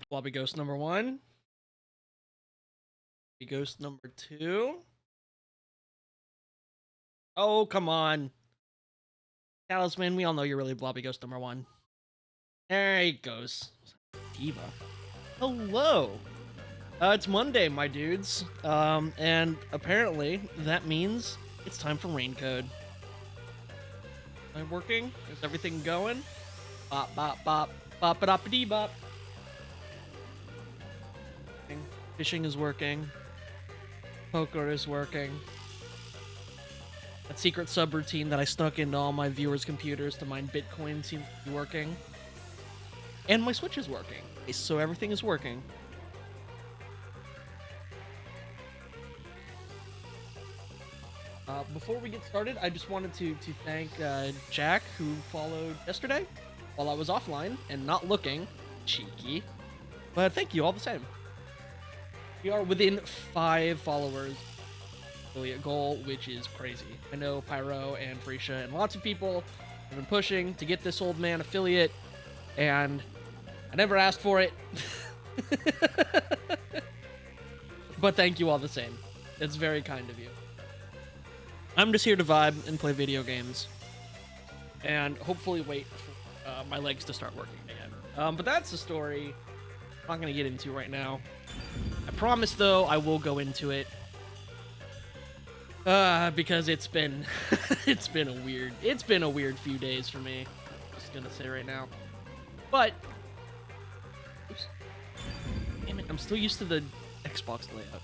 Blobby Ghost number 1. Ghost number 2. Oh, come on. Talisman, we all know you're really Blobby Ghost number 1. There he goes. Diva. Hello. It's Monday, my dudes. And apparently that means it's time for rain code. Am I working? Is everything going? Bop, bop, bop. Bop, bop, dee bop. Fishing is working. Poker is working. That secret subroutine that I snuck into all my viewers' computers to mine Bitcoin seems to be working. And my Switch is working. So everything is working. Before we get started, I just wanted to thank Jack, who followed yesterday while I was offline and not looking. Cheeky. But thank you all the same. We are within 5 followers affiliate goal, which is crazy. I know Pyro and Freesia and lots of people have been pushing to get this old man affiliate, and I never asked for it. But thank you all the same. It's very kind of you. I'm just here to vibe and play video games, and hopefully wait for my legs to start working again. But that's the story I'm not going to get into right now. I promise, though, I will go into it. Because it's been it's been a weird few days for me. Just gonna say right now. But oops, damn it, I'm still used to the Xbox layout.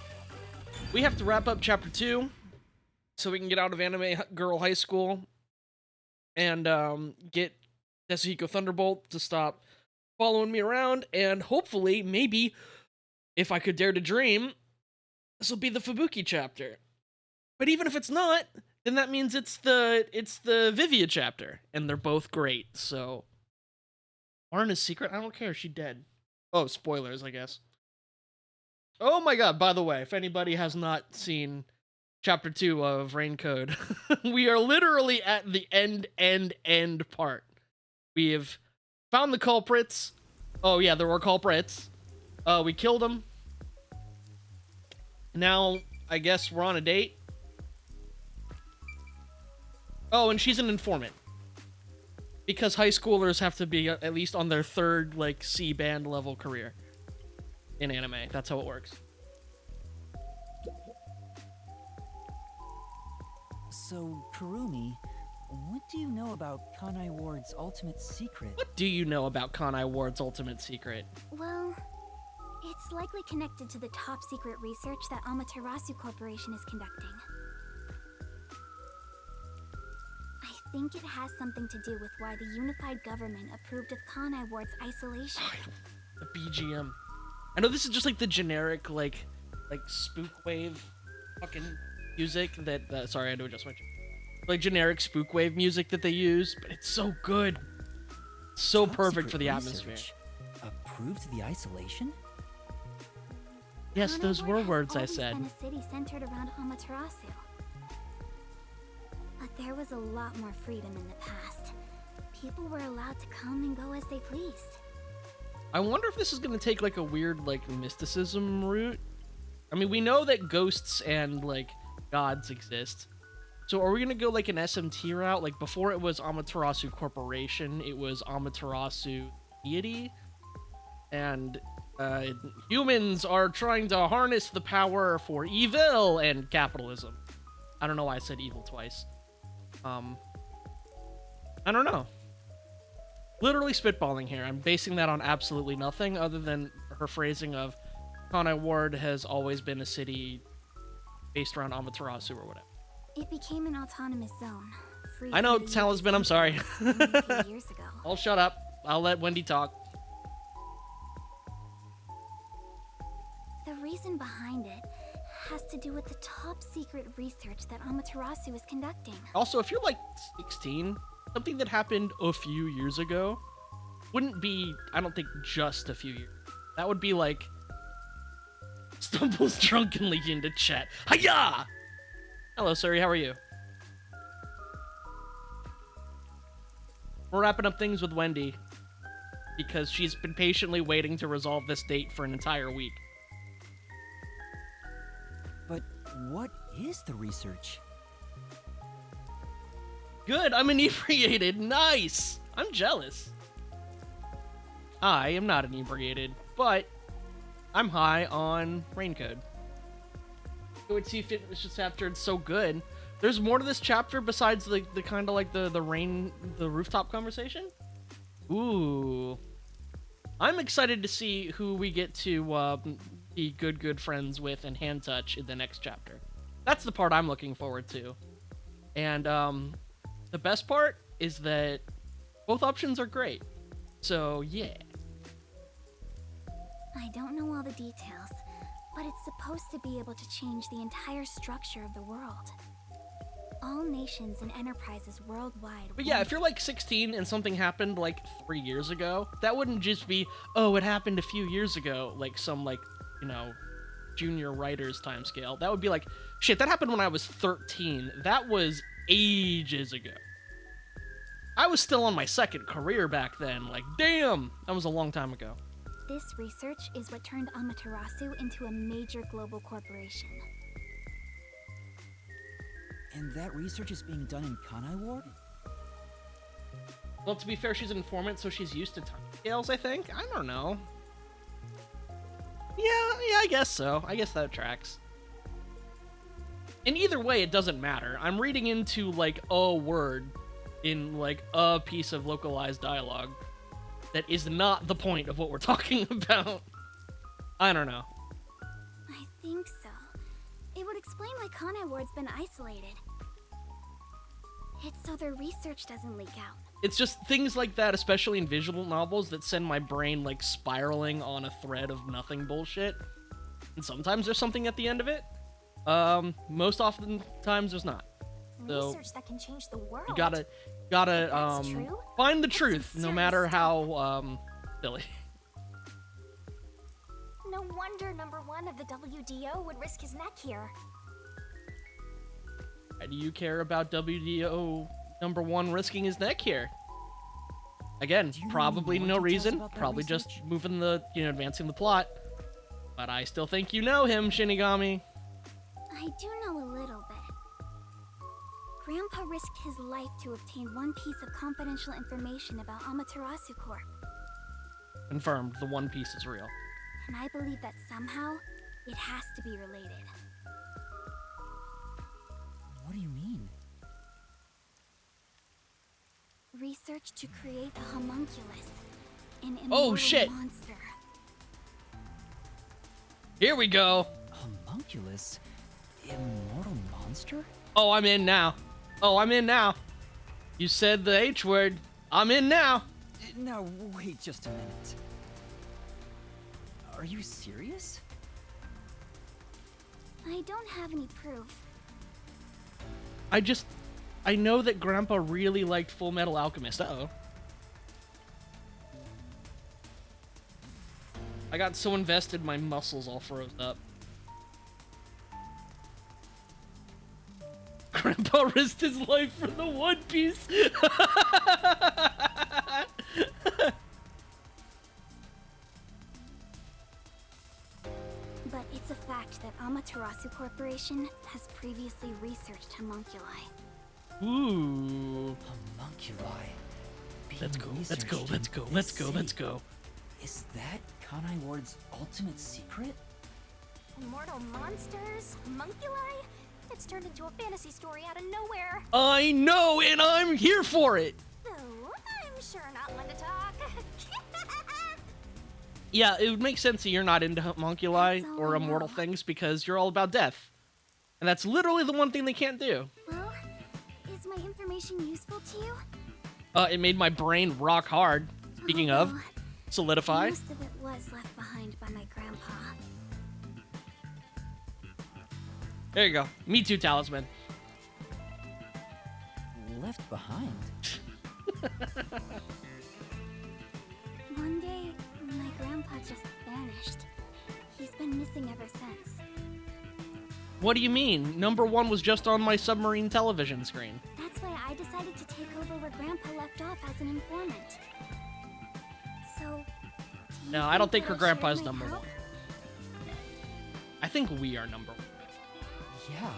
We have to wrap up chapter 2 so we can get out of Anime Girl High School and get Tetsuhiko Thunderbolt to stop following me around, and hopefully, maybe, if I could dare to dream, this will be the Fubuki chapter. But even if it's not, then that means it's the Vivia chapter, and they're both great. So, Arna's secret? I don't care. She's dead. Oh, spoilers, I guess. Oh my god! By the way, if anybody has not seen chapter 2 of Rain Code, we are literally at the end part. We have found the culprits. Oh yeah, there were culprits. We killed them. Now, I guess we're on a date. Oh, and she's an informant. Because high schoolers have to be at least on their 3rd, like, C-band level career in anime. That's how it works. So, Kurumi, what do you know about Kanai Ward's ultimate secret? What do you know about Kanai Ward's ultimate secret? Well, it's likely connected to the top secret research that Amaterasu Corporation is conducting. I think it has something to do with why the unified government approved of Kanai Ward's isolation. The BGM. I know this is just like the generic, like spook wave fucking music that, sorry, I had to adjust my chair. Like generic spook wave music that they use, but it's so good. So Top perfect secret for the research atmosphere. Approved the isolation? Yes, those were words I Has said. always been a city centered around Amaterasu. But there was a lot more freedom in the past. People were allowed to come and go as they pleased. I wonder if this is gonna take like a weird like mysticism route. I mean, we know that ghosts and like gods exist. So are we gonna go like an SMT route? Like before it was Amaterasu Corporation, it was Amaterasu Deity, and humans are trying to harness the power for evil and capitalism. I don't know why I said evil twice. I don't know. Literally spitballing here. I'm basing that on absolutely nothing other than her phrasing of Kanai Ward has always been a city based around Amaterasu or whatever. It became an autonomous zone. Free I know, from the Talisman, I'm sorry. only a few years ago. I'll shut up. I'll let Wendy talk. The reason behind it has to do with the top secret research that Amaterasu is conducting. Also, if you're like 16, something that happened a few years ago wouldn't be, I don't think, just a few years. That would be like stumbles drunkenly into chat. Hiya! Hello, Suri, how are you? We're wrapping up things with Wendy because she's been patiently waiting to resolve this date for an entire week. But what is the research? Good, I'm inebriated. Nice! I'm jealous. I am not inebriated, but I'm high on Raincode. It would see fit this chapter, it's so good. There's more to this chapter besides the kind of like the rooftop conversation. Ooh. I'm excited to see who we get to be good friends with and hand touch in the next chapter. That's the part I'm looking forward to. And the best part is that both options are great. So yeah. I don't know all the details, but it's supposed to be able to change the entire structure of the world. All nations and enterprises worldwide. But yeah, if you're like 16 and something happened like 3 years ago, that wouldn't just be, oh, it happened a few years ago, like some like, you know, junior writer's timescale. That would be like, shit, that happened when I was 13. That was ages ago. I was still on my second career back then. Like, damn, that was a long time ago. This research is what turned Amaterasu into a major global corporation. And that research is being done in Kanai Ward? Well, to be fair, she's an informant, so she's used to timescales, I think. I don't know. Yeah, I guess so. I guess that tracks. And either way, it doesn't matter. I'm reading into, like, a word in, like, a piece of localized dialogue that is not the point of what we're talking about. I don't know. I think so. It would explain why Kanai Ward's been isolated. It's so their research doesn't leak out. It's just things like that, especially in visual novels, that send my brain, like, spiraling on a thread of nothing bullshit. And sometimes there's something at the end of it. Most often times there's not. So Research that can change the world. you gotta That's true? find the That's truth, some no serious matter stuff. how silly. No wonder number one of the WDO would risk his neck here. Why do you care about WDO #1 risking his neck here? Again, Do you know probably any no more details reason. about that Probably just research? moving the, advancing the plot. But I still think you know him, Shinigami. I do know a little bit. Grandpa risked his life to obtain one piece of confidential information about Amaterasu Corp. Confirmed, the One Piece is real. And I believe that somehow, it has to be related. What do you mean? Research to create a homunculus, an Oh, immortal shit. monster. Here we go. Homunculus? Immortal monster? Oh, I'm in now. You said the H word. I'm in now. Now, wait just a minute. Are you serious? I don't have any proof. I know that Grandpa really liked Full Metal Alchemist. Uh-oh. I got so invested, my muscles all froze up. Grandpa risked his life for the One Piece. But it's a fact that Amaterasu Corporation has previously researched homunculi. Ooh. Homunculi. Being Let's go, let's researched go, in let's go, this let's go, city. let's go. Is that Kanai Ward's ultimate secret? Immortal monsters? Homunculi? It's turned into a fantasy story out of nowhere. I know, and I'm here for it. Oh, I'm sure not one to talk. Yeah, it would make sense that you're not into homunculi That's all or I immortal know. things because you're all about death. And that's literally the one thing they can't do. Well, is my information useful to you? It made my brain rock hard. Speaking of, Although, solidify. most of it was left behind by my grandpa. There you go. Me too, talisman. Left behind? One day, my grandpa just vanished. He's been missing ever since. What do you mean? Number 1 was just on my submarine television screen. That's why I decided to take over where grandpa left off as an informant. So, do you No, I don't think that her I grandpa's shared my number help? 1. I think we are number 1. Yeah.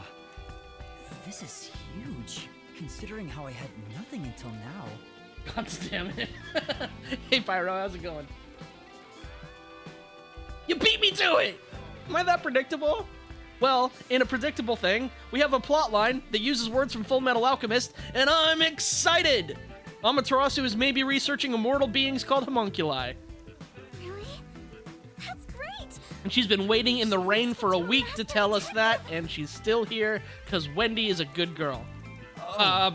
This is huge, considering how I had nothing until now. God damn it. Hey, Pyro, how's it going? You beat me to it! Am I that predictable? Well, in a predictable thing, we have a plot line that uses words from Full Metal Alchemist, and I'm excited! Amaterasu is maybe researching immortal beings called homunculi. Really? That's great! And she's been waiting in the rain for a week to tell us that, and she's still here, because Wendy is a good girl. Fuck.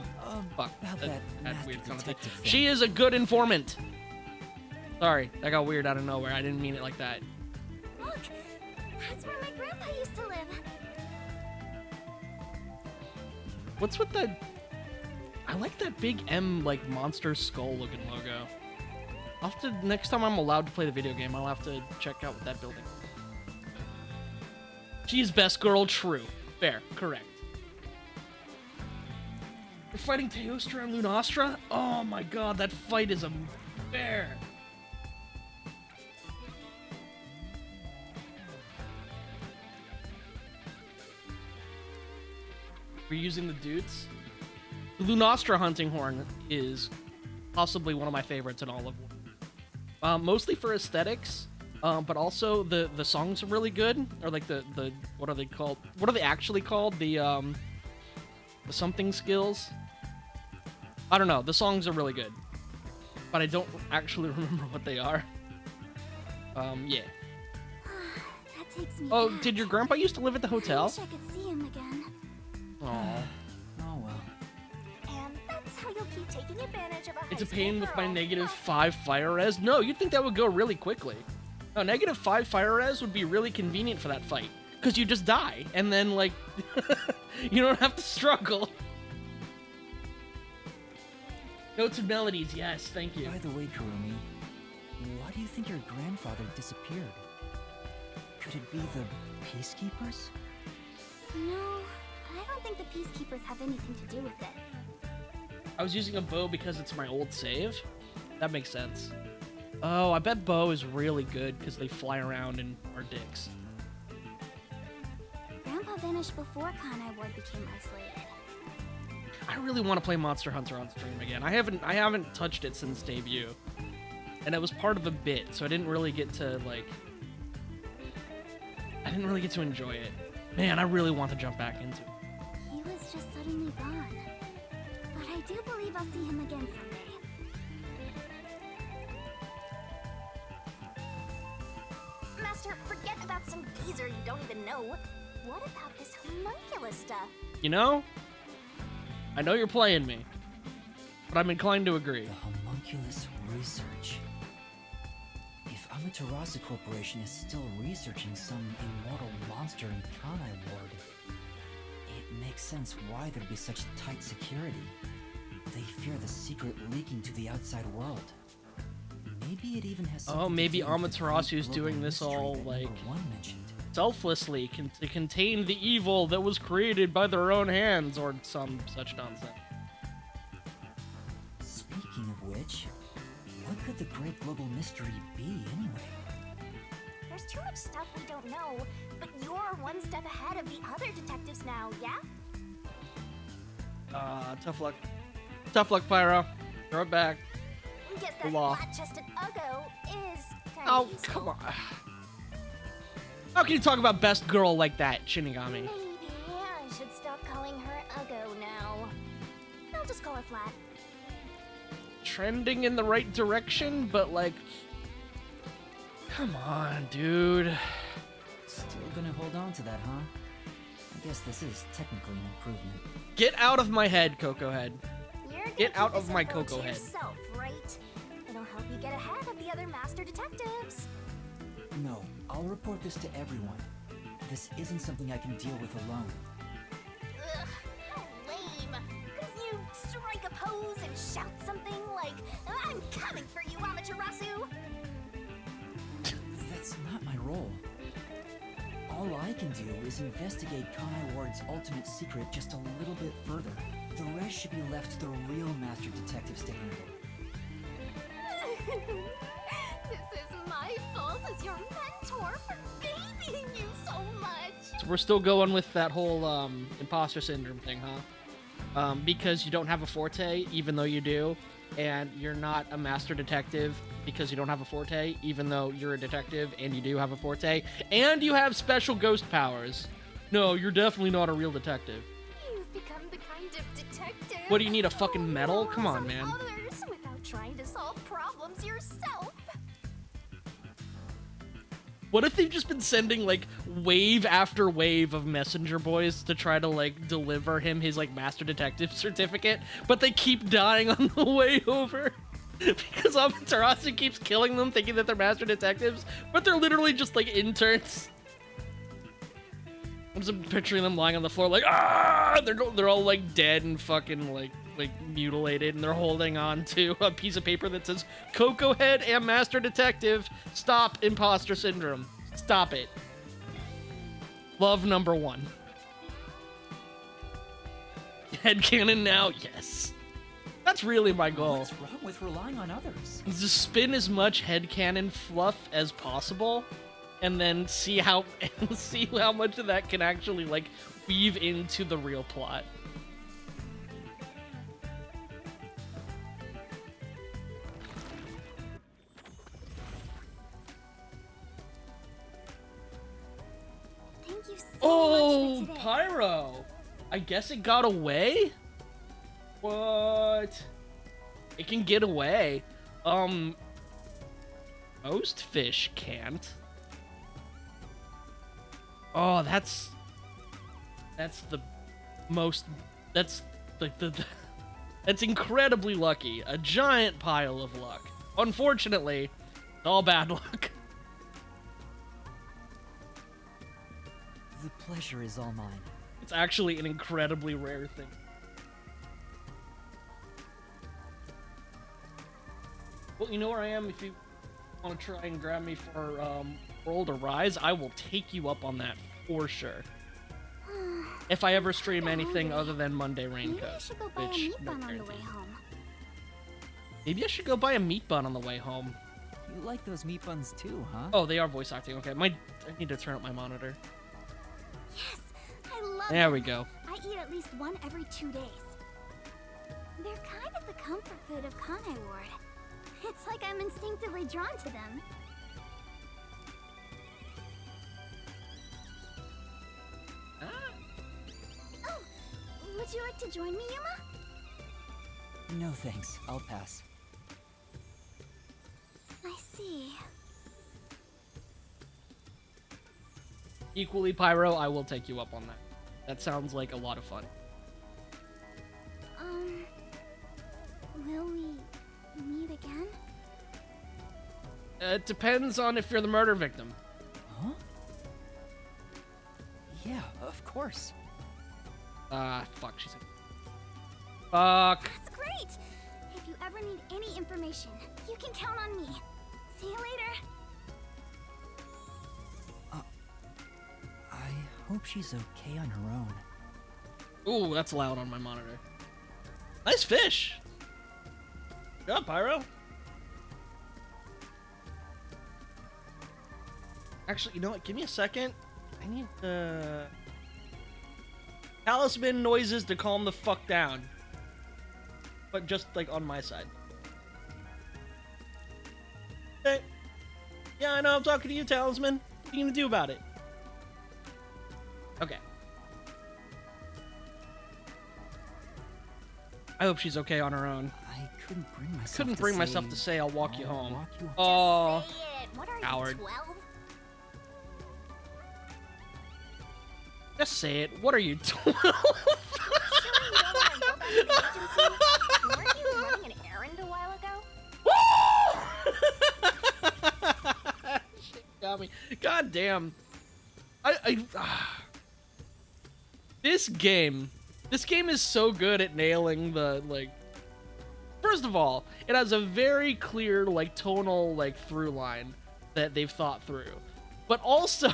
About that That master weird connotation. detective thing. She is a good informant. Sorry, that got weird out of nowhere. I didn't mean it like that. Look! That's where my grandpa used to live. What's with the... I like that big M, like, monster skull-looking logo. I'll have to... Next time I'm allowed to play the video game, I'll have to check out that building. She's best girl, true. Fair, correct. We're fighting Teostra and Lunastra? Oh my god, that fight is a bear. We're using the dudes. The Lunastra hunting horn is possibly one of my favorites in all of them. Mostly for aesthetics, but also the songs are really good. Or like the what are they called? What are they actually called? The something skills. I don't know. The songs are really good, but I don't actually remember what they are. Yeah. That takes me Oh, back. did your grandpa used to live at the I hotel? wish I could see him again. Aw. Oh well. And that's how you'll keep taking advantage of a It's a high school pain with my girl. negative 5 fire res. No, you'd think that would go really quickly. No, negative 5 fire res would be really convenient for that fight. Because you just die, and then, like, you don't have to struggle. Notes and melodies, yes, thank you. By the way, Kurumi, why do you think your grandfather disappeared? Could it be the peacekeepers? No, I don't think the peacekeepers have anything to do with it. I was using a bow because it's my old save. That makes sense. Oh, I bet bow is really good because they fly around and are dicks. Grandpa vanished before Kanai Ward became isolated. I really want to play Monster Hunter on stream again. I haven't touched it since debut. And it was part of a bit, so I didn't really get to, like... I didn't really get to enjoy it. Man, I really want to jump back into it. He was just suddenly gone. But I do believe I'll see him again someday. Master, forget about some geezer you don't even know. What about this homunculus stuff? You know? I know you're playing me. But I'm inclined to agree. The homunculus research. If Amaterasu Corporation is still researching some immortal monster in Kanai Ward, it makes sense why there'd be such tight security. They fear the secret leaking to the outside world. Maybe it even has something Oh, maybe to do with the Amaterasu is great doing global this mystery all, that like... Number 1 mentioned. selflessly to contain the evil that was created by their own hands, or some such nonsense. Speaking of which, what could the great global mystery be anyway? There's too much stuff we don't know, but you're one step ahead of the other detectives now, yeah? Tough luck. Tough luck, Pyro. Throw it back. Guess The that law. flat-chested Uggo is kind Oh, of useful. come on. How can you talk about best girl like that, Shinigami? Maybe I should stop calling her Uggo now. I'll just call her Flat. Trending in the right direction, but like, come on, dude. Still gonna hold on to that, huh? I guess this is technically an improvement. Get out of my head, Coco Head. You're gonna Get out keep of this my info Coco to head. yourself, right? It'll help you get ahead of the other master detectives. No, I'll report this to everyone. This isn't something I can deal with alone. Ugh, how lame. Couldn't you strike a pose and shout something like, "I'm coming for you, Amaterasu"? That's not my role. All I can do is investigate Kanai Ward's ultimate secret just a little bit further. The rest should be left to the real master detectives to handle. This is my fault as your mentor for babying you so much. So we're still going with that whole imposter syndrome thing, huh? Because you don't have a forte, even though you do, and you're not a master detective because you don't have a forte, even though you're a detective and you do have a forte, and you have special ghost powers. No, you're definitely not a real detective. You've become the kind of detective. What do you need, a fucking who medal? Come on, relies man. Others without trying to solve problems yourself. What if they've just been sending, like, wave after wave of messenger boys to try to, like, deliver him his, like, master detective certificate, but they keep dying on the way over? Because Amaterasu keeps killing them thinking that they're master detectives, but they're literally just, like, interns. I'm just picturing them lying on the floor like, ah! They're all, like, dead and fucking, like mutilated, and they're holding on to a piece of paper that says, Coco Head and Master Detective, stop imposter syndrome. Stop it. Love number 1. Headcanon now? Yes. That's really my goal. What's wrong with relying on others? Just spin as much headcanon fluff as possible, and then see how much of that can actually, like, weave into the real plot. Thank you so Oh, much for today. Pyro! I guess it got away? What? It can get away. Most fish can't. Oh, that's the most, that's that's incredibly lucky. A giant pile of luck. Unfortunately, it's all bad luck. The pleasure is all mine. It's actually an incredibly rare thing. Well, you know where I am. If you want to try and grab me for World Arise, I will take you up on that for sure. If I ever stream anything other than Monday Maybe I Raincoat, should go buy a which meat no bun on the guarantee. way home. Maybe I should go buy a meat bun on the way home. You like those meat buns too, huh? Oh, they are voice acting. Okay, I need to turn up my monitor. Yes, I love There them. we go. I eat at least one every 2 days. They're kind of the comfort food of Kanai Ward. It's like I'm instinctively drawn to them. Ah. Oh, would you like to join me, Yuma? No thanks, I'll pass. I see. Equally, Pyro, I will take you up on that. That sounds like a lot of fun. Will we meet again? It depends on if you're the murder victim. Huh? Yeah, of course. Fuck, she's like... Fuck. That's great! If you ever need any information, you can count on me. See you later. hope she's okay on her own. Ooh, that's loud on my monitor. Nice fish. Good job, Pyro. Actually, you know what? Give me a second. I need talisman noises to calm the fuck down. But just like on my side. Okay. Yeah, I know. I'm talking to you, talisman. What are you gonna do about it? Okay. I hope she's okay on her own. I couldn't bring myself to say I'll walk you home. home. Oh, Just say it. What are coward. you, 12? Just say it. What are you, 12? Sure you don't want to go back to the agency? Weren't you running an errand a while ago? Shit got me. God damn. This game is so good at nailing the, like, first of all, it has a very clear, like, tonal, like, through line that they've thought through. But also,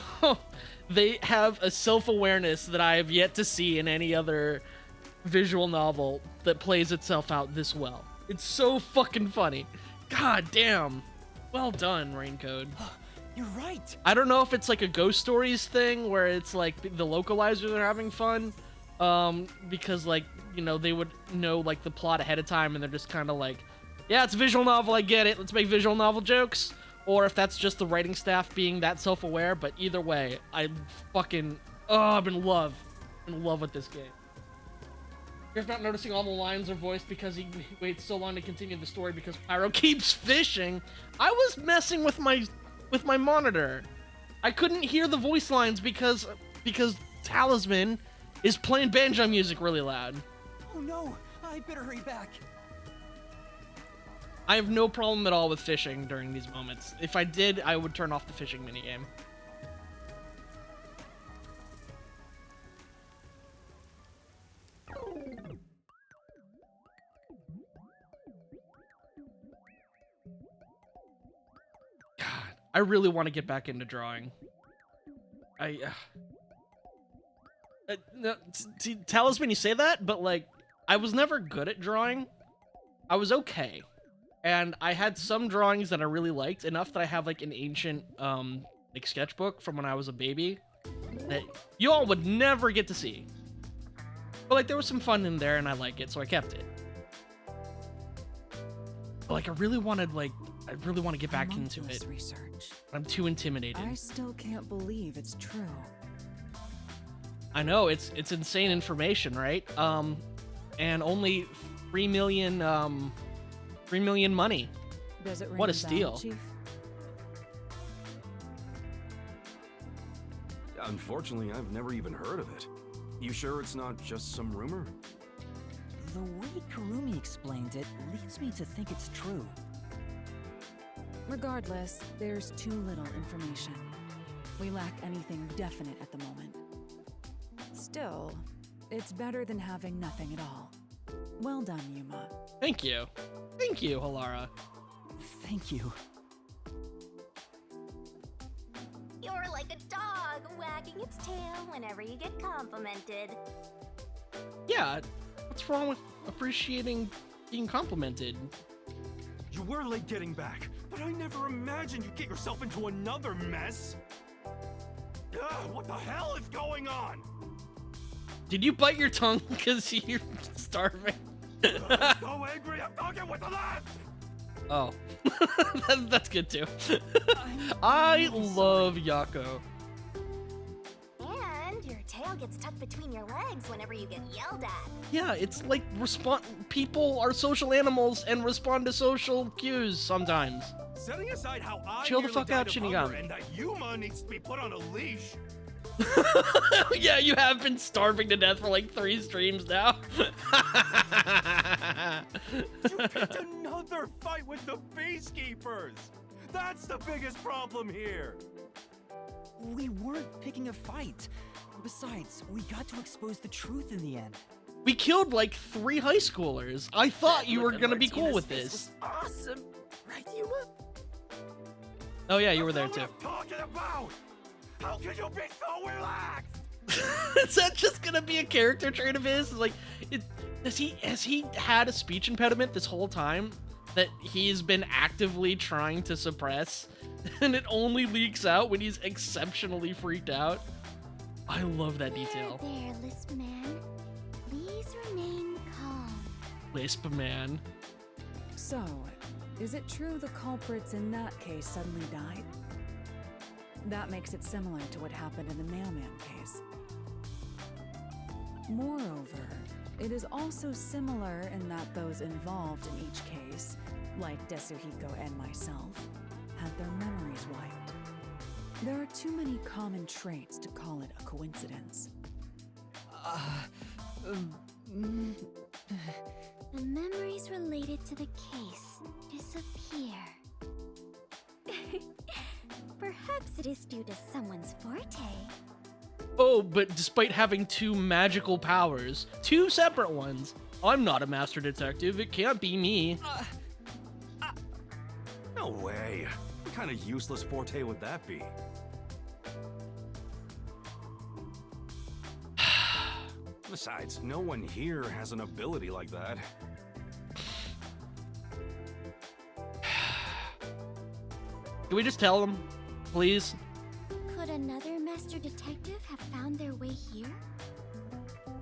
they have a self-awareness that I have yet to see in any other visual novel that plays itself out this well. It's so fucking funny. God damn. Well done, Raincode. You're right. I don't know if it's like a Ghost Stories thing where it's like the localizers are having fun, because, like, you know, they would know, like, the plot ahead of time and they're just kind of like, yeah, it's a visual novel, I get it, let's make visual novel jokes. Or if that's just the writing staff being that self-aware, but either way, I'm in love with this game. You're not noticing all the lines are voiced because he waits so long to continue the story because Pyro keeps fishing. I was messing with my monitor. I couldn't hear the voice lines because Talisman is playing banjo music really loud. Oh no, I better hurry back. I have no problem at all with fishing during these moments. If I did, I would turn off the fishing minigame. God, I really want to get back into drawing. No, Talisman, you say that, but, like, I was never good at drawing. I was okay. And I had some drawings that I really liked, enough that I have, like, an ancient, like, sketchbook from when I was a baby that you all would never get to see. But, like, there was some fun in there, and I like it, so I kept it. But, like, I really want to get back into it. Research. I'm too intimidated. I still can't believe it's true. I know, it's insane information, right? And only 3 million money. Does it ring What a bell, steal. Chief? Unfortunately, I've never even heard of it. You sure it's not just some rumor? The way Kurumi explained it leads me to think it's true. Regardless, there's too little information. We lack anything definite at the moment. Still, it's better than having nothing at all. Well done, Yuma. Thank you. Thank you, Halara. Thank you. You're like a dog wagging its tail whenever you get complimented. Yeah, what's wrong with appreciating being complimented? You were late getting back, but I never imagined you'd get yourself into another mess. Ugh, what the hell is going on? Did you bite your tongue because you're starving? I'm so angry, I'm talking with the left! Oh, that's good too. I love Yako. And your tail gets tucked between your legs whenever you get yelled at. Yeah, it's like people are social animals and respond to social cues sometimes. Setting aside how I Chill the nearly fuck died out, of Shinigami. hunger and that Yuma needs to be put on a leash. Yeah, you have been starving to death for like 3 streams now. You picked another fight with the Peacekeepers! That's the biggest problem here! We weren't picking a fight. Besides, we got to expose the truth in the end. We killed like 3 high schoolers. I thought you were gonna be cool with this. Awesome, right, Yuma? Oh yeah, you were there That's too. not what I'm talking about! How can you be so relaxed? Is that just gonna be a character trait of his? Like, has he had a speech impediment this whole time that he's been actively trying to suppress, and it only leaks out when he's exceptionally freaked out? I love that detail. There, Lisp Man. Please remain calm. Lisp Man. So, is it true the culprits in that case suddenly died? That makes it similar to what happened in the mailman case. Moreover, it is also similar in that those involved in each case, like Desuhiko and myself, had their memories wiped. There are too many common traits to call it a coincidence. The memories related to the case disappear. Perhaps it is due to someone's forte. Oh, but despite having two magical powers, two separate ones, I'm not a master detective. It can't be me. No way. What kind of useless forte would that be? Besides, no one here has an ability like that. Can we just tell them, please? Could another master detective have found their way here?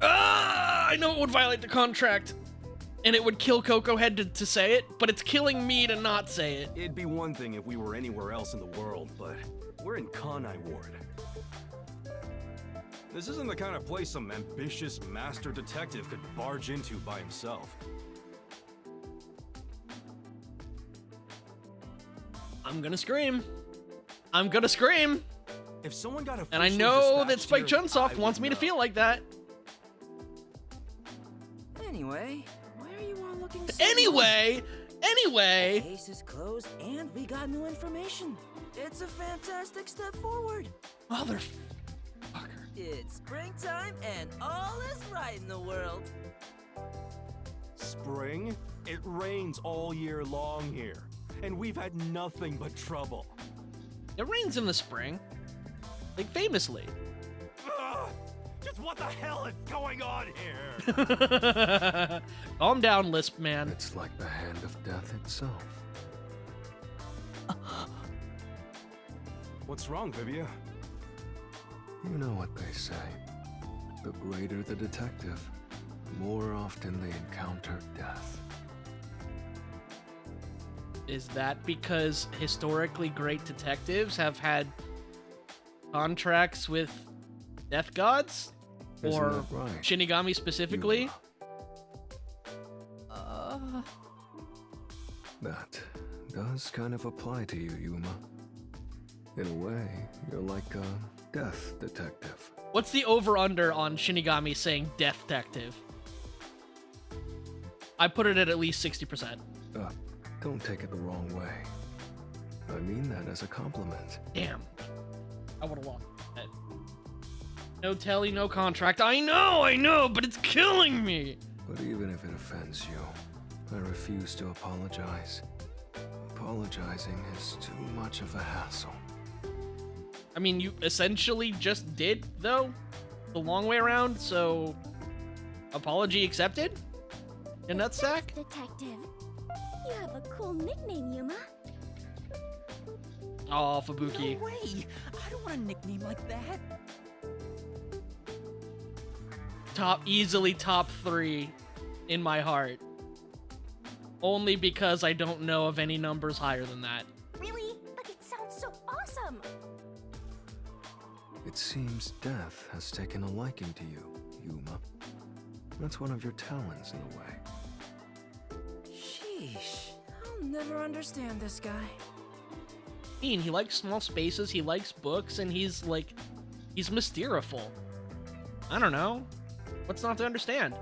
I know it would violate the contract, and it would kill Coco Head to say it, but it's killing me to not say it. It'd be one thing if we were anywhere else in the world, but we're in Kanai Ward. This isn't the kind of place some ambitious master detective could barge into by himself. I'm gonna scream. I'm gonna scream. If someone got And I know that Spike Chunsoft wants me to feel like that. Anyway, why are you all looking so Anyway, The case is closed and we got new information. It's a fantastic step forward. motherfucker. It's springtime and all is right in the world. Spring? It rains all year long here, and we've had nothing but trouble. It rains in the spring, like famously. Ugh, just what the hell is going on here? Calm down, Lisp Man. It's like the hand of death itself. What's wrong, Vivia? You know what they say. The greater the detective, the more often they encounter death. Is that because historically great detectives have had contracts with death gods? Isn't Or that right, Shinigami specifically? Yuma? That does kind of apply to you, Yuma. In a way, you're like a death detective. What's the over-under on Shinigami saying death detective? I put it at least 60%. Don't take it the wrong way. I mean that as a compliment. Damn. I would've lost that. No telly, no contract. I know, but it's killing me! But even if it offends you, I refuse to apologize. Apologizing is too much of a hassle. I mean, you essentially just did, though, the long way around, so apology accepted? In that sack? Detective. You have a cool nickname, Yuma. Oh, Fubuki. No way! I don't want a nickname like that. Easily top 3 in my heart. Only because I don't know of any numbers higher than that. Really? But it sounds so awesome. It seems death has taken a liking to you, Yuma. That's one of your talents in a way. Sheesh. I'll never understand this guy. He likes small spaces, he likes books, and he's mysteriful. I don't know. What's not to understand?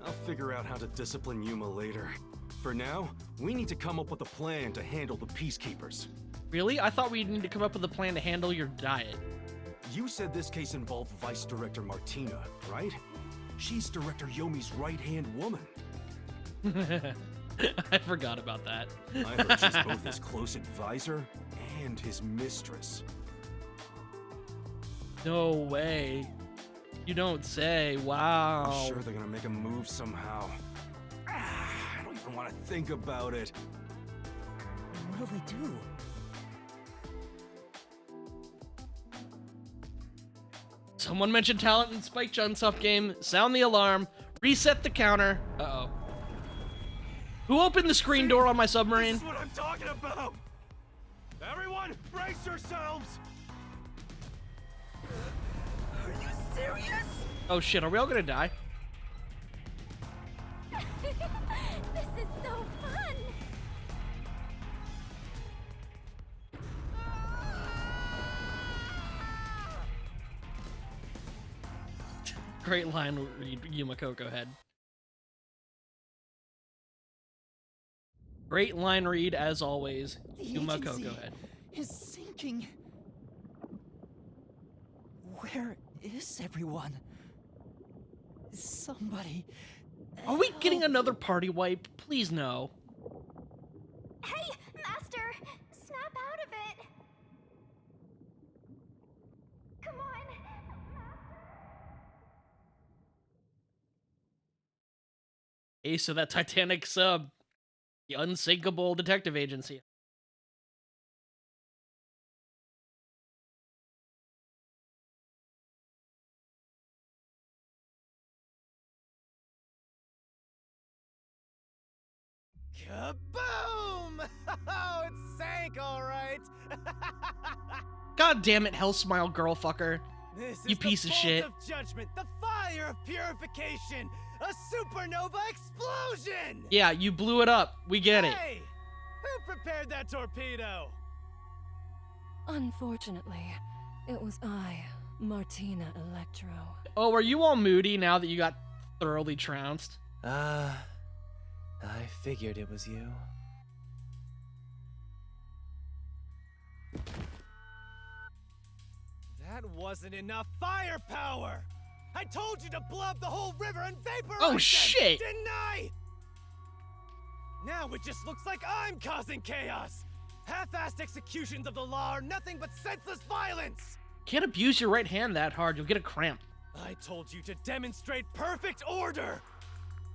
I'll figure out how to discipline Yuma later. For now, we need to come up with a plan to handle the Peacekeepers. Really? I thought we'd need to come up with a plan to handle your diet. You said this case involved Vice Director Martina, right? She's Director Yomi's right-hand woman. I forgot about that. I heard she's both his close advisor and his mistress. No way. You don't say. Wow. I'm sure they're gonna make a move somehow. I don't even want to think about it. What'll they do? Someone mentioned talent in Spike Chunsoft game. Sound the alarm. Reset the counter. Uh-oh. Who opened the screen door on my submarine? This is what I'm talking about! Everyone, brace yourselves! Are you serious? Oh shit, are we all gonna die? This is so fun! Great line read, Yumiko, go ahead. Great line read, as always. The Yumiko, agency go ahead. is sinking. Where is everyone? Somebody. Are we getting help. another party wipe? Please no. Hey, Master! Snap out of it! Come on! Ace of that Titanic sub. The unsinkable detective agency. Kaboom! Oh, it sank, all right. God damn it, hell smile girl fucker. This You is piece the of bolt shit. of judgment, the fire of purification, a supernova explosion. Yeah, you blew it up. We get it. Hey, who prepared that torpedo? Unfortunately, it was I, Martina Electro. Oh, are you all moody now that you got thoroughly trounced? I figured it was you. That wasn't enough firepower! I told you to blow up the whole river and vaporize Oh, them, shit! didn't I? Now it just looks like I'm causing chaos! Half-assed executions of the law are nothing but senseless violence! Can't abuse your right hand that hard. You'll get a cramp. I told you to demonstrate perfect order!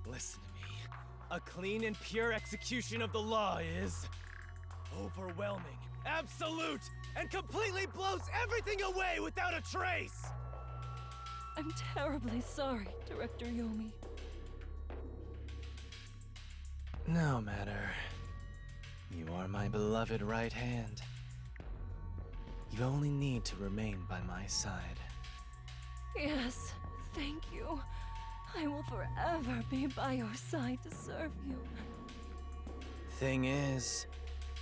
Listen to me. A clean and pure execution of the law is overwhelming, absolute, and completely blows everything away without a trace! I'm terribly sorry, Director Yomi. No matter. You are my beloved right hand. You only need to remain by my side. Yes, thank you. I will forever be by your side to serve you. Thing is,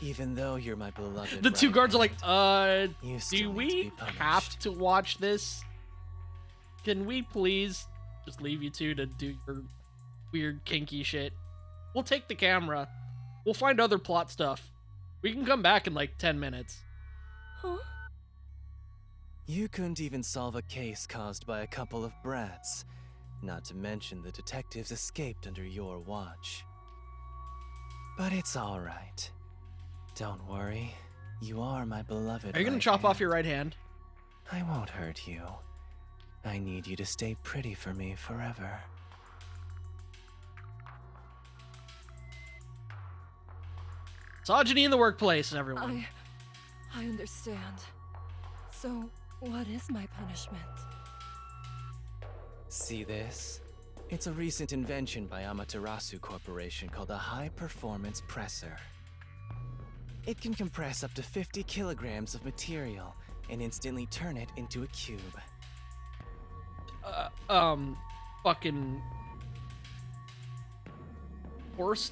even though you're my beloved The two right guards are like, hand, you do still need to we be punished. have to watch this? Can we please just leave you two to do your weird kinky shit? We'll take the camera. We'll find other plot stuff. We can come back in like 10 minutes. Huh? You couldn't even solve a case caused by a couple of brats. Not to mention the detectives escaped under your watch. But it's alright. Don't worry. You are my beloved Are you gonna right chop off hand. your right hand? I won't hurt you. I need you to stay pretty for me forever. Misogyny in the workplace, everyone. I understand. So, what is my punishment? See this? It's a recent invention by Amaterasu Corporation called a high-performance presser. It can compress up to 50 kilograms of material and instantly turn it into a cube. Fucking horse.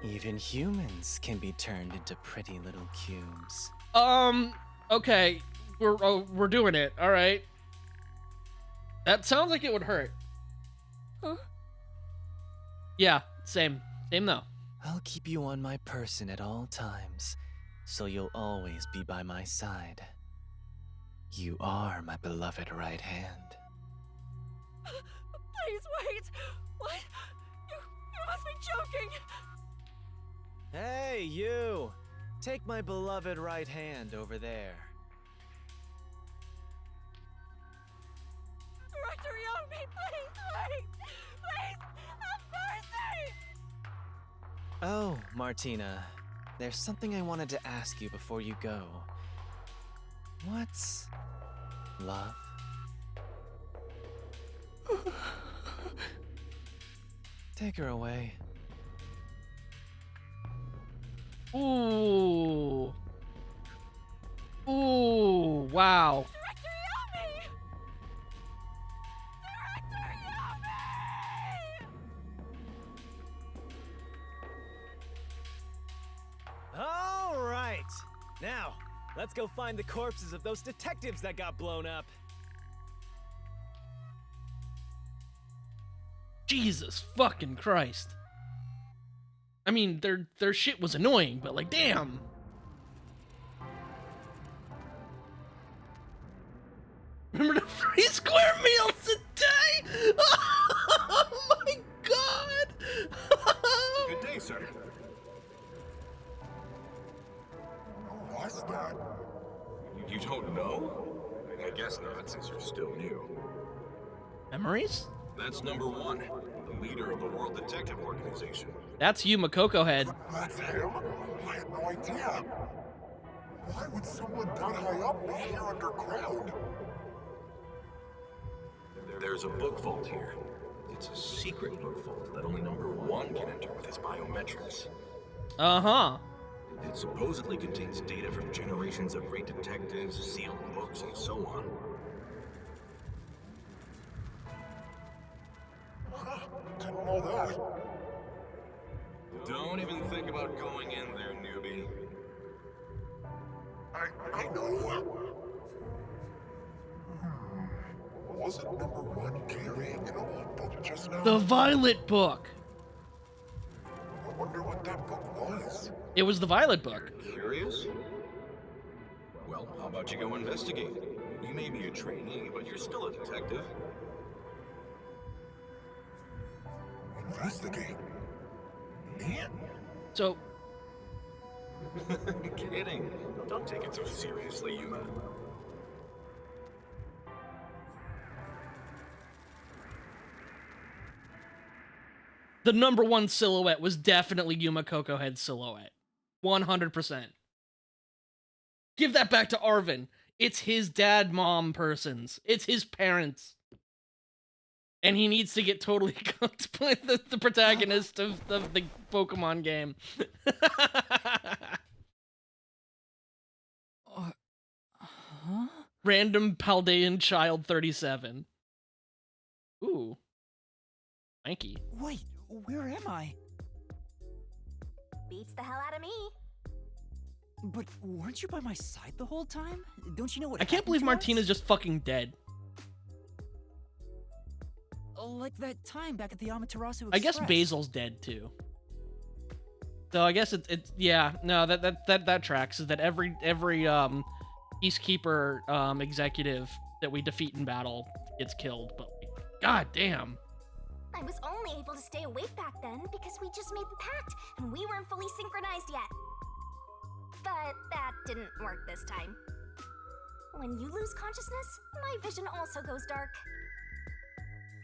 Even humans can be turned into pretty little cubes. Okay, we're doing it. All right. That sounds like it would hurt. Huh? Yeah, same though. I'll keep you on my person at all times, so you'll always be by my side. You are my beloved right hand. Please wait! What? You must be joking! Hey, you! Take my beloved right hand over there. Oh, Martina. There's something I wanted to ask you before you go. What's love? Take her away. Ooh. Ooh, wow. Director Yami! Director Yami! All right. Now, let's go find the corpses of those detectives that got blown up. Jesus fucking Christ. I mean, their shit was annoying, but like, damn. Remember the 3 square meals a day? Oh my god! Good day, sir. Who was that? You don't know? I guess not, since you're still new. Memories? That's number 1, the leader of the World Detective Organization. That's you, Makoko Head. That's him? I had no idea. Why would someone that high up be here underground? There's a book vault here. It's a secret book vault that only number 1 can enter with his biometrics. Uh-huh. It supposedly contains data from generations of great detectives, sealed books, and so on. Didn't know that. Don't even think about going in there, newbie. I know. Wasn't number 1 carrying an old book just now? The Violet Book. I wonder what that book was. It was the Violet Book. Curious? Well, how about you go investigate? You may be a trainee, but you're still a detective. Investigate? Me? So, Kidding. Don't take it so seriously, Yuma. the number 1 silhouette was definitely Yuma Coco Head's silhouette. 100%. Give that back to Arvin. It's his dad, mom persons. It's his parents. And he needs to get totally cooked by the protagonist of the Pokemon game. Huh? Random Paldean Child 37. Ooh. Thanky. Wait, where am I? Beats the hell out of me. But weren't you by my side the whole time? Don't you know what I can't believe happened to us? Martina's just fucking dead. Like that time back at the Amaterasu Express. I guess Basil's dead too. So I guess it's yeah, no, that tracks. Is that every Peacekeeper executive that we defeat in battle gets killed, but like, god damn. I was only able to stay awake back then because we just made the pact and we weren't fully synchronized yet. But that didn't work this time. When you lose consciousness, my vision also goes dark.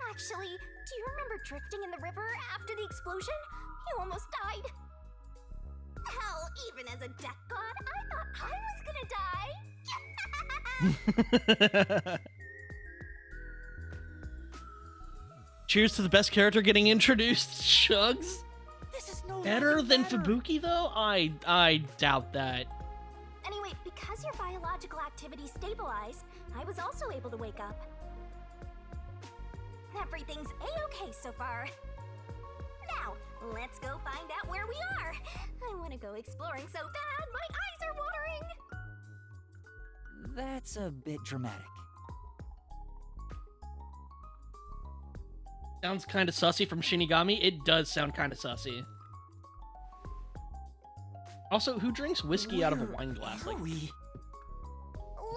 Actually, do you remember drifting in the river after the explosion? You almost died. Hell, even as a death god, I thought I was gonna die. Cheers to the best character getting introduced, Shugs. This is no Better longer than matter. Fubuki though? I doubt that. Anyway, because your biological activity stabilized, I was also able to wake up. Everything's a-okay so far. Now, let's go find out where we are. I want to go exploring so bad, my eyes are watering. That's a bit dramatic. Sounds kind of sussy from Shinigami. It does sound kind of sussy. Also, who drinks whiskey out of a wine glass? Like, we?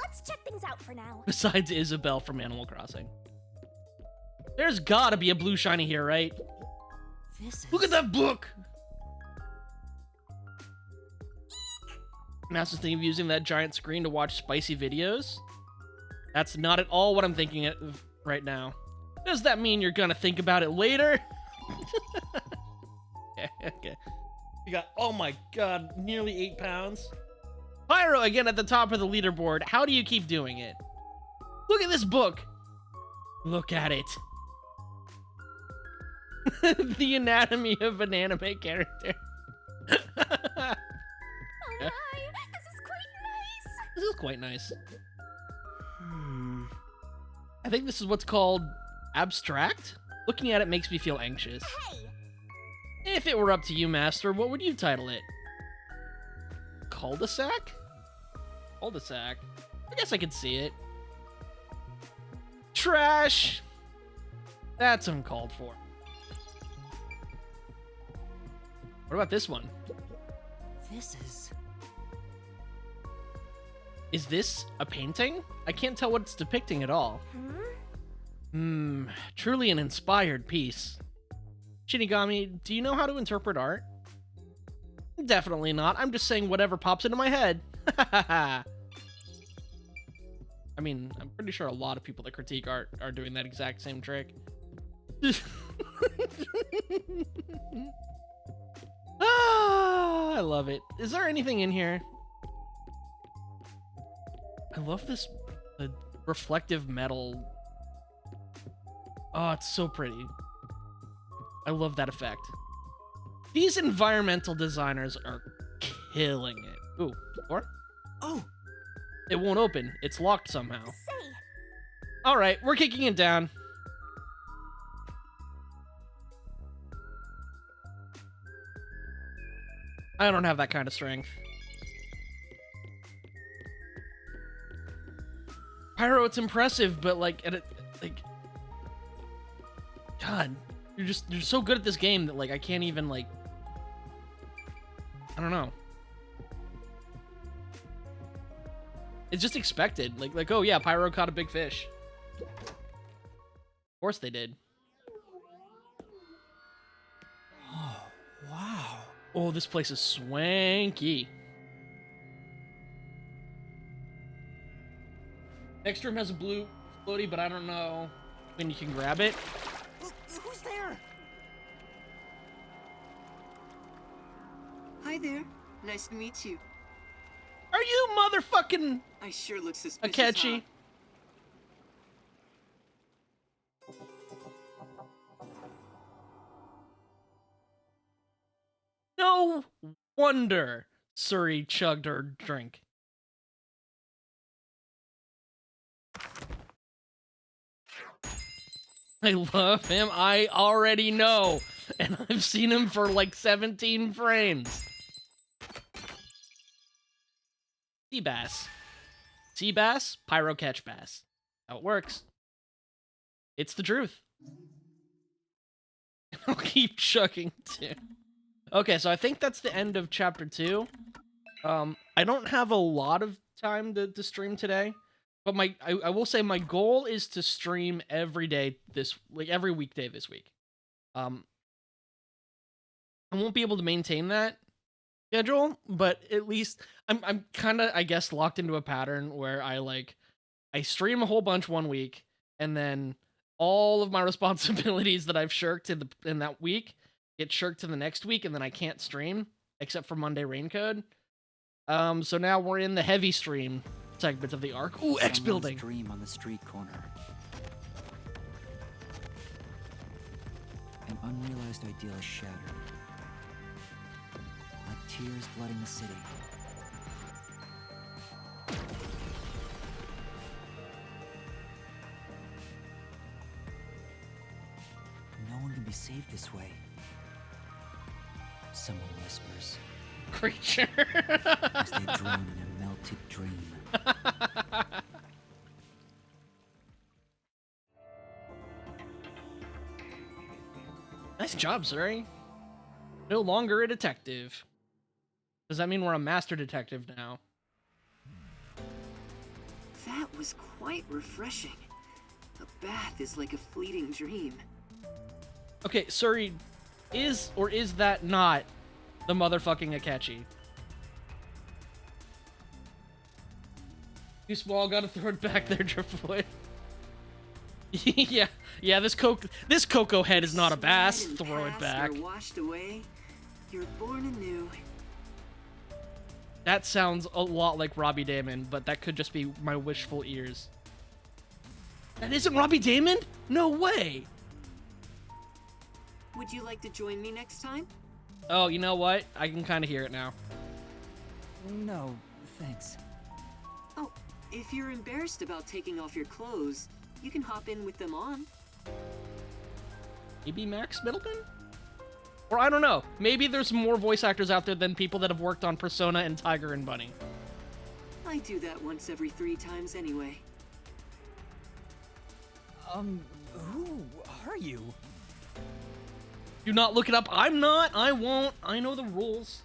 Let's check things out for now. besides Isabelle from Animal Crossing. There's gotta be a blue shiny here, right? This is... Look at that book! Master's thinking of using that giant screen to watch spicy videos? That's not at all what I'm thinking of right now. Does that mean you're gonna think about it later? Okay. You got, oh my god, nearly 8 pounds. Pyro, again, at the top of the leaderboard. How do you keep doing it? Look at this book. Look at it. The anatomy of an anime character. Oh my, this is quite nice. This is quite nice. I think this is what's called abstract. Looking at it makes me feel anxious. Hey, If it were up to you, Master, what would you title it? Cul-de-sac? Cul-de-sac. I guess I could see it. Trash. That's uncalled for. What about this one? This is... Is this a painting? I can't tell what it's depicting at all. Truly an inspired piece. Shinigami, do you know how to interpret art? Definitely not. I'm just saying whatever pops into my head. I mean, I'm pretty sure a lot of people that critique art are doing that exact same trick. I love it. Is there anything in here? I love this reflective metal. Oh, it's so pretty. I love that effect. These environmental designers are killing it. Ooh, or? Oh! It won't open. It's locked somehow. say, Alright, we're kicking it down. I don't have that kind of strength. Pyro, it's impressive, but like, God, you're so good at this game that like I can't even like, I don't know. It's just expected. Like, oh yeah, Pyro caught a big fish. Of course they did. Oh, wow. Oh, this place is swanky. Next room has a blue floaty, but I don't know when you can grab it. Who's there? Hi there. Nice to meet you. Are you motherfucking I sure look suspicious. Akechi? No wonder Suri chugged her drink. I love him. I already know. And I've seen him for like 17 frames. Sea bass. Sea bass, pyro catch bass. How it works. It's the truth. I'll keep chugging too. Okay, so I think that's the end of chapter 2. I don't have a lot of time to stream today, but I will say my goal is to stream every day every weekday this week. I won't be able to maintain that schedule, but at least I'm kind of, I guess, locked into a pattern where I stream a whole bunch one week, and then all of my responsibilities that I've shirked in that week get shirked to the next week, and then I can't stream except for Monday Raincode. So now we're in the heavy stream segments of the arc. Ooh, X building. Dream on the street corner. An unrealized ideal is shattered. Like tears flooding the city. No one can be saved this way. Someone whispers. Creature. As they drown in a melted dream. Nice job, Suri. No longer a detective. Does that mean we're a master detective now? That was quite refreshing. A bath is like a fleeting dream. Okay, Suri, is or is that not the motherfucking Akechi? Too small, gotta throw it back there, Driftwood. yeah, this Coco head is not a bass. Throw it back. Washed away. You're born anew. That sounds a lot like Robbie Damon, but that could just be my wishful ears. That isn't Robbie Damon? No way! Would you like to join me next time? Oh, you know what? I can kind of hear it now. No, thanks. Oh, if you're embarrassed about taking off your clothes, you can hop in with them on. Maybe Max Middleton? Or I don't know. Maybe there's more voice actors out there than people that have worked on Persona and Tiger and Bunny. I do that once every 3 times anyway. Who are you? Do not look it up. I'm not. I won't. I know the rules.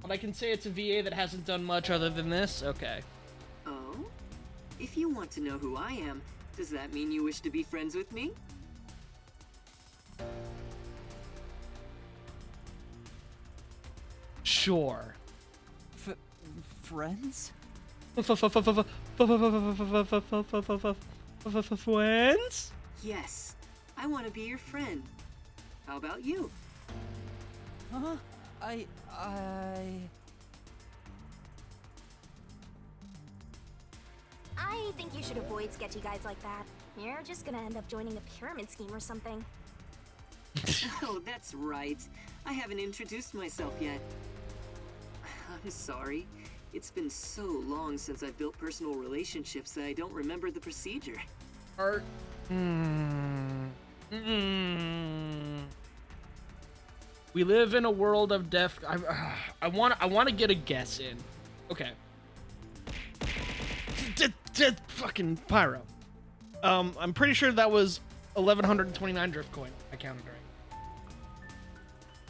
But I can say it's a VA that hasn't done much other than this. Okay. Oh? If you want to know who I am, does that mean you wish to be friends with me? Sure. Friends? Friends? Yes. I want to be your friend. How about you? Huh? I think you should avoid sketchy guys like that. You're just gonna end up joining a pyramid scheme or something. Oh, that's right. I haven't introduced myself yet. I'm sorry. It's been so long since I've built personal relationships that I don't remember the procedure. Art. We live in a world of death. I want to get a guess in. Okay. Fucking Pyro. I'm pretty sure that was 1129 drift coin. I counted right.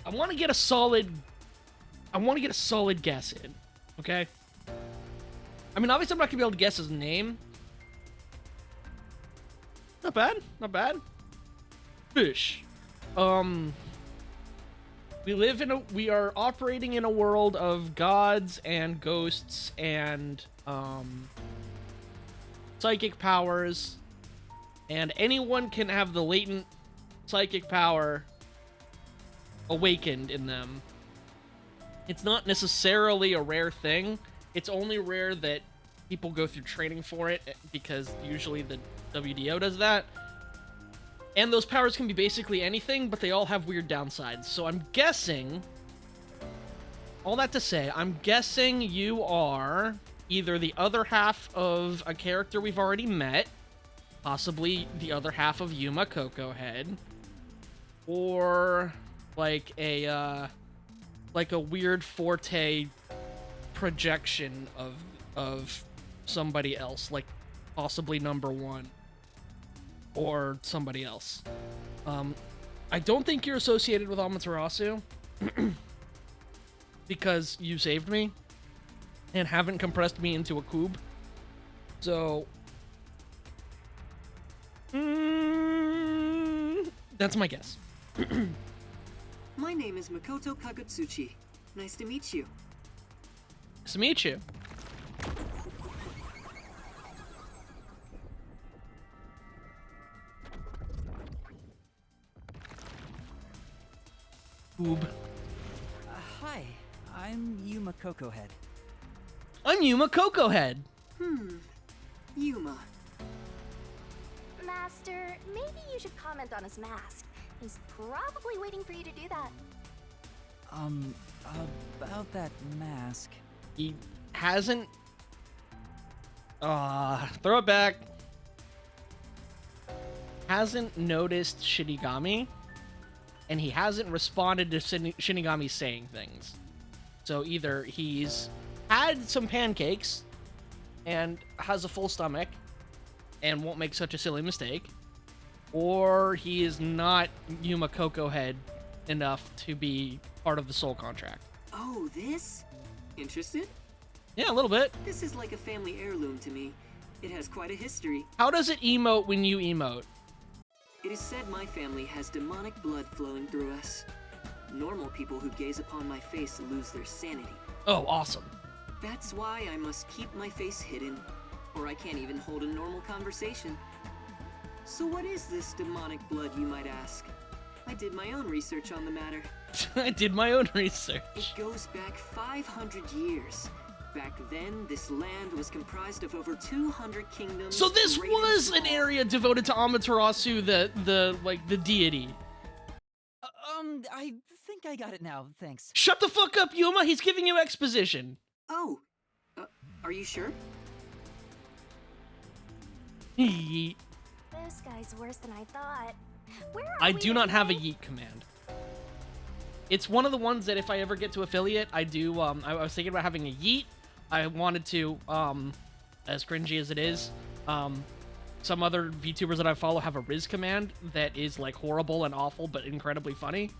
I want to get a solid guess in. Okay. I mean, obviously I'm not gonna be able to guess his name. Not bad. Not bad. Fish. We are operating in a world of gods and ghosts and psychic powers, and anyone can have the latent psychic power awakened in them. It's not necessarily a rare thing. It's only rare that people go through training for it, because usually the WDO does that. And those powers can be basically anything, but they all have weird downsides. So I'm guessing, all that to say, I'm guessing you are either the other half of a character we've already met, possibly the other half of Yuma Coco Head, or like a weird Forte projection of somebody else, like possibly number 1 or somebody else. I don't think you're associated with Amaterasu because you saved me and haven't compressed me into a cube. So that's my guess. My name is Makoto Kagutsuchi. Nice to meet you. Nice to meet you. Oob. Hi, I'm Yuma Coco Head. I'm Yuma Coco Head. Yuma. Master, maybe you should comment on his mask. He's probably waiting for you to do that. About that mask. He hasn't... throw it back. Hasn't noticed Shinigami, and he hasn't responded to Shinigami saying things. So either he's had some pancakes and has a full stomach and won't make such a silly mistake, or he is not Yuma Coco Head enough to be part of the soul contract. Oh, this? Interested? Yeah, a little bit. This is like a family heirloom to me. It has quite a history. How does it emote when you emote? It is said my family has demonic blood flowing through us. Normal people who gaze upon my face lose their sanity. Oh, awesome. That's why I must keep my face hidden, or I can't even hold a normal conversation. So what is this demonic blood, you might ask? I did my own research on the matter. I did my own research. It goes back 500 years. Back then, this land was comprised of over 200 kingdoms. So this great and was an small. area devoted to Amaterasu, the deity. I think I got it now, thanks. Shut the fuck up, Yuma. He's giving you exposition. Oh, are you sure? Yeet. This guy's worse than I thought. Where are I we do not have a anyway? yeet command. It's one of the ones that if I ever get to affiliate, I do. I was thinking about having a yeet. I wanted to, as cringy as it is, some other VTubers that I follow have a Riz command that is like horrible and awful, but incredibly funny.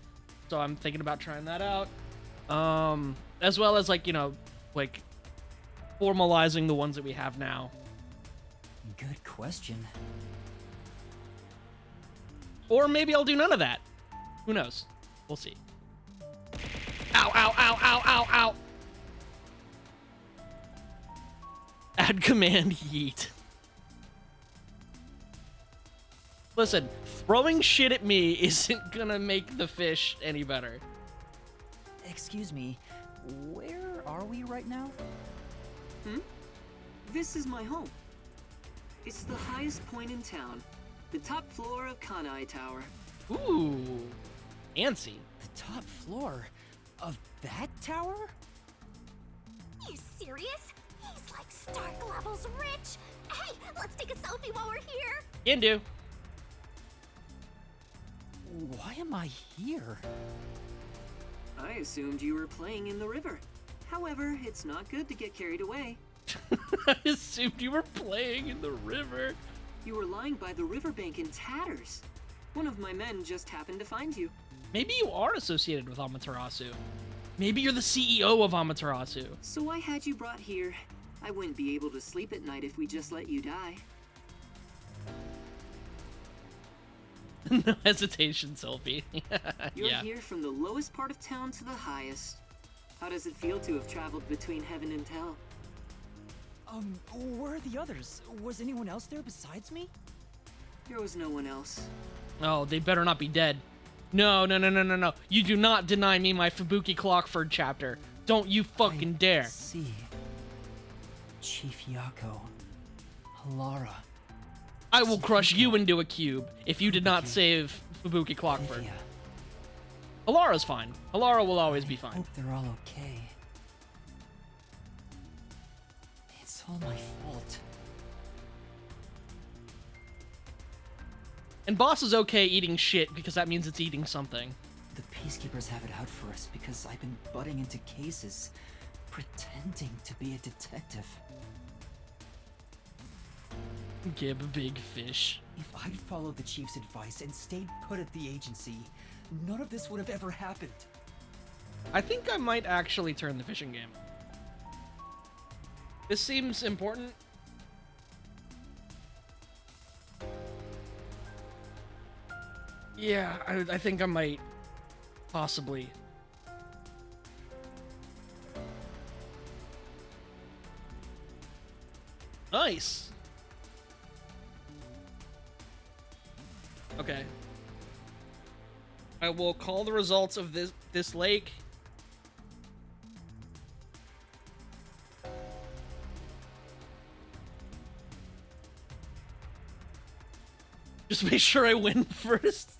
So I'm thinking about trying that out. As well as like, like formalizing the ones that we have now. Good question. Or maybe I'll do none of that. Who knows? We'll see. Ow, ow, ow, ow, ow, ow. Add command yeet. Listen, throwing shit at me isn't gonna make the fish any better. Excuse me, where are we right now? This is my home. It's the highest point in town. The top floor of Kanai Tower. Ooh, antsy. The top floor of that tower? You serious? He's like Stark levels rich. Hey, let's take a selfie while we're here. Can do. Why am I here? I assumed you were playing in the river. However, it's not good to get carried away. I assumed you were playing in the river. You were lying by the riverbank in tatters. One of my men just happened to find you. Maybe you are associated with Amaterasu. Maybe you're the CEO of Amaterasu. So I had you brought here. I wouldn't be able to sleep at night if we just let you die. No hesitation, Sylvie. You're Yeah. here from the lowest part of town to the highest. How does it feel to have traveled between heaven and hell? Where are the others? Was anyone else there besides me? There was no one else. Oh, they better not be dead. No, no, no, no, no, no. You do not deny me my Fubuki Clockford chapter. Don't you fucking dare. See. Chief Yako. Halara. I will crush you into a cube if you did not save Fubuki Clockford. Livia. Halara's fine. Halara will always be I fine. hope they're all okay. It's all my fault. And Boss is okay eating shit because that means it's eating something. The Peacekeepers have it out for us because I've been butting into cases, pretending to be a detective. Gib a big fish. If I'd followed the Chief's advice and stayed put at the agency, none of this would have ever happened. I think I might actually turn the fishing game. This seems important. Yeah, I think I might possibly. Nice. Okay. I will call the results of this lake. Just make sure I win first.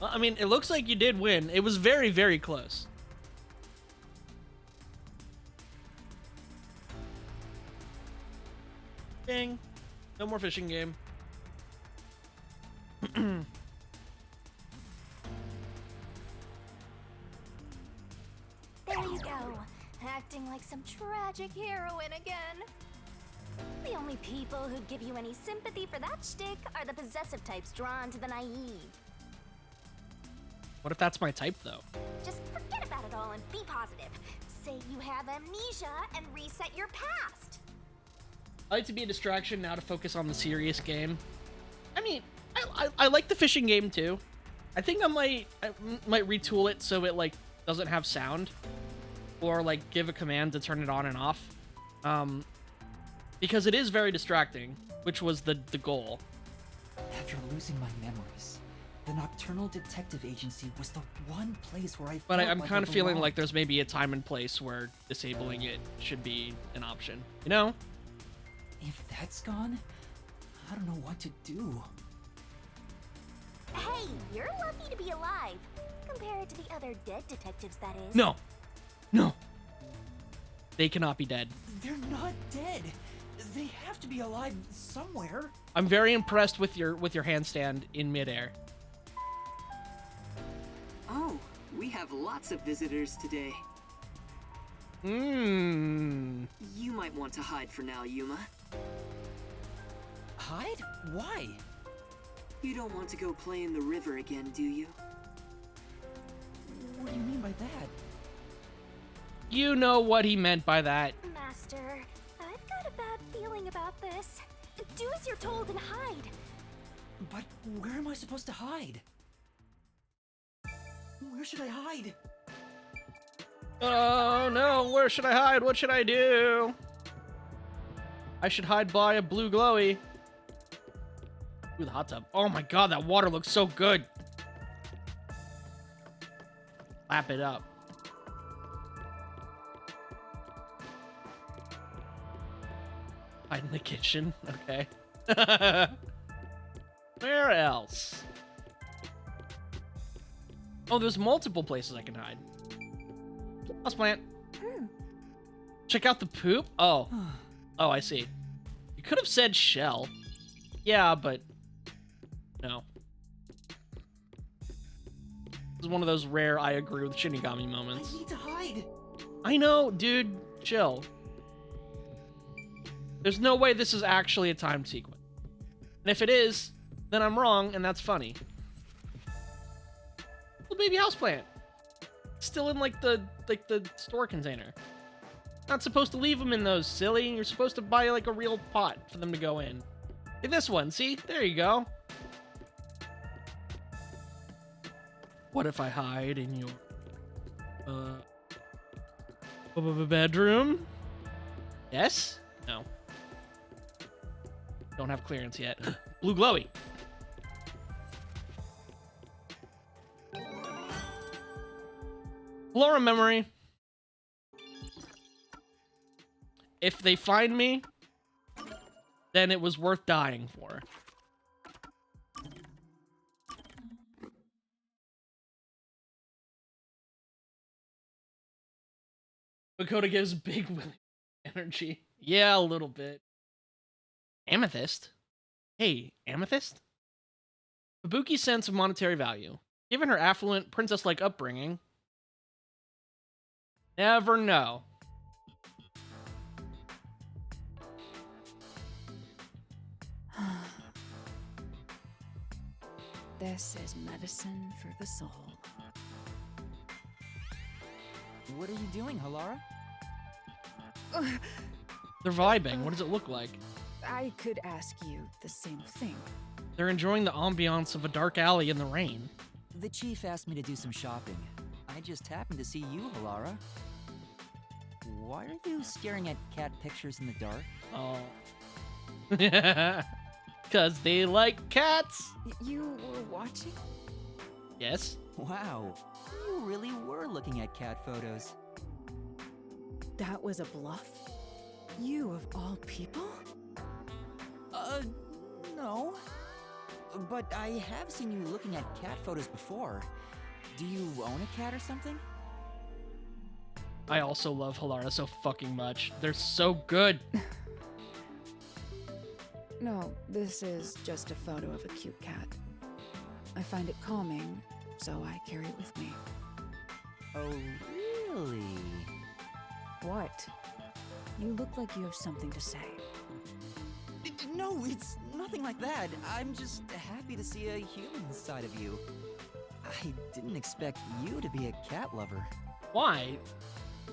Well, I mean, it looks like you did win. It was very, very close. Dang. No more fishing game. There you go. Acting like some tragic heroine again. The only people who'd give you any sympathy for that shtick are the possessive types drawn to the naive. What if that's my type, though? Just forget about it all and be positive. Say you have amnesia and reset your past. I like to be a distraction now to focus on the serious game. I mean, I like the fishing game too. I think I might retool it so it like doesn't have sound, or like give a command to turn it on and off, because it is very distracting, which was the goal. After losing my memories, The Nocturnal Detective Agency was the one place where I But felt I'm like kind I of feeling belonged. like there's maybe a time and place where disabling it should be an option. You know? If that's gone, I don't know what to do. Hey, you're lucky to be alive. Compared to the other dead detectives, that is. No. No. They cannot be dead. They're not dead. They have to be alive somewhere. I'm very impressed with your handstand in midair. Oh, we have lots of visitors today. Mmm. You might want to hide for now, Yuma. Hide? Why? You don't want to go play in the river again, do you? What do you mean by that? You know what he meant by that. Master, I've got a bad feeling about this. Do as you're told and hide. But where am I supposed to hide? Where should I hide? Oh no, where should I hide? What should I do? I should hide by a blue glowy. Ooh, the hot tub. Oh my god, that water looks so good. Lap it up. Hide in the kitchen. Okay. Where else? Oh, there's multiple places I can hide. Houseplant. Check out the poop? Oh. Oh, I see. You could have said shell. Yeah, but no. This is one of those rare I agree with Shinigami moments. I need to hide. I know, dude. Chill. There's no way this is actually a timed sequence. And if it is, then I'm wrong, and that's funny. Little baby houseplant. Still in like the store container. Not supposed to leave them in those, silly. You're supposed to buy like a real pot for them to go in. Hey, this one, see? There you go. What if I hide in your bedroom? Yes? No. Don't have clearance yet. Blue glowy. Flora memory. If they find me, then it was worth dying for. Makoto gives Big Willie energy. Yeah, a little bit. Amethyst? Hey, Amethyst? Kabuki's sense of monetary value. Given her affluent, princess-like upbringing, never know. This is medicine for the soul. What are you doing, Halara? They're vibing. What does it look like? I could ask you the same thing. They're enjoying the ambiance of a dark alley in the rain. The chief asked me to do some shopping. I just happened to see you, Halara. Why are you staring at cat pictures in the dark? Oh. Because they like cats. You were watching? Yes. Wow, you really were looking at cat photos. That was a bluff? You of all people? No. But I have seen you looking at cat photos before. Do you own a cat or something? I also love Halara so fucking much. They're so good. No, this is just a photo of a cute cat. I find it calming, so I carry it with me. Oh, really? What? You look like you have something to say. No, it's nothing like that. I'm just happy to see a human side of you. I didn't expect you to be a cat lover. Why?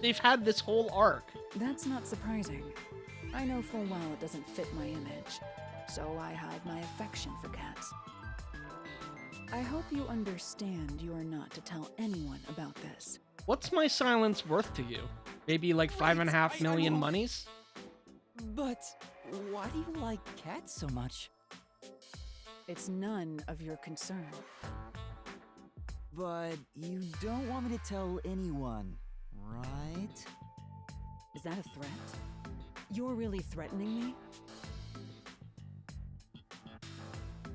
They've had this whole arc. That's not surprising. I know full well it doesn't fit my image, so I hide my affection for cats. I hope you understand you are not to tell anyone about this. What's my silence worth to you? Maybe like 5.5 million monies? But why do you like cats so much? It's none of your concern. But you don't want me to tell anyone, right? Is that a threat? You're really threatening me?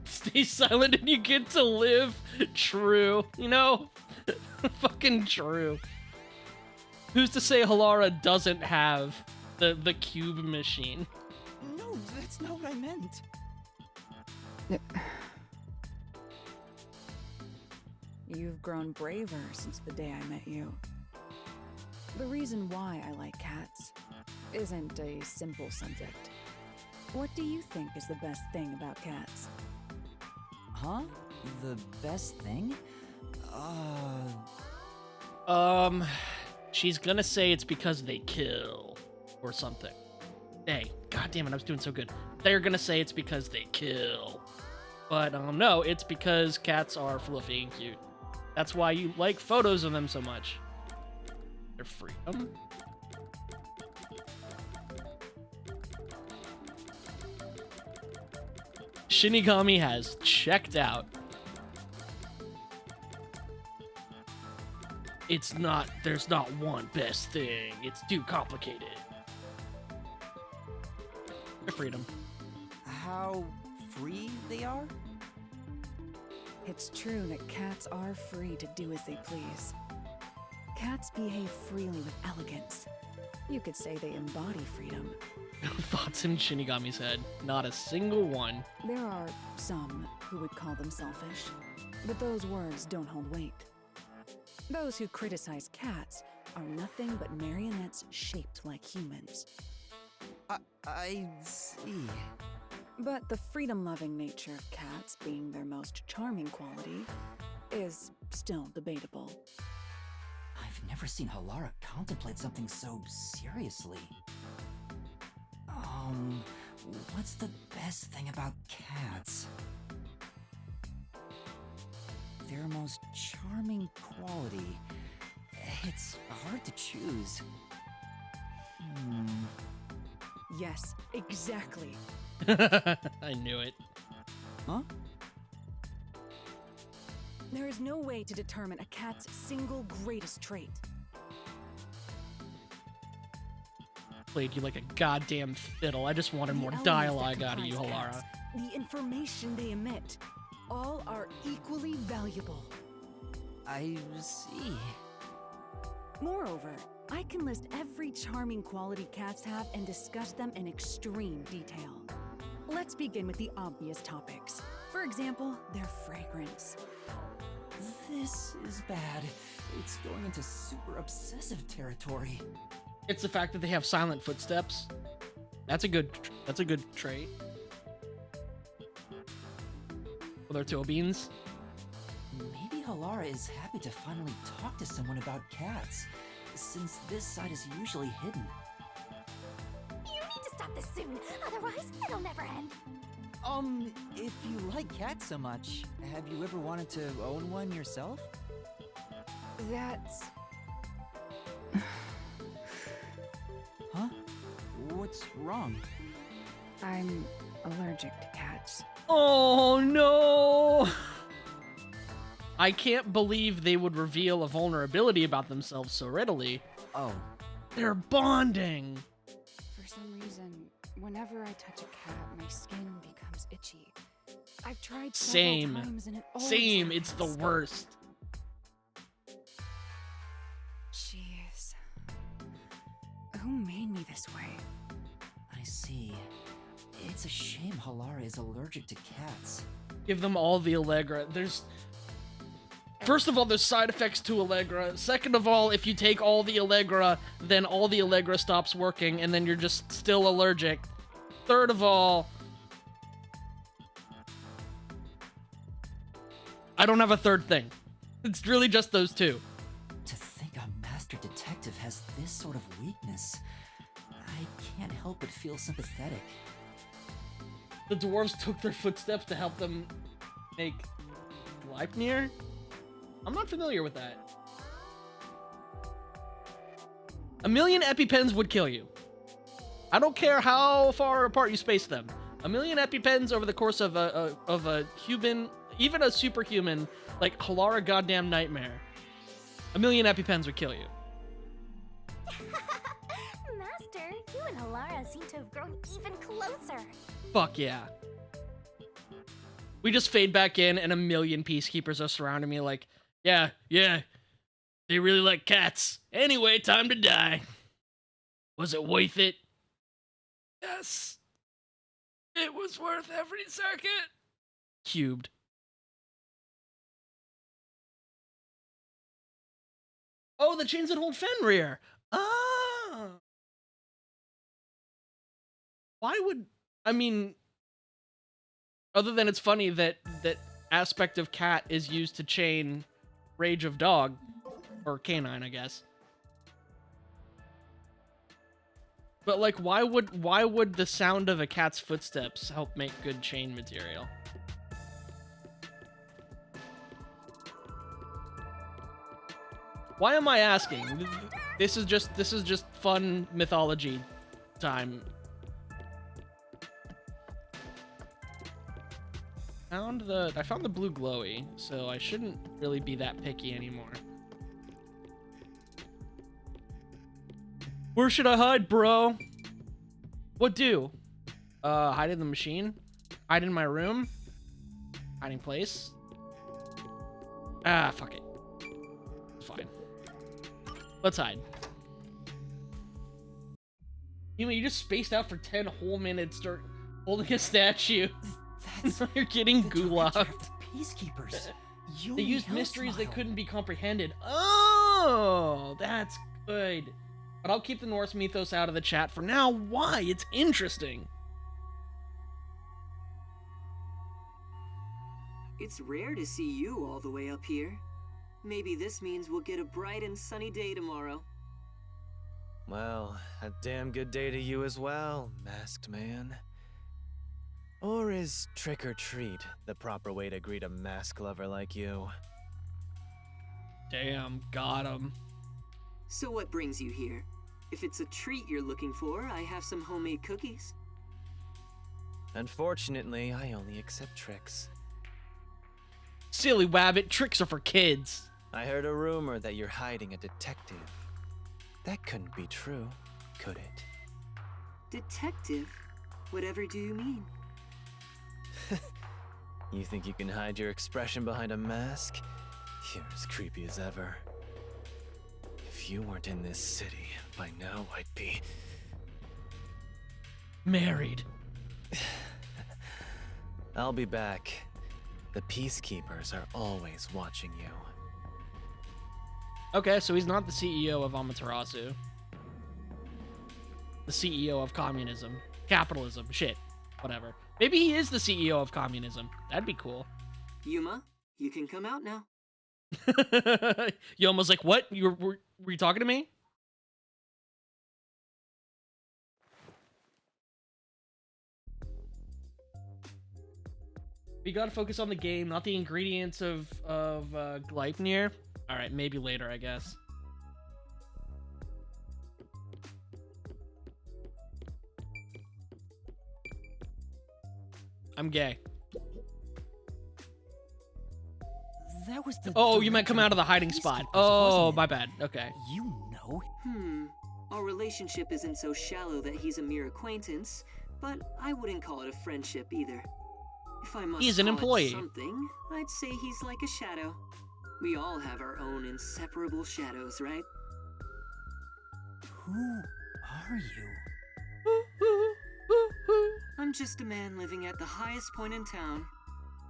Stay silent and you get to live. True. You know? Fucking true. Who's to say Halara doesn't have the cube machine? No, that's not what I meant. You've grown braver since the day I met you. The reason why I like cats isn't a simple subject. What do you think is the best thing about cats? Huh? The best thing? She's gonna say it's because they kill or something. Hey, god damn it, I was doing so good. They're gonna say it's because they kill. But no, it's because cats are fluffy and cute. That's why you like photos of them so much. Their freedom. Shinigami has checked out. There's not one best thing. It's too complicated. Their freedom. How free they are? It's true that cats are free to do as they please. Cats behave freely with elegance. You could say they embody freedom. Thoughts in Shinigami's head. Not a single one. There are some who would call them selfish, but those words don't hold weight. Those who criticize cats are nothing but marionettes shaped like humans. I see. But the freedom-loving nature of cats being their most charming quality is still debatable. I've never seen Halara contemplate something so seriously. What's the best thing about cats? Their most charming quality. It's hard to choose. Yes, exactly. I knew it. Huh? There is no way to determine a cat's single greatest trait. Played you like a goddamn fiddle. I just wanted The more elements dialogue that out of you, comprise Halara. cats, the information they emit, all are equally valuable. I see. Moreover, I can list every charming quality cats have and discuss them in extreme detail. Let's begin with the obvious topics. For example, their fragrance. This is bad. It's going into super obsessive territory. It's the fact that they have silent footsteps. That's a good trait. With their toe beans. Maybe Halara is happy to finally talk to someone about cats, since this side is usually hidden. You need to stop this soon, otherwise it'll never end. If you like cats so much, have you ever wanted to own one yourself? That's... Huh? What's wrong? I'm allergic to cats. Oh no! I can't believe they would reveal a vulnerability about themselves so readily. Oh. They're bonding! For some reason, whenever I touch a cat, my skin becomes itchy. I've tried several times and it always Same, it's the happens. worst. Jeez. Who made me this way? I see. It's a shame Halara is allergic to cats. Give them all the Allegra. First of all, there's side effects to Allegra. Second of all, if you take all the Allegra, then all the Allegra stops working, and then you're just still allergic. Third of all, I don't have a third thing. It's really just those two. To think a master detective has this sort of weakness, I can't help but feel sympathetic. The dwarves took their footsteps to help them make Gleipnir? I'm not familiar with that. 1,000,000 EpiPens would kill you. I don't care how far apart you space them. 1,000,000 EpiPens over the course of a Even a superhuman like Halara Goddamn Nightmare, a million EpiPens would kill you. Master, you and Alara seem to have grown even closer. Fuck yeah. We just fade back in and a million peacekeepers are surrounding me like, yeah, they really like cats. Anyway, time to die. Was it worth it? Yes. It was worth every second. Cubed. Oh, the chains that hold Fenrir. Ah. Why would... I mean... Other than it's funny that aspect of cat is used to chain Rage of Dog. Or canine, I guess. But, like, why would the sound of a cat's footsteps help make good chain material? Why am I asking? This is just fun mythology time. I found the blue glowy, so I shouldn't really be that picky anymore. Where should I hide, bro? What do? Hide in the machine? Hide in my room? Hiding place? Ah, fuck it. It's fine. Let's hide. You just spaced out for 10 whole minutes, start holding a statue. You're getting gulagged. Peacekeepers. They used mysteries that couldn't be comprehended. Oh, that's good. But I'll keep the Norse mythos out of the chat for now. Why? It's interesting. It's rare to see you all the way up here. Maybe this means we'll get a bright and sunny day tomorrow. Well, a damn good day to you as well, masked man. Or is trick or treat the proper way to greet a mask lover like you? Damn, got him. So what brings you here? If it's a treat you're looking for, I have some homemade cookies. Unfortunately, I only accept tricks. Silly wabbit, tricks are for kids. I heard a rumor that you're hiding a detective. That couldn't be true, could it? Detective? Whatever do you mean? You think you can hide your expression behind a mask? You're as creepy as ever. If you weren't in this city, by now I'd be... married. I'll be back. The peacekeepers are always watching you. Okay, so he's not the CEO of Amaterasu. The CEO of communism. Capitalism. Shit. Whatever. Maybe he is the CEO of communism. That'd be cool. Yuma, you can come out now. Yoma's like, what? Were you talking to me? We gotta focus on the game, not the ingredients of Gleipnir. Alright, maybe later, I guess. I'm gay. That was the... Oh, you meant come out of the hiding spot. Oh, my bad. Okay. You know? Our relationship isn't so shallow that he's a mere acquaintance, but I wouldn't call it a friendship either. If I must He's an call it employee. something, I'd say he's like a shadow. We all have our own inseparable shadows, right? Who are you? I'm just a man living at the highest point in town.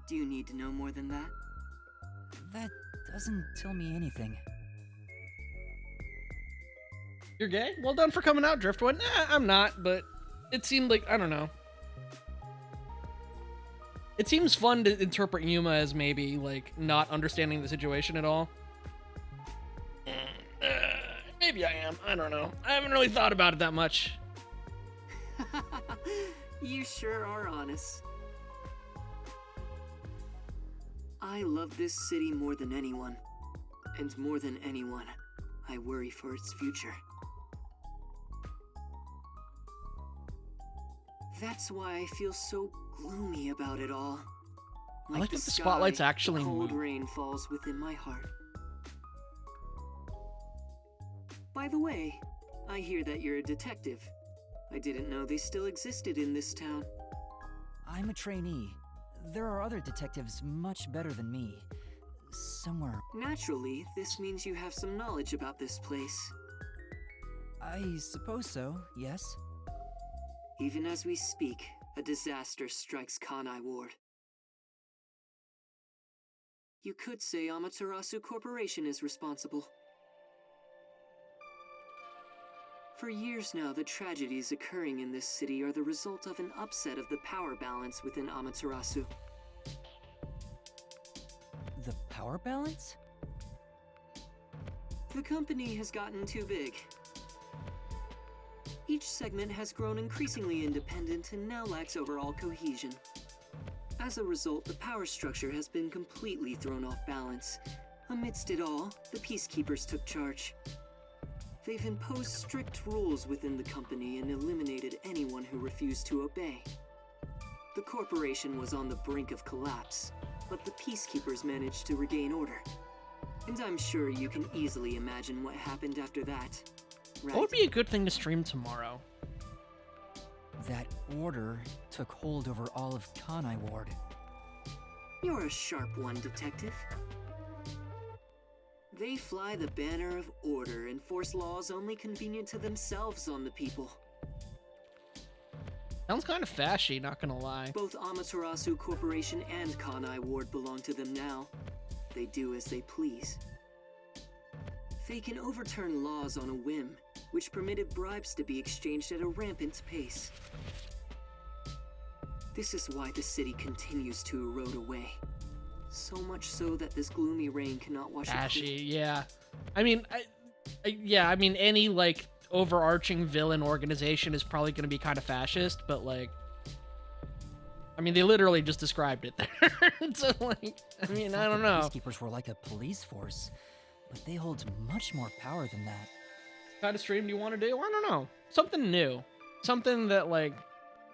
Do you need to know more than that? That doesn't tell me anything. You're gay? Well done for coming out, Driftwood. Nah, I'm not, but it seemed like, I don't know. It seems fun to interpret Yuma as maybe, like, not understanding the situation at all. Maybe I am. I don't know. I haven't really thought about it that much. You sure are honest. I love this city more than anyone. And more than anyone, I worry for its future. That's why I feel so gloomy about it all. I like the that the spotlight's sky, actually cold moved. rain falls within my heart. By the way, I hear that you're a detective. I didn't know they still existed in this town. I'm a trainee. There are other detectives much better than me. Somewhere. Naturally, this means you have some knowledge about this place. I suppose so, yes. Even as we speak, a disaster strikes Kanai Ward. You could say Amaterasu Corporation is responsible. For years now, the tragedies occurring in this city are the result of an upset of the power balance within Amaterasu. The power balance? The company has gotten too big. Each segment has grown increasingly independent and now lacks overall cohesion. As a result, the power structure has been completely thrown off balance. Amidst it all, the Peacekeepers took charge. They've imposed strict rules within the company and eliminated anyone who refused to obey. The corporation was on the brink of collapse, but the Peacekeepers managed to regain order. And I'm sure you can easily imagine what happened after that. Right? What would be a good thing to stream tomorrow? That order took hold over all of Kanai Ward. You're a sharp one, Detective. They fly the banner of order and force laws only convenient to themselves on the people. Sounds kind of fashy, not gonna lie. Both Amaterasu Corporation and Kanai Ward belong to them now. They do as they please. They can overturn laws on a whim, which permitted bribes to be exchanged at a rampant pace. This is why the city continues to erode away. So much so that this gloomy rain cannot wash it clean. Fashy, yeah. I mean, I mean, any, like, overarching villain organization is probably gonna be kind of fascist, but, like, I mean, they literally just described it there. So, like, I mean, I don't know. Peacekeepers were like a police force, but they hold much more power than that. What kind of stream do you want to do? I don't know. Something new. Something that, like,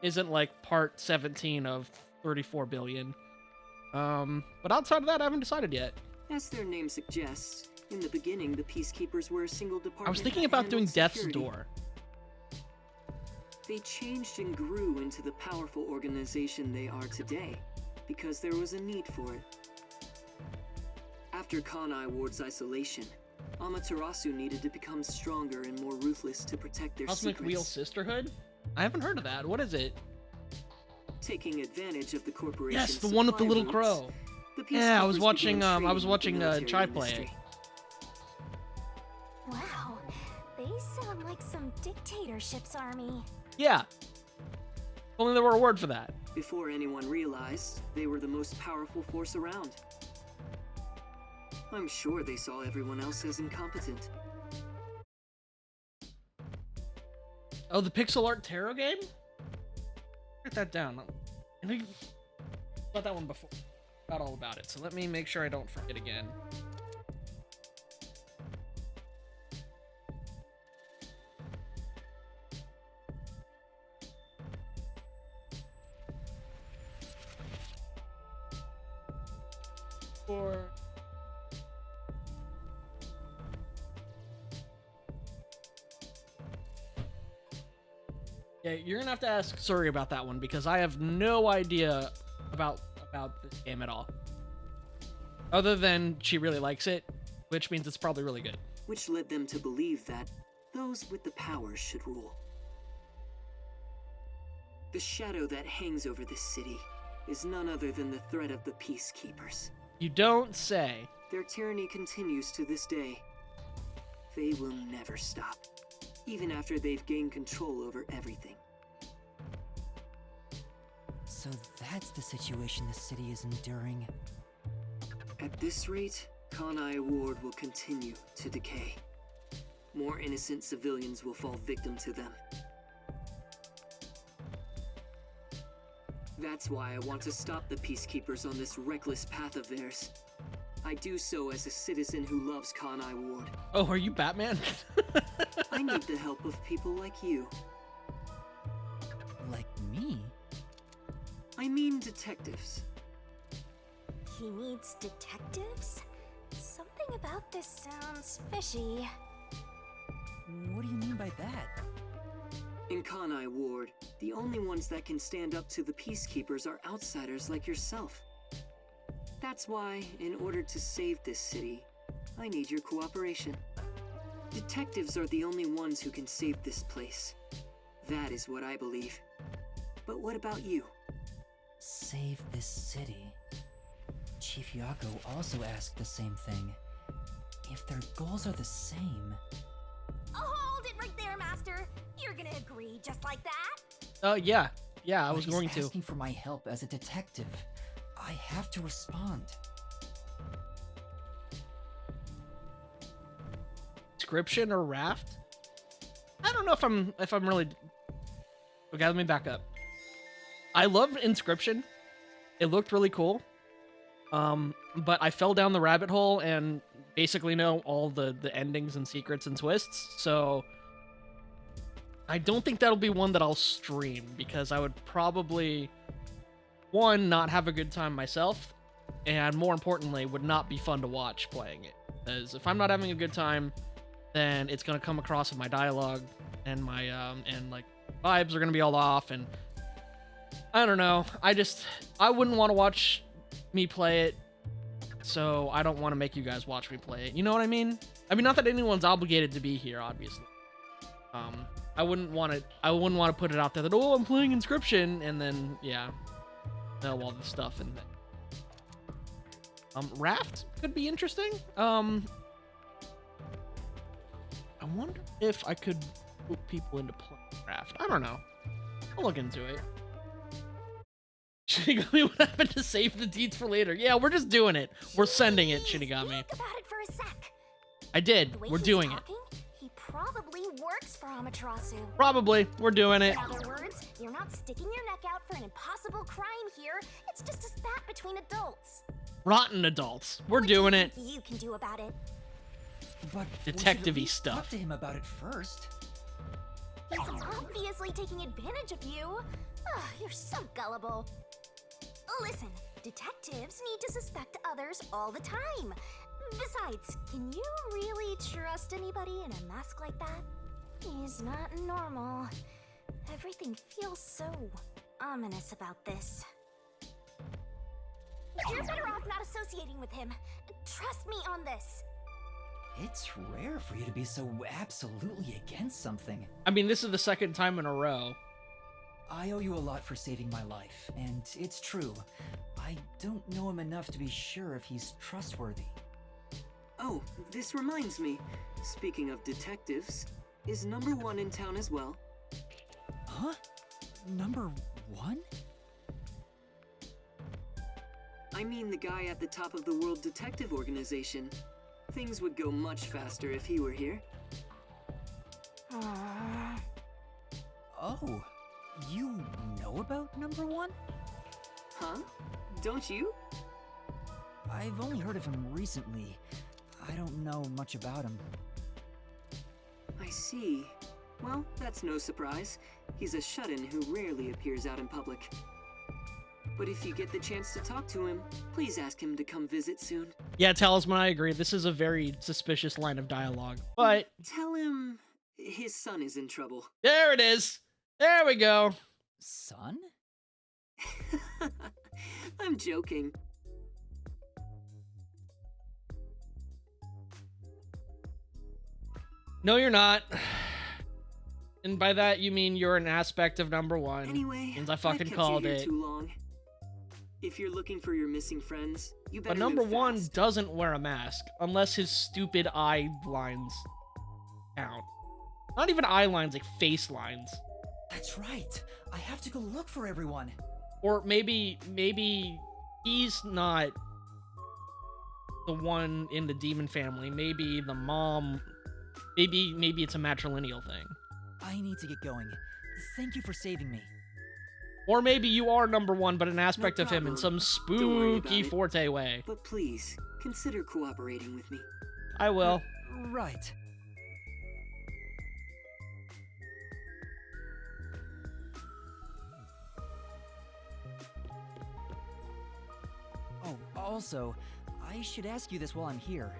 isn't, like, part 17 of 34 billion. But outside of that, I haven't decided yet. As their name suggests, in the beginning, the Peacekeepers were a single department. I was thinking that about doing handled Death's security. Door. They changed and grew into the powerful organization they are today, because there was a need for it. After Kanai Ward's isolation, Amaterasu needed to become stronger and more ruthless to protect their Cosmic secrets. Wheel Sisterhood? I haven't heard of that. What is it? Taking advantage of the corporation's Yes, the one with the supply little routes, crow. the Yeah, I was Peacekeepers watching, began I was trading watching with the military Chai industry. play. Wow, they sound like some dictatorship's army. Yeah. Only there were a word for that. Before anyone realized, they were the most powerful force around. I'm sure they saw everyone else as incompetent. Oh, the pixel art tarot game? Write that down. I think about that one before. Got all about it. So let me make sure I don't forget again. Or yeah, you're gonna have to ask Suri about that one because I have no idea about this game at all. Other than she really likes it, which means it's probably really good. Which led them to believe that those with the power should rule. The shadow that hangs over this city is none other than the threat of the Peacekeepers. You don't say. Their tyranny continues to this day. They will never stop, even after they've gained control over everything. So that's the situation the city is enduring. At this rate, Kanai Ward will continue to decay. More innocent civilians will fall victim to them. That's why I want to stop the Peacekeepers on this reckless path of theirs. I do so as a citizen who loves Kanai Ward. Oh, are you Batman? I need the help of people like you. Like me? I mean detectives. He needs detectives? Something about this sounds fishy. What do you mean by that? In Kanai Ward, the only ones that can stand up to the peacekeepers are outsiders like yourself. That's why, in order to save this city, I need your cooperation. Detectives are the only ones who can save this place. That is what I believe. But what about you? Save this city. Chief Yako also asked the same thing. If their goals are the same... Hold it right there, Master! You're gonna agree just like that? Yeah. Yeah, I was But going he's to. asking for my help as a detective. I have to respond. Inscription or Raft? I don't know if I'm really... Okay, let me back up. I loved Inscription. It looked really cool. But I fell down the rabbit hole and basically know all the endings and secrets and twists, so I don't think that'll be one that I'll stream, because I would probably, one, not have a good time myself, and more importantly, would not be fun to watch playing it. Because if I'm not having a good time, then it's gonna come across in my dialogue, and my and like vibes are gonna be all off, and I don't know. I wouldn't want to watch me play it, so I don't want to make you guys watch me play it. You know what I mean? I mean, not that anyone's obligated to be here, obviously. I wouldn't want to put it out there that, oh, I'm playing Inscription, and then yeah, know all the stuff and Raft could be interesting. I wonder if I could put people into playing Raft. I don't know. I'll look into it. Shinigami, what happened to save the deeds for later? Yeah, we're just doing it. We're sending it, Shinigami. Think about it for a sec. I did. The way We're he's doing talking, he probably works for Amaterasu. it. Probably. We're doing it. In other words, you're not sticking your neck out for an impossible crime here. It's just a spat between adults. Rotten adults. We're What doing do it. you can do about it. But Detective-y Talk stuff. to him about it first. He's obviously taking advantage of you. You're so gullible. Listen, detectives need to suspect others all the time. Besides, can you really trust anybody in a mask like that? He's not normal. Everything feels so ominous about this. You're better off not associating with him. Trust me on this. It's rare for you to be so absolutely against something. I mean, this is the second time in a row. I owe you a lot for saving my life, and it's true. I don't know him enough to be sure if he's trustworthy. Oh, this reminds me. Speaking of detectives, is number 1 in town as well? Huh? Number 1? I mean the guy at the top of the World Detective Organization. Things would go much faster if he were here. Oh, you know about number 1? Huh? Don't you? I've only heard of him recently. I don't know much about him. I see. Well, that's no surprise. He's a shut-in who rarely appears out in public. But if you get the chance to talk to him, please ask him to come visit soon. Yeah, Talisman, I agree. This is a very suspicious line of dialogue. But Tell him his son is in trouble. there it is. There we go. Son? I'm joking. No, you're not. And by that, you mean you're an aspect of number 1. Anyway, means I I've fucking kept called you here it. too long. If you're looking for your missing friends, you better But number move 1 fast. doesn't wear a mask unless his stupid eye lines count. Not even eye lines, like face lines. That's right. I have to go look for everyone. Or maybe he's not the one in the demon family. Maybe the mom. Maybe it's a matrilineal thing. I need to get going. Thank you for saving me. Or maybe you are number 1, but an aspect of him in problem. some Don't worry about spooky it. Forte way. But please, consider cooperating with me. I will. Right. Also, I should ask you this while I'm here.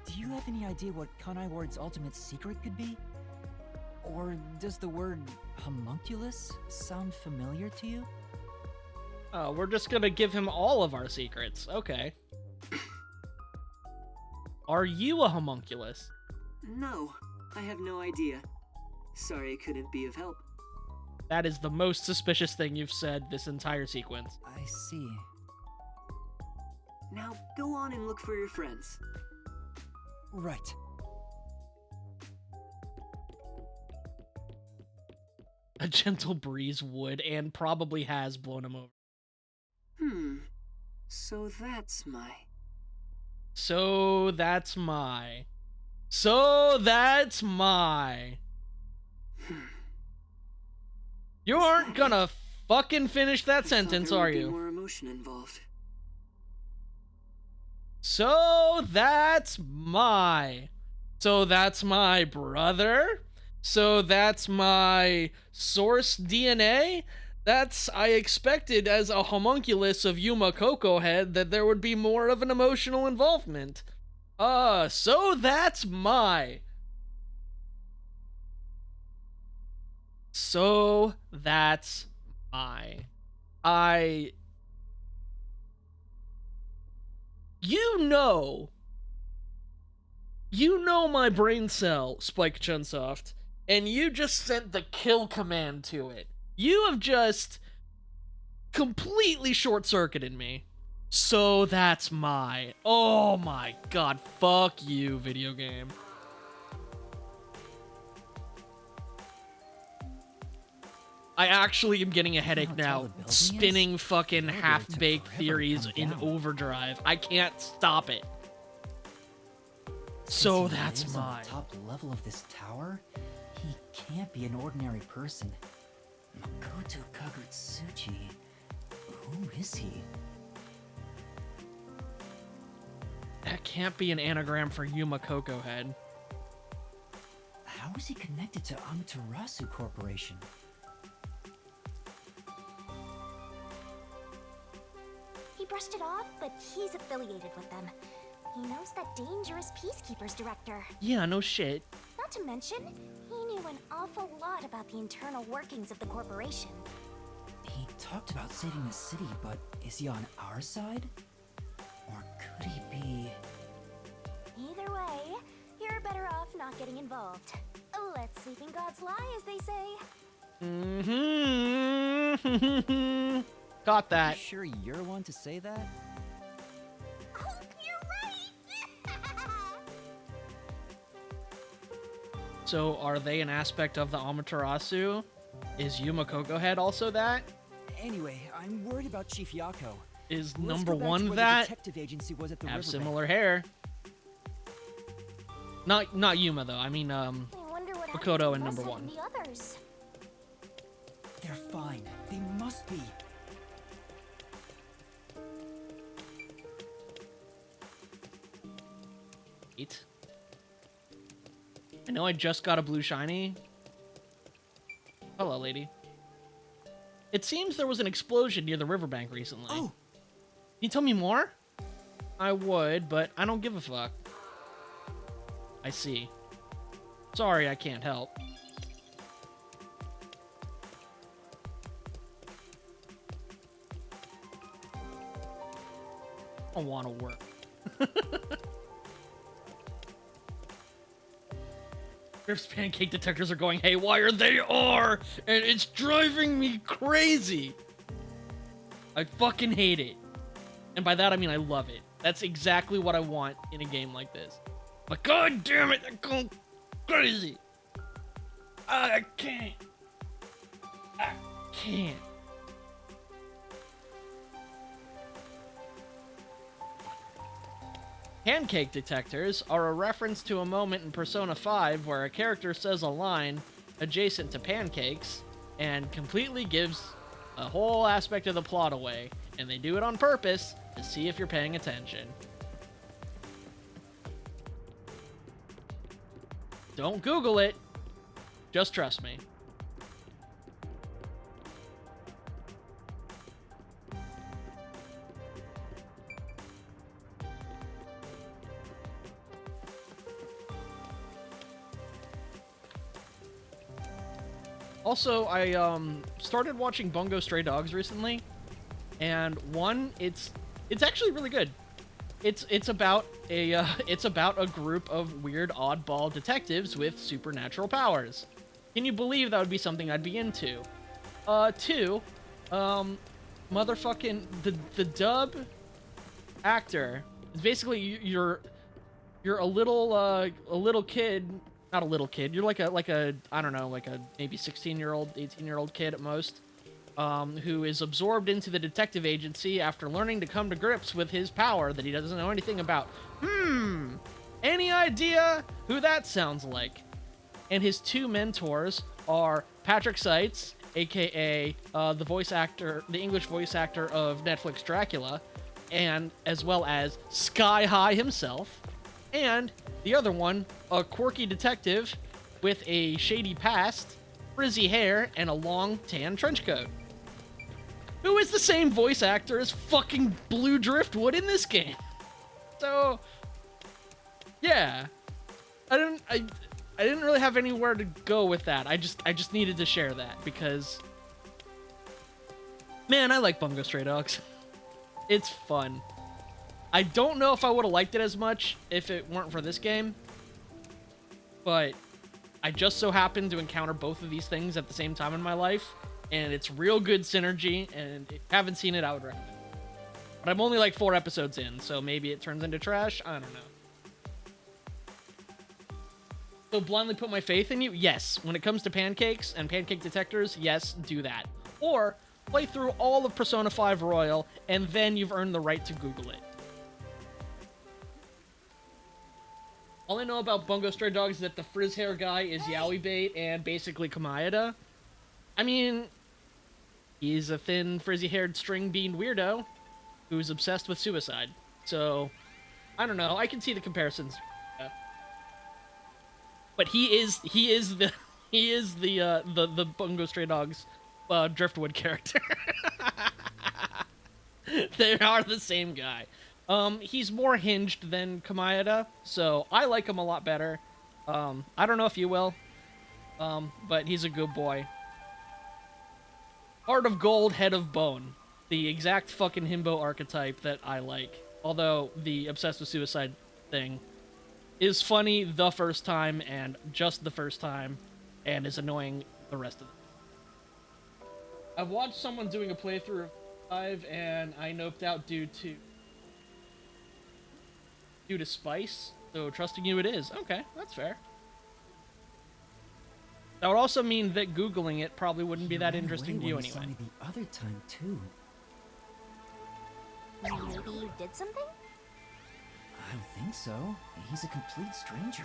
Do you have any idea what Kanai Ward's ultimate secret could be? Or does the word homunculus sound familiar to you? Oh, we're just gonna give him all of our secrets. Okay. Are you a homunculus? No, I have no idea. Sorry I couldn't be of help. That is the most suspicious thing you've said this entire sequence. I see. Now go on and look for your friends. Right. A gentle breeze would and probably has blown him over. So that's my... So that's my... So that's my... You aren't gonna fucking finish that sentence, are you? More emotion involved. So that's my... So that's my brother? So that's my source DNA? I expected as a homunculus of Yuma Coco Head that there would be more of an emotional involvement. So that's my... So that's my... You know my brain cell, Spike Chunsoft, and you just sent the kill command to it. You have just completely short-circuited me. So that's my... Oh my god, fuck you, video game. I actually am getting a headache now, spinning fucking half-baked theories in overdrive. I can't stop it. So that's on my... the top level of this tower? He can't be an ordinary person. Makoto Kagutsuchi. Who is he? That can't be an anagram for Yuma Coco Head. How is he connected to Amaterasu Corporation? He brushed it off, but he's affiliated with them. He knows that dangerous Peacekeepers director. Yeah, no shit. Not to mention, he knew an awful lot about the internal workings of the corporation. He talked about saving the city, but is he on our side? Or could he be... Either way, you're better off not getting involved. Let sleeping gods lie, as they say. Mm-hmm. Got that. You sure you're one to say that? Oh, you're right! So are they an aspect of the Amaterasu? Is Yuma Coco Head also that? Anyway, I'm worried about Chief Yako. Is Let's number go back to one where the that? detective agency was at the Have riverbank. similar hair. Not Yuma though. I mean I wonder what Makoto and happened to number Russell and one. the others. They're fine. They must be. Eight. I know I just got a blue shiny. Hello, lady. It seems there was an explosion near the riverbank recently. Oh! Can you tell me more? I would, but I don't give a fuck. I see. Sorry, I can't help. I want to work. Drift's pancake detectors are going haywire. They are! And it's driving me crazy! I fucking hate it. And by that I mean I love it. That's exactly what I want in a game like this. But god damn it, they're going crazy! I can't. I can't. Pancake detectors are a reference to a moment in Persona 5 where a character says a line adjacent to pancakes and completely gives a whole aspect of the plot away, and they do it on purpose to see if you're paying attention. Don't Google it, just trust me. Also, I started watching Bungo Stray Dogs recently, and one, it's actually really good. It's about a group of weird oddball detectives with supernatural powers. Can you believe that would be something I'd be into? Two, motherfucking the dub actor is basically you're a little kid, not a little kid. You're like a I don't know, like a maybe 16-year-old, 18-year-old kid at most. Who is absorbed into the detective agency after learning to come to grips with his power that he doesn't know anything about. Any idea who that sounds like? And his two mentors are Patrick Seitz, aka the English voice actor of Netflix Dracula, and as well as Sky High himself, and the other one, a quirky detective with a shady past, frizzy hair, and a long tan trench coat, who is the same voice actor as fucking Blue Driftwood in this game. So, yeah, I didn't really have anywhere to go with that. I just needed to share that because, man, I like Bungo Stray Dogs. It's fun. I don't know if I would have liked it as much if it weren't for this game, but I just so happened to encounter both of these things at the same time in my life. And it's real good synergy, and if you haven't seen it, I would recommend it. But I'm only like 4 episodes in, so maybe it turns into trash. I don't know. So blindly put my faith in you? Yes. When it comes to pancakes and pancake detectors, yes, do that. Or play through all of Persona 5 Royal, and then you've earned the right to Google it. All I know about Bungo Stray Dogs is that the frizz hair guy is Yaoi Bait and basically Kamayada. I mean, he's a thin, frizzy-haired, string-beaned weirdo who's obsessed with suicide. So, I don't know. I can see the comparisons. But he is the Bungo Stray Dogs Driftwood character. They are the same guy. He's more hinged than Kamayada, so I like him a lot better. I don't know if you will, but he's a good boy. Heart of gold, head of bone. The exact fucking himbo archetype that I like. Although the obsessed with suicide thing is funny the first time and just the first time, and is annoying the rest of it. I've watched someone doing a playthrough of 5, and I noped out due to spice. So trusting you it is. Okay, that's fair. That would also mean that Googling it probably wouldn't be that interesting to you anyway. Saw me the other time too. Maybe you did something? I don't think so. He's a complete stranger.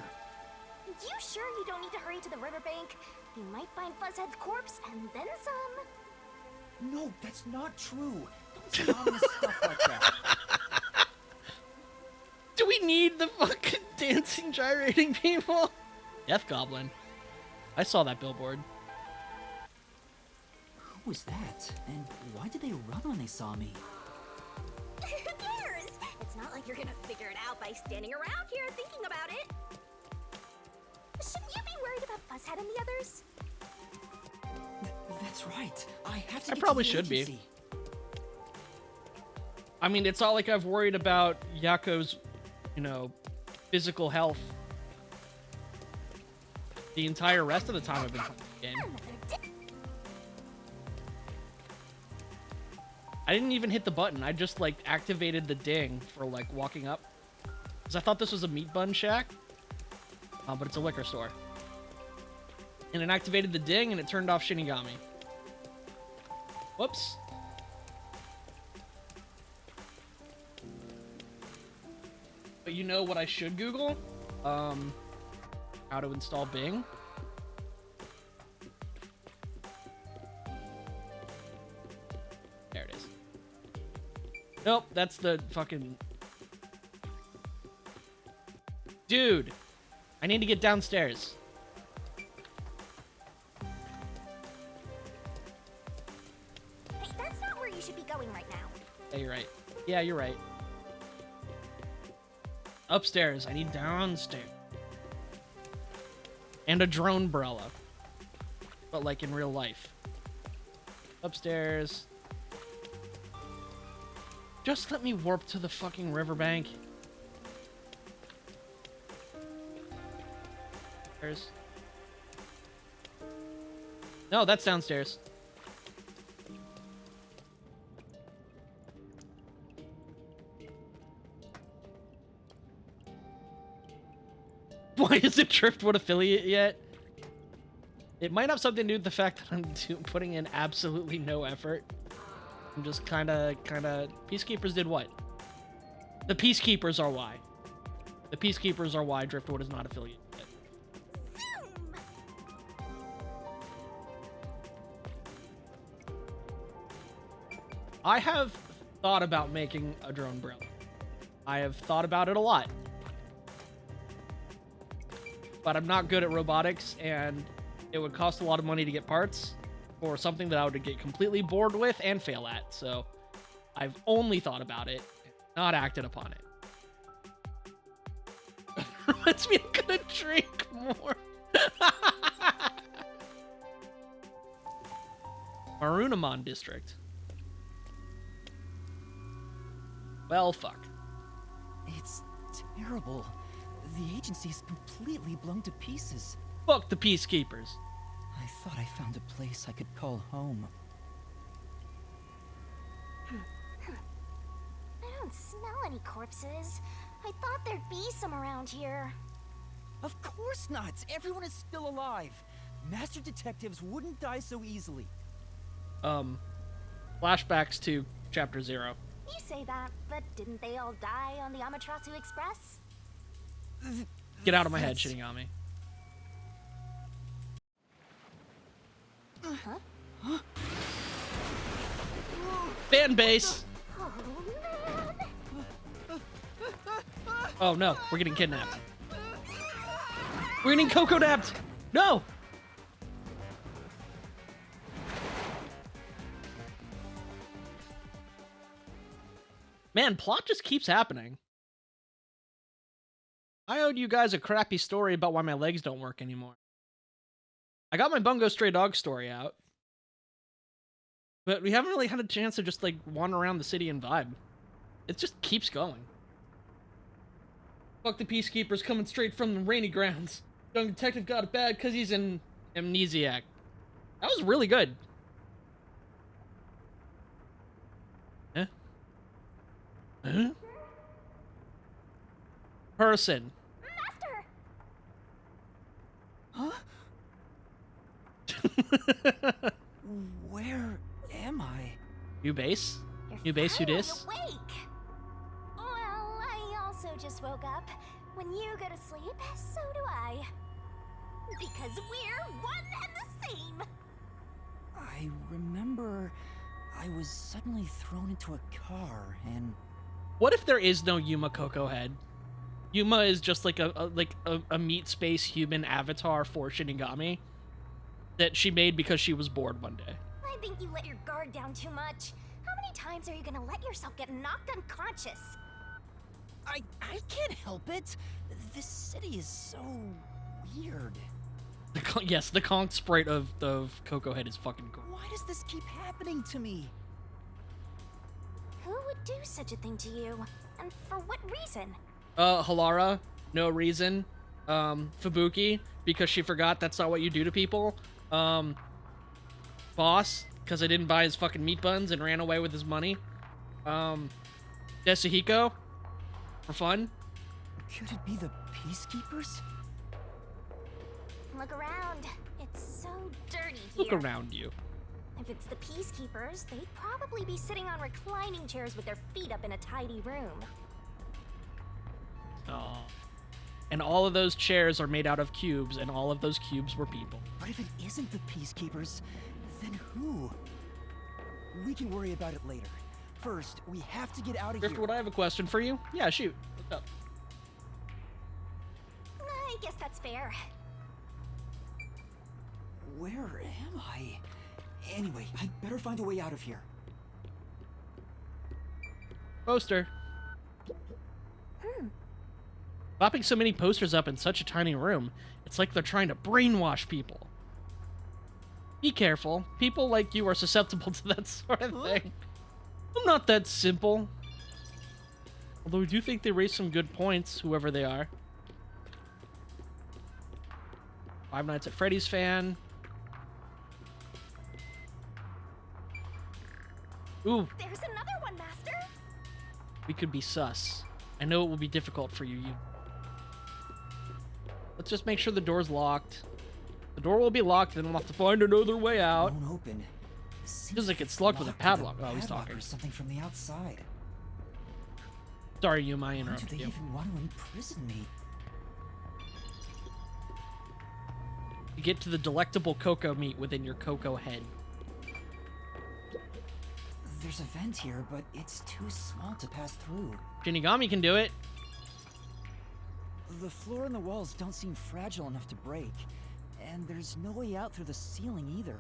You sure you don't need to hurry to the riverbank? You might find Fuzzhead's corpse and then some. No, that's not true. Don't say ominous stuff like that. Do we need the fucking dancing, gyrating people? Death Goblin. I saw that billboard. Who was that? And why did they run when they saw me? Who cares? It's not like you're gonna figure it out by standing around here thinking about it. Shouldn't you be worried about Fuzzhead and the others? That's right. I have to I get probably to the should agency. be. I mean, it's not like I've worried about Yako's, physical health the entire rest of the time I've been playing the game. I didn't even hit the button. I just, activated the ding for, walking up. Because I thought this was a meat bun shack. But it's a liquor store. And it activated the ding, and it turned off Shinigami. Whoops. But you know what I should Google? How to install Bing. There it is. Nope, that's the fucking... Dude! I need to get downstairs. Hey, that's not where you should be going right now. Yeah, you're right. Yeah, you're right. Upstairs. I need downstairs. And a drone umbrella. but like in real life. Upstairs. Just let me warp to the fucking riverbank. There's... No, that's downstairs. Why isn't Driftwood affiliate yet? It might have something to do with the fact that I'm putting in absolutely no effort. I'm just kind of... Peacekeepers did what? The Peacekeepers are why. The Peacekeepers are why Driftwood is not affiliate yet. I have thought about making a drone umbrella. I have thought about it a lot. But I'm not good at robotics, and it would cost a lot of money to get parts for something that I would get completely bored with and fail at. So I've only thought about it, not acted upon it. Reminds me I'm gonna drink more. Marunamon District. Well, fuck. It's terrible. The agency is completely blown to pieces. Fuck the Peacekeepers. I thought I found a place I could call home. I don't smell any corpses. I thought there'd be some around here. Of course not! Everyone is still alive! Master detectives wouldn't die so easily. Flashbacks to Chapter 0. You say that, but didn't they all die on the Amaterasu Express? Get out of my head, Shinigami. Huh? Fan base! Oh, man. Oh no, we're getting kidnapped. We're getting Coco-napped! No! Man, plot just keeps happening. I owed you guys a crappy story about why my legs don't work anymore. I got my Bungo Stray Dog story out. But we haven't really had a chance to just, like, wander around the city and vibe. It just keeps going. Fuck the Peacekeepers coming straight from the rainy grounds. Young detective got it bad because he's an amnesiac. That was really good. Huh? Huh? Person. Master! Huh? Where am I? New base? You're New base, who finally dis? awake. Well, I also just woke up. When you go to sleep, so do I. Because we're one and the same. I remember I was suddenly thrown into a car and... What if there is no Yuma Coco Head? Yuma is just like a meat space human avatar for Shinigami that she made because she was bored one day. I think you let your guard down too much. How many times are you gonna let yourself get knocked unconscious? I can't help it. This city is so weird. Yes, the conch sprite of Coco Head is fucking cool. Why does this keep happening to me? Who would do such a thing to you? And for what reason? Halara, no reason. Fubuki, because she forgot that's not what you do to people. Boss, because I didn't buy his fucking meat buns and ran away with his money. Yasuhiko, for fun. Could it be the Peacekeepers? Look around. It's so dirty here. Look around you. If it's the Peacekeepers, they'd probably be sitting on reclining chairs with their feet up in a tidy room. Oh. And all of those chairs are made out of cubes, and all of those cubes were people. But if it isn't the Peacekeepers, then who? We can worry about it later. First, we have to get out of here. Driftwood, I have a question for you. Yeah, shoot. What's up? I guess that's fair. Where am I? Anyway, I'd better find a way out of here. Poster. Popping so many posters up in such a tiny room, it's like they're trying to brainwash people. Be careful. People like you are susceptible to that sort of thing. I'm not that simple. Although I do think they raised some good points, whoever they are. Five Nights at Freddy's fan. Ooh. There's another one, Master. We could be sus. I know it will be difficult for you. Let's just make sure the door's locked. The door will be locked, then we'll have to find another way out. Won't open. Feels like it's locked with a padlock. Oh, he's talking. Or something from the outside. Sorry, Yuma, I Why do interrupted they you. even want to imprison me? You get to the delectable cocoa meat within your cocoa head. There's a vent here, but it's too small to pass through. Shinigami can do it. The floor and the walls don't seem fragile enough to break. And there's no way out through the ceiling either.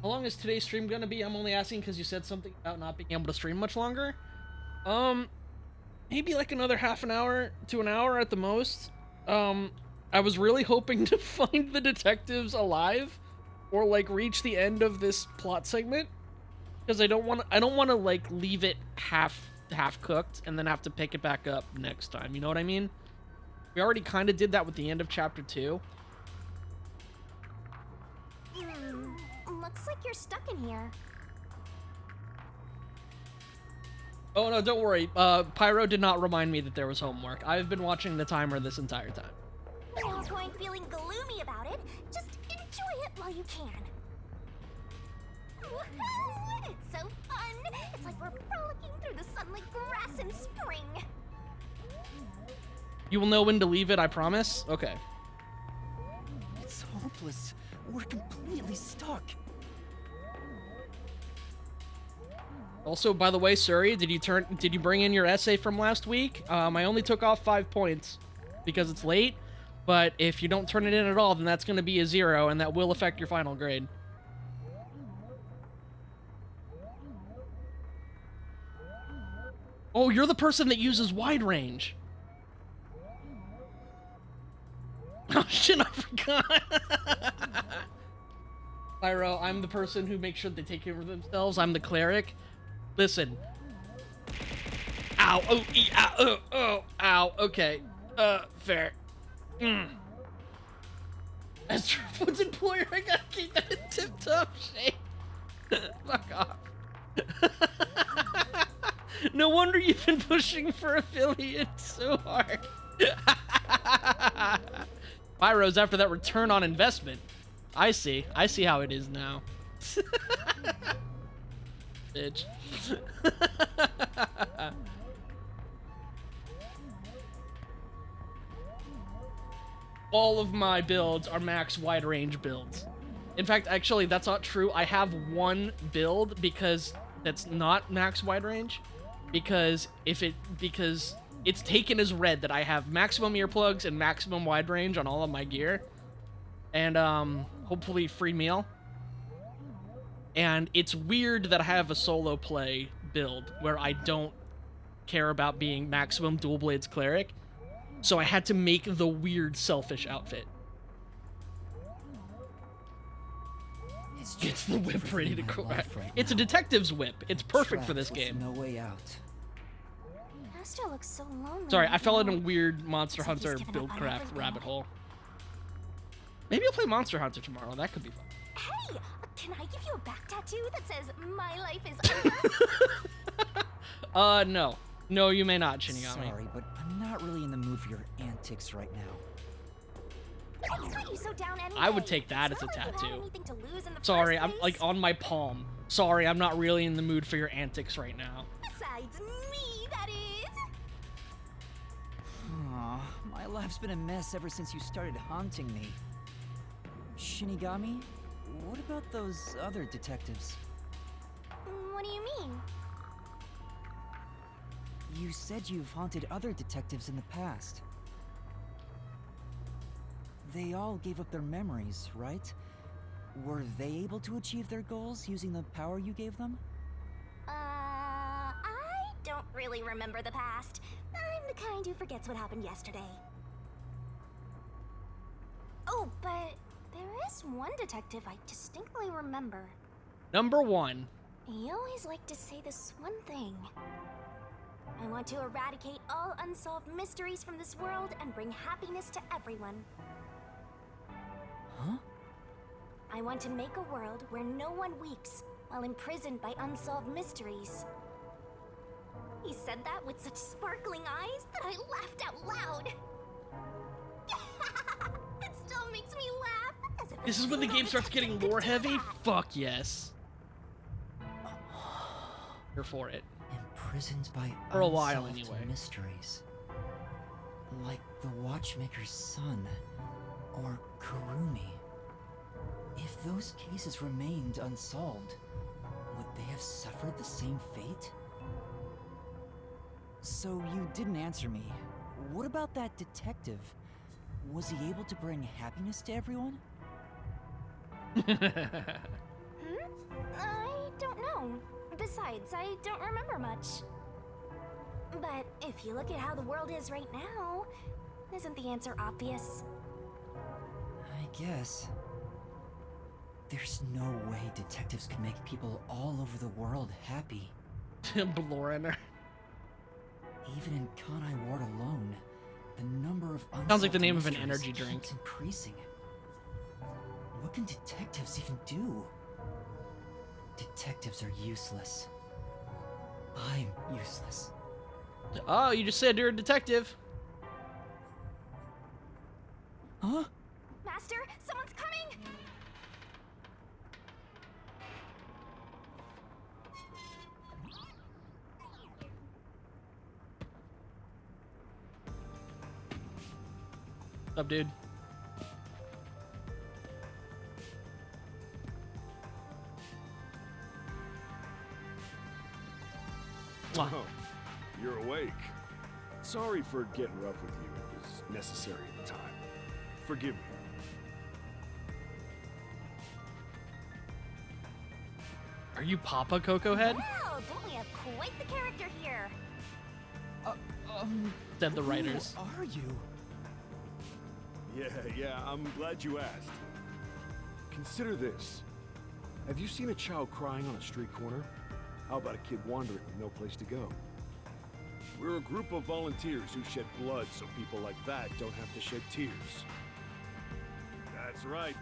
How long is today's stream gonna be? I'm only asking because you said something about not being able to stream much longer. Maybe like another half an hour to an hour at the most. I was really hoping to find the detectives alive, or like reach the end of this plot segment, because I don't want to like leave it half cooked and then have to pick it back up next time. You know what I mean? We already kind of did that with the end of chapter 2. Looks like you're stuck in here. Oh no, don't worry. Pyro did not remind me that there was homework. I've been watching the timer this entire time. No point feeling gloomy about it. Just enjoy it while you can. Woohoo! It's so fun. It's like we're frolicking through the sun like grass in spring. You will know when to leave it, I promise. Okay. It's hopeless. We're completely stuck. Also, by the way, Suri, did you bring in your essay from last week? I only took off 5 points because it's late, but if you don't turn it in at all, then that's going to be a 0, and that will affect your final grade. Oh, you're the person that uses wide range. Oh shit, I forgot. Pyro, I'm the person who makes sure they take care of themselves. I'm the cleric. Listen. Ow. Oh, ow. Oh, ow. Okay. Fair. As Driftwood's employer, I gotta keep that in tip-top shape. Fuck off. No wonder you've been pushing for affiliates so hard. Pyro's after that return on investment. I see how it is now. Bitch. All of my builds are max wide range builds. In fact, actually, that's not true. I have one build because that's not max wide range, because it's taken as read that I have maximum earplugs and maximum wide range on all of my gear, and hopefully free meal. And it's weird that I have a solo play build where I don't care about being maximum dual blades cleric, so I had to make the weird selfish outfit. It's the whip ready to go. It's a detective's whip. It's perfect for this game. No way out. Master looks so lonely. Sorry, I fell in a weird Monster Hunter Buildcraft rabbit hole. Maybe I'll play Monster Hunter tomorrow. That could be fun. Hey, can I give you a back tattoo that says "My life is over"? No. No, you may not, Shinigami. Sorry, but I'm not really in the mood for your antics right now. What's got you so down anyway? I would take that as a It's not like you had tattoo. anything to lose in the Sorry, first I'm place. like on my palm. Sorry, I'm not really in the mood for your antics right now. Besides me, that is. Aw, my life's been a mess ever since you started haunting me. Shinigami, what about those other detectives? What do you mean? You said you've haunted other detectives in the past. They all gave up their memories, right? Were they able to achieve their goals using the power you gave them? I don't really remember the past. I'm the kind who forgets what happened yesterday. Oh, but there is one detective I distinctly remember. Number 1. He always liked to say this one thing. I want to eradicate all unsolved mysteries from this world and bring happiness to everyone. Huh? I want to make a world where no one weeps while imprisoned by unsolved mysteries. He said that with such sparkling eyes that I laughed out loud. It still makes me laugh. As if This is when the game starts getting lore heavy? Fuck yes. Here for it. Imprisoned by For a while, unsolved anyway. mysteries. Like the Watchmaker's son, or Kurumi. If those cases remained unsolved, would they have suffered the same fate? So you didn't answer me. What about that detective? Was he able to bring happiness to everyone? I don't know. Besides, I don't remember much. But if you look at how the world is right now, isn't the answer obvious? I guess. There's no way detectives can make people all over the world happy. Bloriner. Even in Kanai Ward alone, the number of Sounds like the unsolved name of an mysteries energy drink. keeps increasing. What can detectives even do? Detectives are useless. I'm useless. Oh, you just said you're a detective. Huh? Master, someone's coming! What's up, dude? Mwah. Oh, you're awake. Sorry for getting rough with you. It was necessary at the time. Forgive me. Are you Papa Coco Head? Wow, don't we have quite the character here? Said the writers. Who are you? Yeah, I'm glad you asked. Consider this. Have you seen a child crying on a street corner? How about a kid wandering with no place to go? We're a group of volunteers who shed blood so people like that don't have to shed tears. That's right.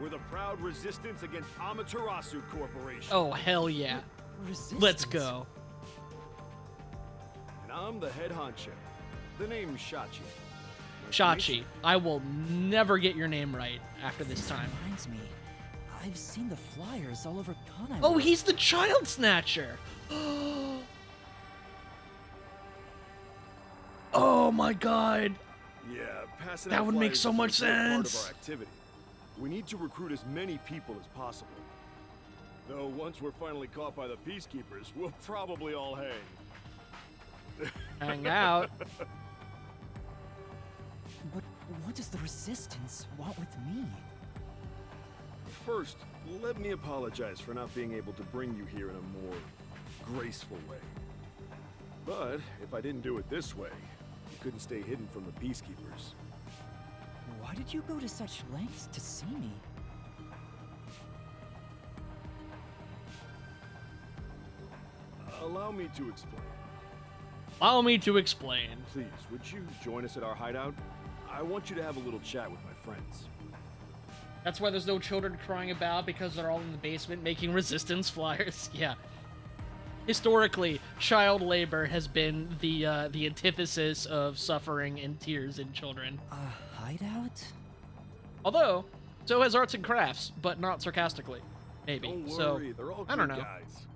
We're the proud resistance against Amaterasu Corporation. Oh, hell yeah. Let's go. And I'm the head honcho. The name's Shachi. Shachi, I will never get your name right after this time. Reminds me, I've seen the flyers all over Kanai. Oh, Ward. he's the child snatcher. Oh my god. Yeah, passing That out would make flyers so is a much big part of sense. our activity. We need to recruit as many people as possible. Though once we're finally caught by the peacekeepers, we'll probably all hang. Hang out. But what does the Resistance want with me? First, let me apologize for not being able to bring you here in a more graceful way. But if I didn't do it this way, you couldn't stay hidden from the peacekeepers. Why did you go to such lengths to see me? Allow me to explain. Allow me to explain. Please, would you join us at our hideout? I want you to have a little chat with my friends. That's why there's no children crying about, because they're all in the basement making resistance flyers. Yeah. Historically, child labor has been the antithesis of suffering and tears in children. A hideout? Although, so has arts and crafts, but not sarcastically. Maybe. Don't So, worry, they're all I don't good know. guys.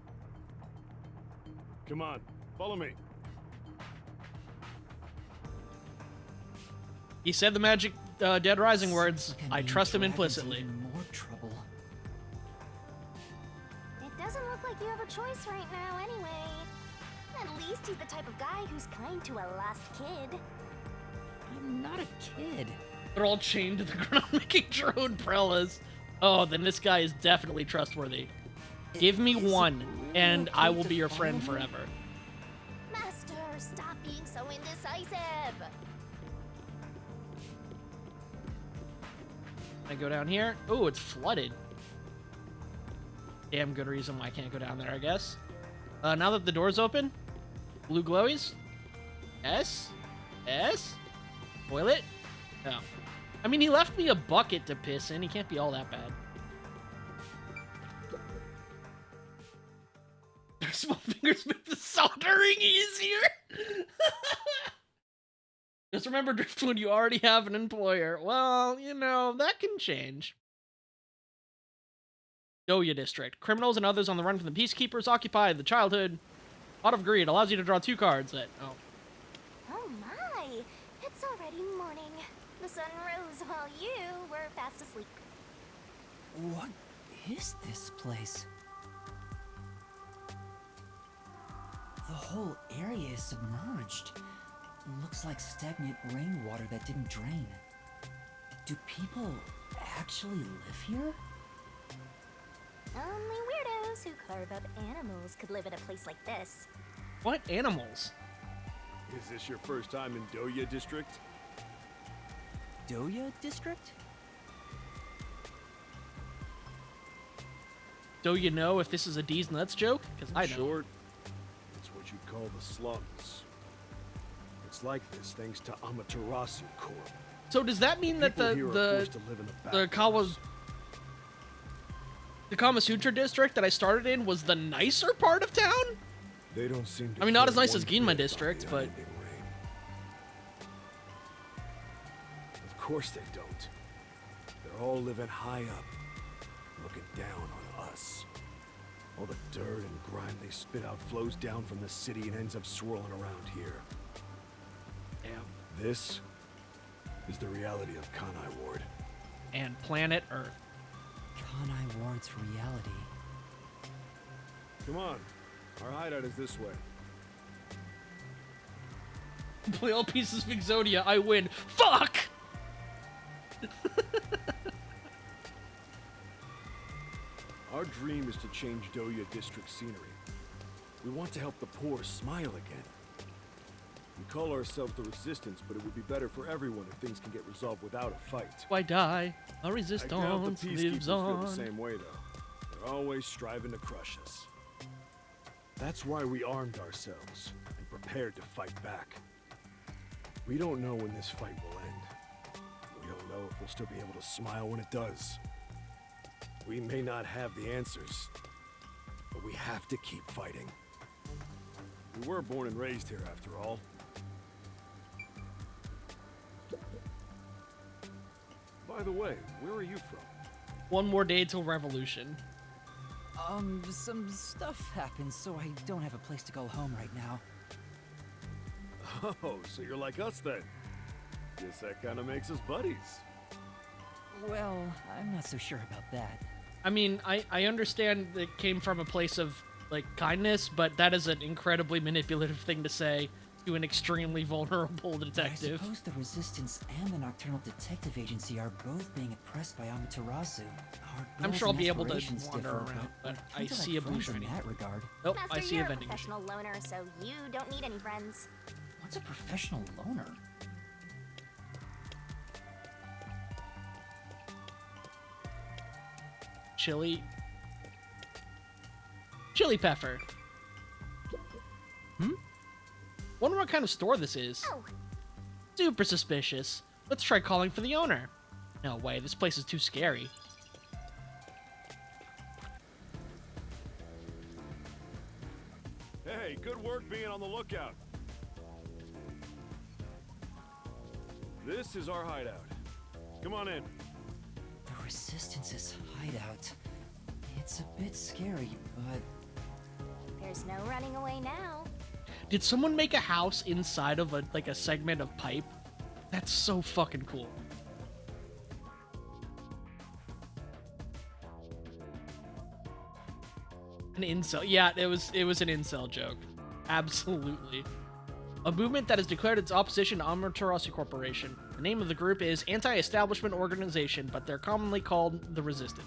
Come on, follow me. He said the magic Dead Rising words. Can I be trust him dragged into implicitly. even more trouble. It doesn't look like you have a choice right now anyway. At least he's the type of guy who's kind to a lost kid. I'm not a kid. They're all chained to the ground making drone prellas. Oh, then this guy is definitely trustworthy. Give me Is it one, really and okay I will to be your follow friend me? forever. Master, stop being so indecisive. I go down here. Oh, it's flooded. Damn good reason why I can't go down there, I guess. Now that the door's open, blue glowies. S? S? Toilet? No. I mean, he left me a bucket to piss in. He can't be all that bad. Small fingers make the soldering easier. Just remember, Driftwood, you already have an employer. Well, you know, that can change. Doya District. Criminals and others on the run from the Peacekeepers occupy the childhood. Pot of Greed allows you to draw 2 cards that... Oh. Oh my! It's already morning. The sun rose while you were fast asleep. What is this place? The whole area is submerged. Looks like stagnant rainwater that didn't drain. Do people actually live here? Only weirdos who carve up animals could live in a place like this. What animals? Is this your first time in Doya District? Doya District? Do you know if this is a D's Nuts joke? Because I don't. Short, it's what you'd call the slums. It's like this thanks to Amaterasu Corp. So does that mean that People here are forced to live in a the Kama Sutra district that I started in was the nicer part of town? They don't seem to I mean, not care as nice as one Ginma bit district, about the but... unending rain. Of course they don't. They're all living high up, looking down on us. All the dirt and grime they spit out flows down from the city and ends up swirling around here. Damn. This is the reality of Kanai Ward. And planet Earth. Kanai Ward's reality. Come on, our hideout is this way. Play all pieces of Exodia, I win. Fuck! Our dream is to change Doya District scenery. We want to help the poor smile again. We call ourselves the Resistance, but it would be better for everyone if things can get resolved without a fight. Why die? Our I doubt the resistance peacekeepers lives feel on. the same way, though. They're always striving to crush us. That's why we armed ourselves and prepared to fight back. We don't know when this fight will end. We don't know if we'll still be able to smile when it does. We may not have the answers, but we have to keep fighting. We were born and raised here, after all. By the way, where are you from? One more day till revolution. Some stuff happened, so I don't have a place to go home right now. Oh, so you're like us then. Guess that kind of makes us buddies. Well, I'm not so sure about that. I mean, I understand it came from a place of, like, kindness, but that is an incredibly manipulative thing to say to an extremely vulnerable detective. I suppose the Resistance and the Nocturnal Detective Agency are both being oppressed by Amaterasu. I'm sure I'll be able to wander around, but I see a blue shiny. In that regard. Nope, Master, I see you're a vending machine. professional loner, so you don't need any friends. What's a professional loner? Chili pepper. Wonder what kind of store this is. Oh. Super suspicious. Let's try calling for the owner. No way, this place is too scary. Hey, good work being on the lookout. This is our hideout. Come on in. The Resistance's hideout. It's a bit scary, but... There's no running away now. Did someone make a house inside of a segment of pipe? That's so fucking cool. An incel. Yeah, it was an incel joke. Absolutely. A movement that has declared its opposition to Amaterasu Corporation. The name of the group is Anti-Establishment Organization, but they're commonly called the Resistant.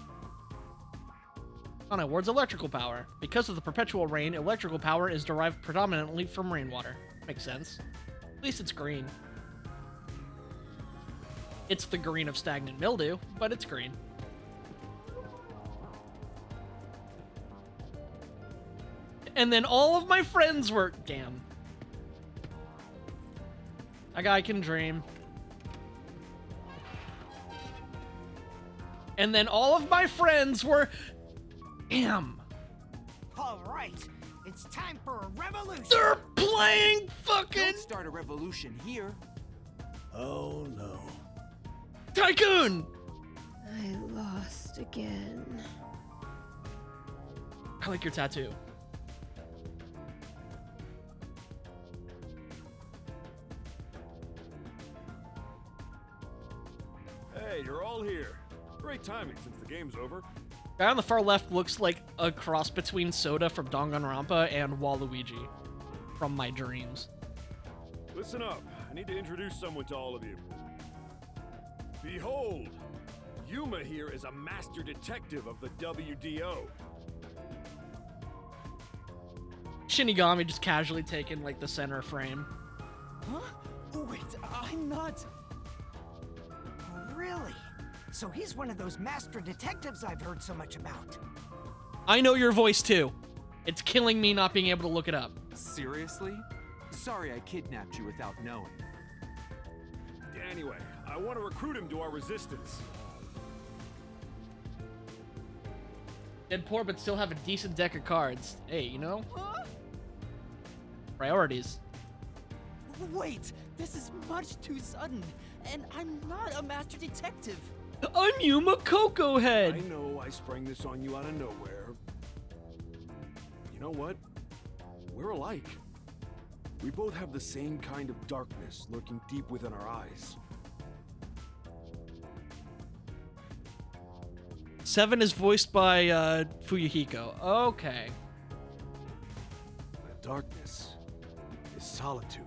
On awards electrical power. Because of the perpetual rain, electrical power is derived predominantly from rainwater. Makes sense. At least it's green. It's the green of stagnant mildew, but it's green. And then all of my friends were... Damn. A guy can dream. And then all of my friends were... Damn. All right, it's time for a revolution. They're playing fucking... Don't start a revolution here. Oh no. Tycoon! I lost again. I like your tattoo. Hey, you're all here. Great timing since the game's over. Guy on the far left looks like a cross between Soda from Danganronpa and Waluigi from my dreams. Listen up. I need to introduce someone to all of you. Behold, Yuma here is a master detective of the WDO. Shinigami just casually taking like the center frame. Huh? Oh, wait, I'm not... Really? So he's one of those master detectives I've heard so much about. I know your voice too. It's killing me not being able to look it up. Seriously? Sorry I kidnapped you without knowing. Anyway, I want to recruit him to our resistance. Dead poor but still have a decent deck of cards. Hey, you know? Priorities. Wait, this is much too sudden, and I'm not a master detective. I'm Yuma Coco Head. I know I sprang this on you out of nowhere. You know what? We're alike. We both have the same kind of darkness lurking deep within our eyes. 7 is voiced by Fuyuhiko. Okay. That darkness is solitude.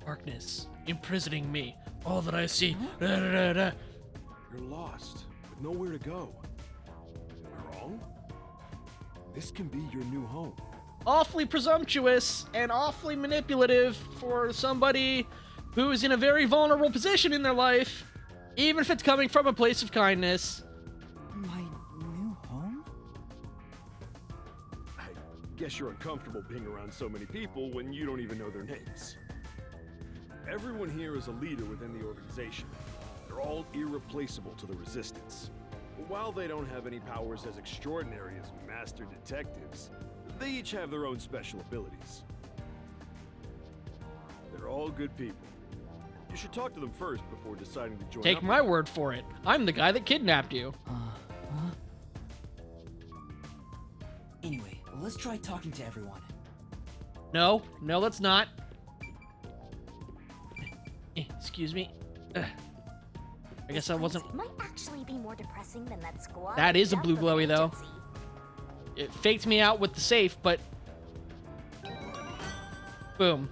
Darkness imprisoning me. All that I see. You're lost, with nowhere to go. Am I wrong? This can be your new home. Awfully presumptuous and awfully manipulative for somebody who is in a very vulnerable position in their life, even if it's coming from a place of kindness. My new home? I guess you're uncomfortable being around so many people when you don't even know their names. Everyone here is a leader within the organization. They're all irreplaceable to the Resistance. But while they don't have any powers as extraordinary as master detectives, they each have their own special abilities. They're all good people. You should talk to them first before deciding to join Take up my with them. word for it. I'm the guy that kidnapped you. Anyway, let's try talking to everyone. No, let's not. Excuse me. I guess I wasn't... It might actually be more depressing than that squad. That is a death blue of glowy, though. agency. It faked me out with the safe, but... Boom.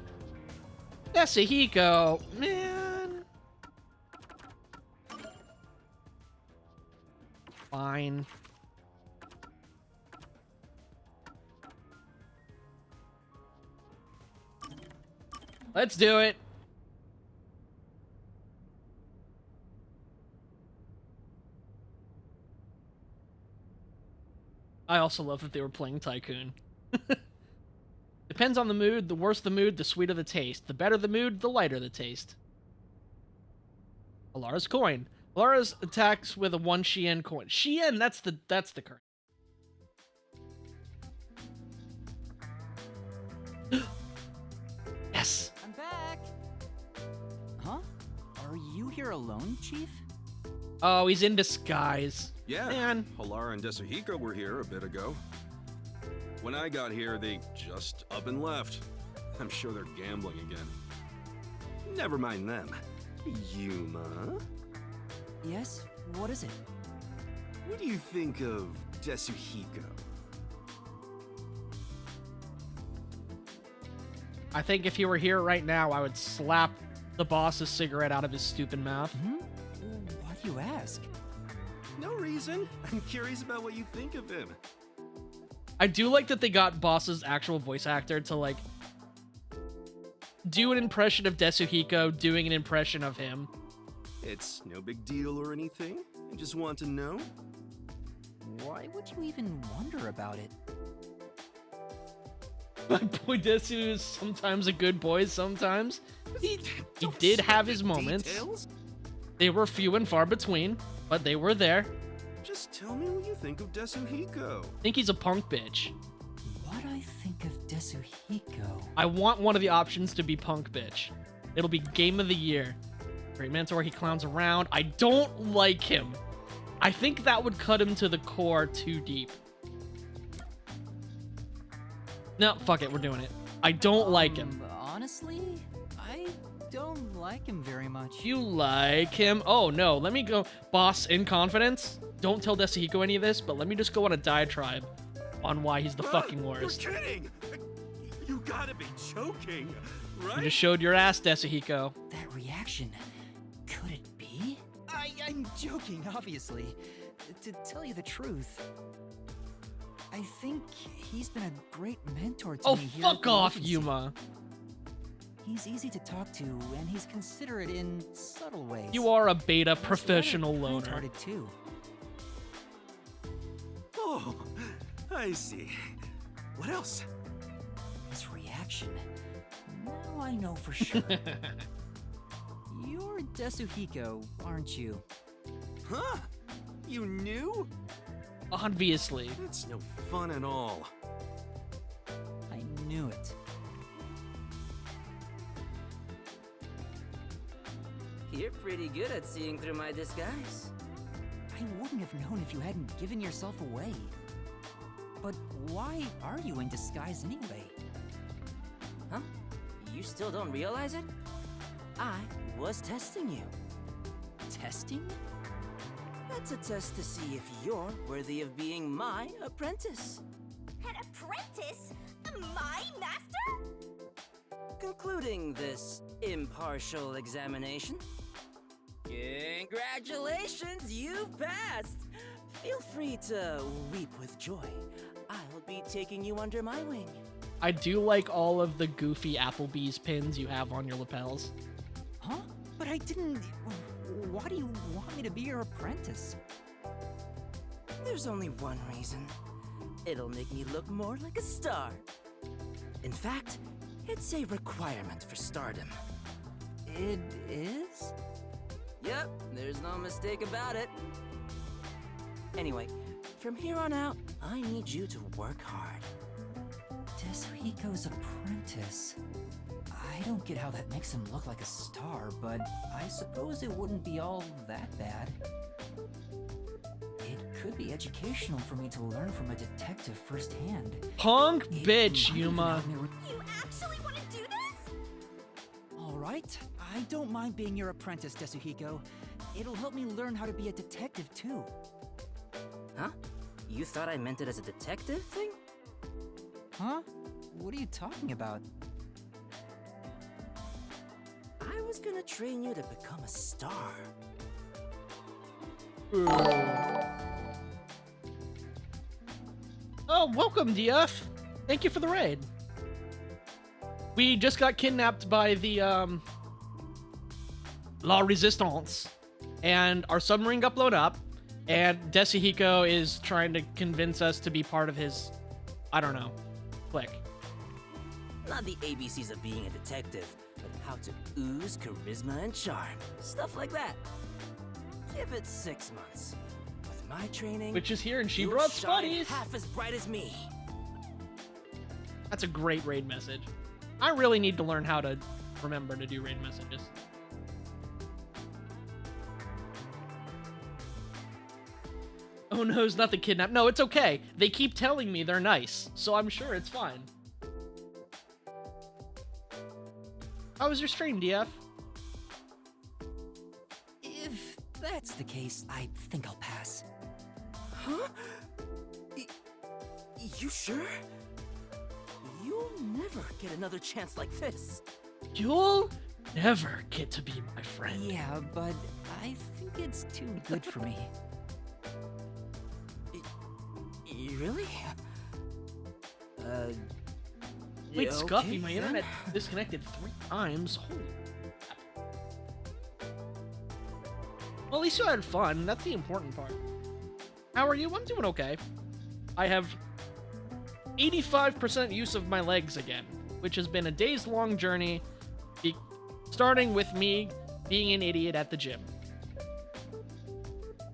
Yasuhiko, man. Fine. Let's do it. I also love that they were playing Tycoon. Depends on the mood. The worse the mood, the sweeter the taste. The better the mood, the lighter the taste. Alara's coin. Alara's attacks with a 1 Shien coin. Shien, that's the current. Yes. I'm back. Huh? Are you here alone, Chief? Oh, he's in disguise. Yeah, Man. Halara and Desuhiko were here a bit ago. When I got here, they just up and left. I'm sure they're gambling again. Never mind them. Yuma? Yes? What is it? What do you think of Desuhiko? I think if he were here right now, I would slap the boss's cigarette out of his stupid mouth. Why do you ask? No reason. I'm curious about what you think of him. I do like that they got Boss's actual voice actor to, like, do an impression of Desuhiko doing an impression of him. It's no big deal or anything. I just want to know. Why would you even wonder about it? My boy Desu is sometimes a good boy, sometimes. He did have his moments. Details? They were few and far between, but they were there. Just tell me what you think of Desuhiko. I think he's a punk bitch. What I think of Desuhiko? I want one of the options to be punk bitch. It'll be game of the year. Great mentor, he clowns around. I don't like him. I think that would cut him to the core too deep. No, fuck it, we're doing it. I don't like him. Honestly, I don't like him very much. You like him? Oh no, let me go. Boss, in confidence, don't tell Desuhiko any of this, but let me just go on a diatribe on why he's the fucking worst. You're kidding! You gotta be joking, right? You just showed your ass, Desuhiko. That reaction, could it be? I'm joking, obviously. To tell you the truth, I think he's been a great mentor to me here. Oh, at fuck the off, agency. Yuma. He's easy to talk to, and he's considerate in subtle ways. You are a beta He's professional rather loner. kind-hearted too. Oh, I see. What else? His reaction. Now I know for sure. You're Desuhiko, aren't you? Huh? You knew? Obviously. That's no fun at all. I knew it. You're pretty good at seeing through my disguise. I wouldn't have known if you hadn't given yourself away. But why are you in disguise anyway? Huh? You still don't realize it? I was testing you. Testing? That's a test to see if you're worthy of being my apprentice. An apprentice? My master? Concluding this impartial examination. Congratulations, you've passed! Feel free to weep with joy. I'll be taking you under my wing. I do like all of the goofy Applebee's pins you have on your lapels. Huh? But I didn't... Why do you want me to be your apprentice? There's only one reason. It'll make me look more like a star. In fact, it's a requirement for stardom. It is? Yep, there's no mistake about it. Anyway, from here on out, I need you to work hard. Desuhiko's apprentice. I don't get how that makes him look like a star, but I suppose it wouldn't be all that bad. It could be educational for me to learn from a detective firsthand. Punk It bitch, might even Yuma. help me You actually want to do this? Alright, I don't mind being your apprentice, Desuhiko. It'll help me learn how to be a detective, too. Huh? You thought I meant it as a detective thing? Huh? What are you talking about? I was gonna train you to become a star. Oh, welcome, DF. Thank you for the raid. We just got kidnapped by the, La Resistance, and our submarine got blown up, and Desuhiko is trying to convince us to be part of his, I don't know, clique. Not the ABCs of being a detective, but how to ooze charisma and charm. Stuff like that. Give it 6 months. With my training, Which is here, and she you'll brought shine Spuddies. half as bright as me. That's a great raid message. I really need to learn how to remember to do raid messages. Oh no, it's not the kidnap. No, it's okay. They keep telling me they're nice, so I'm sure it's fine. How was your stream, DF? If that's the case, I think I'll pass. Huh? You sure? You'll never get another chance like this. You'll never get to be my friend. Yeah, but I think it's too good for me. Really? Wait, yeah, Scuffy, okay, my then. internet disconnected 3 times. Holy Well, at least you had fun. That's the important part. How are you? I'm doing okay. I have 85% use of my legs again, which has been a days-long journey, starting with me being an idiot at the gym.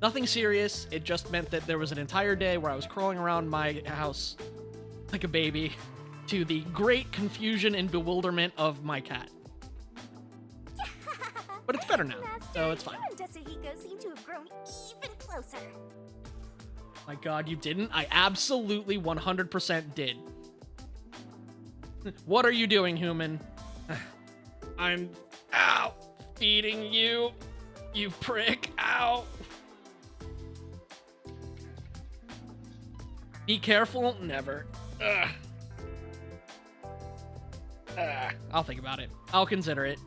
Nothing serious. It just meant that there was an entire day where I was crawling around my house like a baby to the great confusion and bewilderment of my cat. But it's better now, so it's fine. You and Tetsuhiko seem to have grown even closer. My god, you didn't? I absolutely 100% did. What are you doing, human? I'm... Ow! Feeding you, you prick. Ow! Be careful? Never. Ugh. I'll think about it. I'll consider it.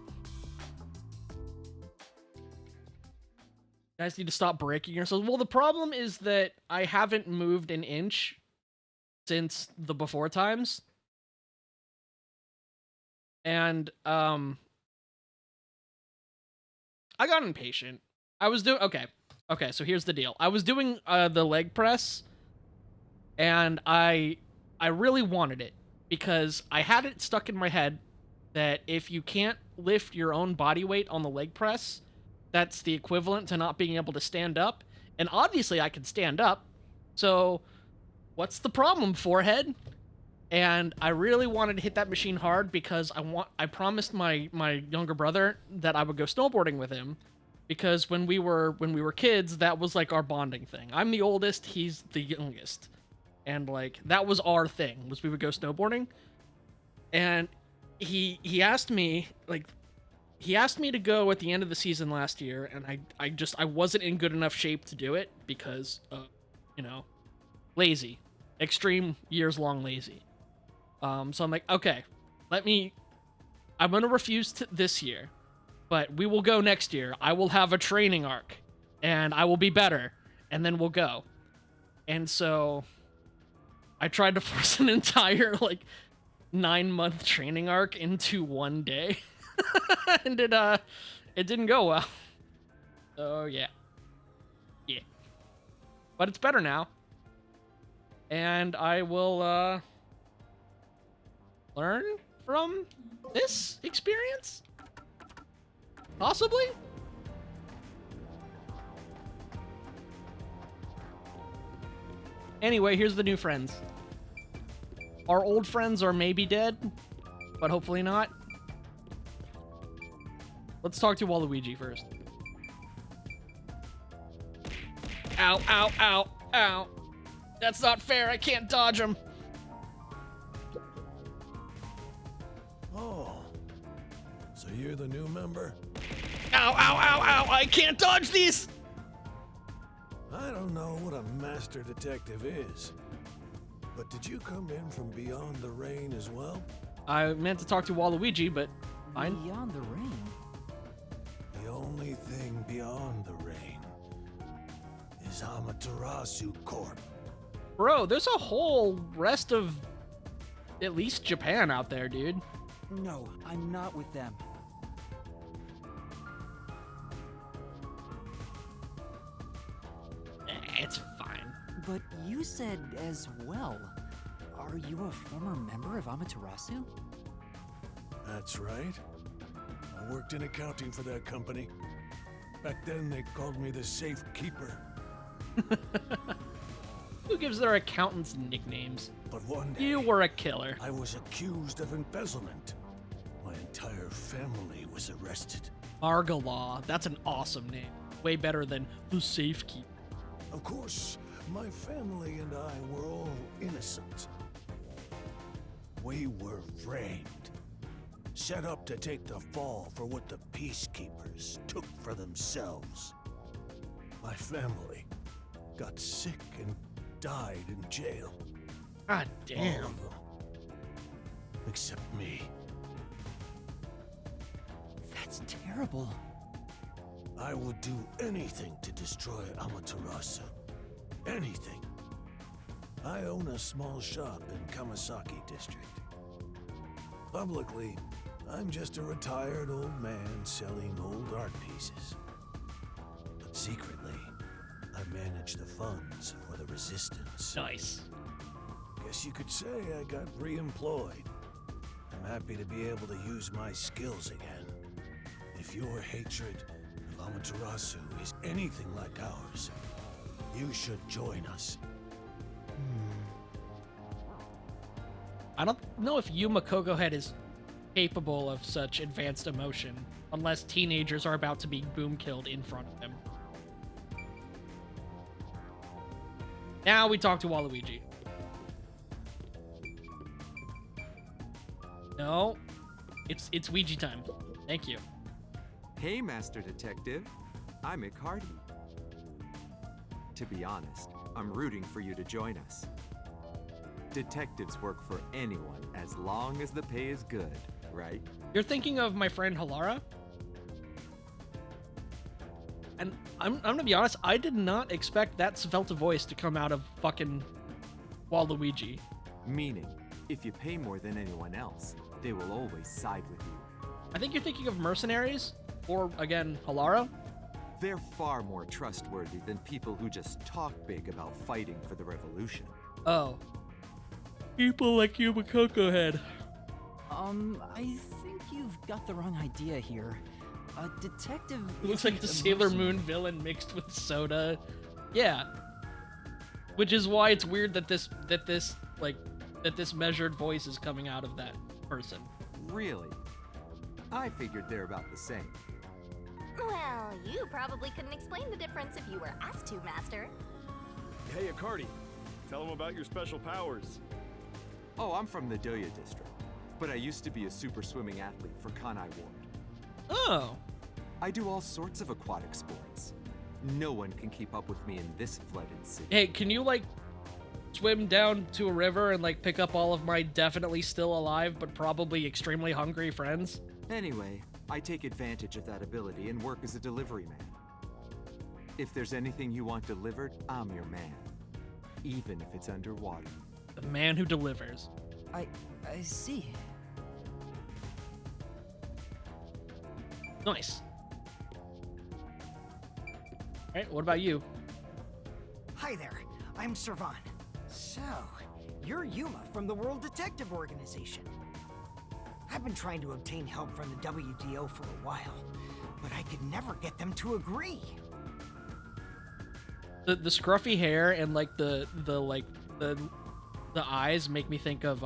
You guys need to stop breaking yourselves. Well, the problem is that I haven't moved an inch since the before times. And, I got impatient. I was doing... Okay, so here's the deal. I was doing, the leg press, and I really wanted it, because I had it stuck in my head that if you can't lift your own body weight on the leg press, that's the equivalent to not being able to stand up. And obviously I can stand up, so what's the problem, forehead? And I really wanted to hit that machine hard because I promised my younger brother that I would go snowboarding with him, because when we were kids, that was like our bonding thing. I'm the oldest, he's the youngest. And like that was our thing, was we would go snowboarding. And he asked me to go at the end of the season last year, and I wasn't in good enough shape to do it because you know, lazy. Extreme years-long lazy. So I'm like, okay, I'm gonna refuse this year, but we will go next year. I will have a training arc, and I will be better, and then we'll go. And so I tried to force an entire, 9-month training arc into one day. And it didn't go well. So, yeah. Yeah. But it's better now. And I will, learn from this experience? Possibly? Anyway, here's the new friends. Our old friends are maybe dead, but hopefully not. Let's talk to Waluigi first. Ow, ow, ow, ow. That's not fair, I can't dodge him. Oh, so you're the new member? Ow, ow, ow, ow, I can't dodge these! I don't know what a master detective is, but did you come in from beyond the rain as well? I meant to talk to Waluigi, but fine. Beyond the rain? The only thing beyond the rain is Amaterasu Corp. Bro, there's a whole rest of at least Japan out there, dude. No, I'm not with them. It's fine. But you said as well. Are you a former member of Amaterasu? That's right. I worked in accounting for that company. Back then, they called me the Safekeeper. Who gives their accountants nicknames? But one day, you were a killer. I was accused of embezzlement. My entire family was arrested. Argalaw. That's an awesome name. Way better than the Safekeeper. Of course, my family and I were all innocent. We were framed. Set up to take the fall for what the peacekeepers took for themselves. My family got sick and died in jail. God damn. All of them. Except me. That's terrible. I would do anything to destroy Amaterasu. Anything. I own a small shop in Kamasaki District. Publicly, I'm just a retired old man selling old art pieces. But secretly, I manage the funds for the Resistance. Nice. Guess you could say I got re-employed. I'm happy to be able to use my skills again. If your hatred of Amaterasu is anything like ours, you should join us. I don't know if Yuma Kokohead is capable of such advanced emotion, unless teenagers are about to be boom killed in front of him. Now we talk to Waluigi. No, it's Ouija time. Thank you. Hey, Master Detective. I'm Icardi. To be honest, I'm rooting for you to join us. Detectives work for anyone as long as the pay is good, right? You're thinking of my friend Halara? And I'm gonna be honest, I did not expect that Svelta voice to come out of fucking Waluigi. Meaning, if you pay more than anyone else, they will always side with you. I think you're thinking of mercenaries, or again, Halara. They're far more trustworthy than people who just talk big about fighting for the revolution. Oh. People like Yuma Kokohead. I think you've got the wrong idea here. A detective Looks like a isn't Sailor mercenary. Moon villain mixed with soda. Yeah. Which is why it's weird that this measured voice is coming out of that person. Really? I figured they're about the same. Well, you probably couldn't explain the difference if you were asked to, Master. Hey, Icardi. Tell them about your special powers. Oh, I'm from the Doya district, but I used to be a super swimming athlete for Kanai Ward. Oh. I do all sorts of aquatic sports. No one can keep up with me in this flooded city. Hey, can you, like, swim down to a river and, like, pick up all of my definitely still alive but probably extremely hungry friends? Anyway, I take advantage of that ability and work as a delivery man. If there's anything you want delivered, I'm your man. Even if it's underwater. The man who delivers. I see. Nice. Alright, what about you? Hi there, I'm Servan. So, you're Yuma from the World Detective Organization. I've been trying to obtain help from the WDO for a while, but I could never get them to agree. The scruffy hair and like the eyes make me think of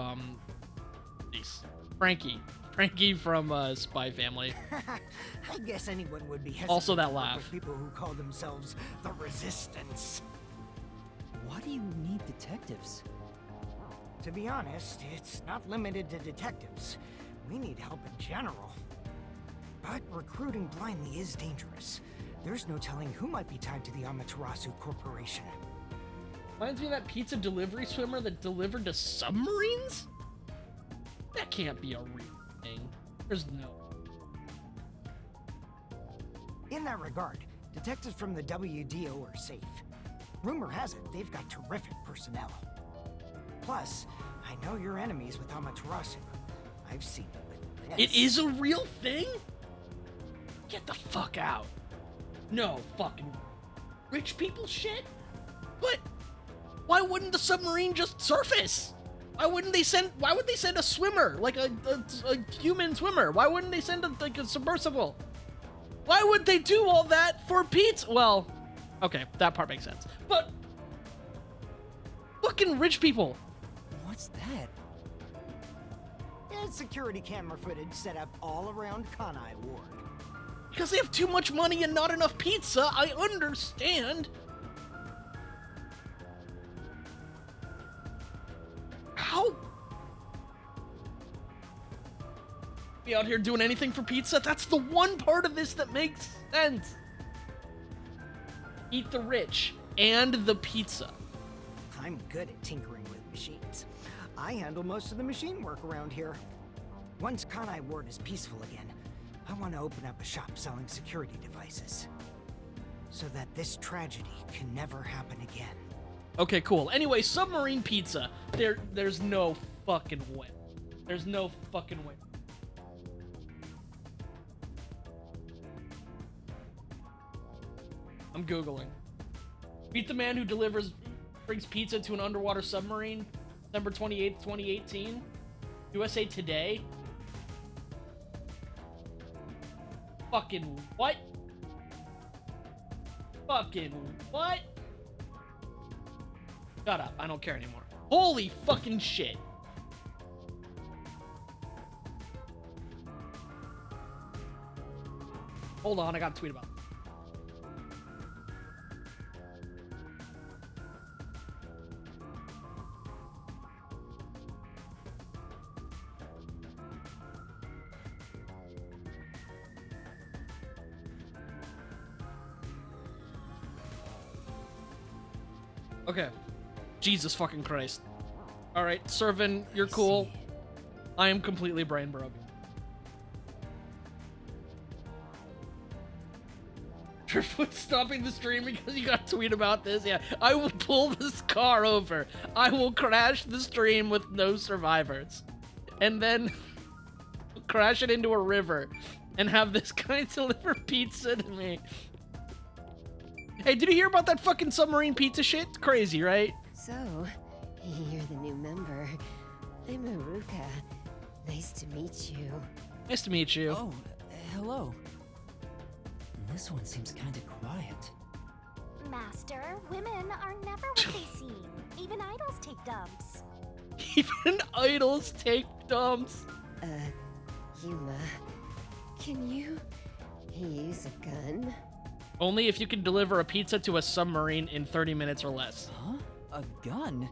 Frankie from Spy Family. I guess anyone would be hesitant Also that to work laugh. with people who call themselves the Resistance. Why do you need detectives? To be honest, it's not limited to detectives. We need help in general. But recruiting blindly is dangerous. There's no telling who might be tied to the Amaterasu Corporation. Reminds me of that pizza delivery swimmer that delivered to submarines? That can't be a real thing. There's no. In that regard, detectives from the WDO are safe. Rumor has it they've got terrific personnel. Plus, I know your enemies with Amaterasu. I've seen it with this. It is a real thing? Get the fuck out. No fucking rich people shit? But why wouldn't the submarine just surface? Why would they send a swimmer, like a human swimmer? Why wouldn't they send a submersible? Why would they do all that for pizza? Well, okay, that part makes sense. But fucking rich people. What's that? It's security camera footage set up all around Kanai Ward. Because they have too much money and not enough pizza, I understand. How? Be out here doing anything for pizza? That's the one part of this that makes sense. Eat the rich and the pizza. I'm good at tinkering with machines. I handle most of the machine work around here. Once Kanai Ward is peaceful again, I want to open up a shop selling security devices. So that this tragedy can never happen again. Okay, cool. Anyway, submarine pizza. There's no fucking way. There's no fucking way. I'm Googling. Meet the man who brings pizza to an underwater submarine. December 28th, 2018. USA Today. Fucking what? Fucking what? Shut up. I don't care anymore. Holy fucking shit. Hold on, I got a tweet about it. Okay. Jesus fucking Christ. Alright, Servant, you're cool. I am completely brain broke. Driftwood stopping the stream because you got a tweet about this. Yeah, I will pull this car over. I will crash the stream with no survivors. And then crash it into a river and have this guy deliver pizza to me. Hey, did you hear about that fucking submarine pizza shit? It's crazy, right? So, you're the new member. I'm Aruka. Nice to meet you. Nice to meet you. Oh, hello. This one seems kind of quiet. Master, women are never what they seem. Even idols take dumps. Even idols take dumps. Yuma, can you use a gun? Only if you can deliver a pizza to a submarine in 30 minutes or less. Huh? A gun?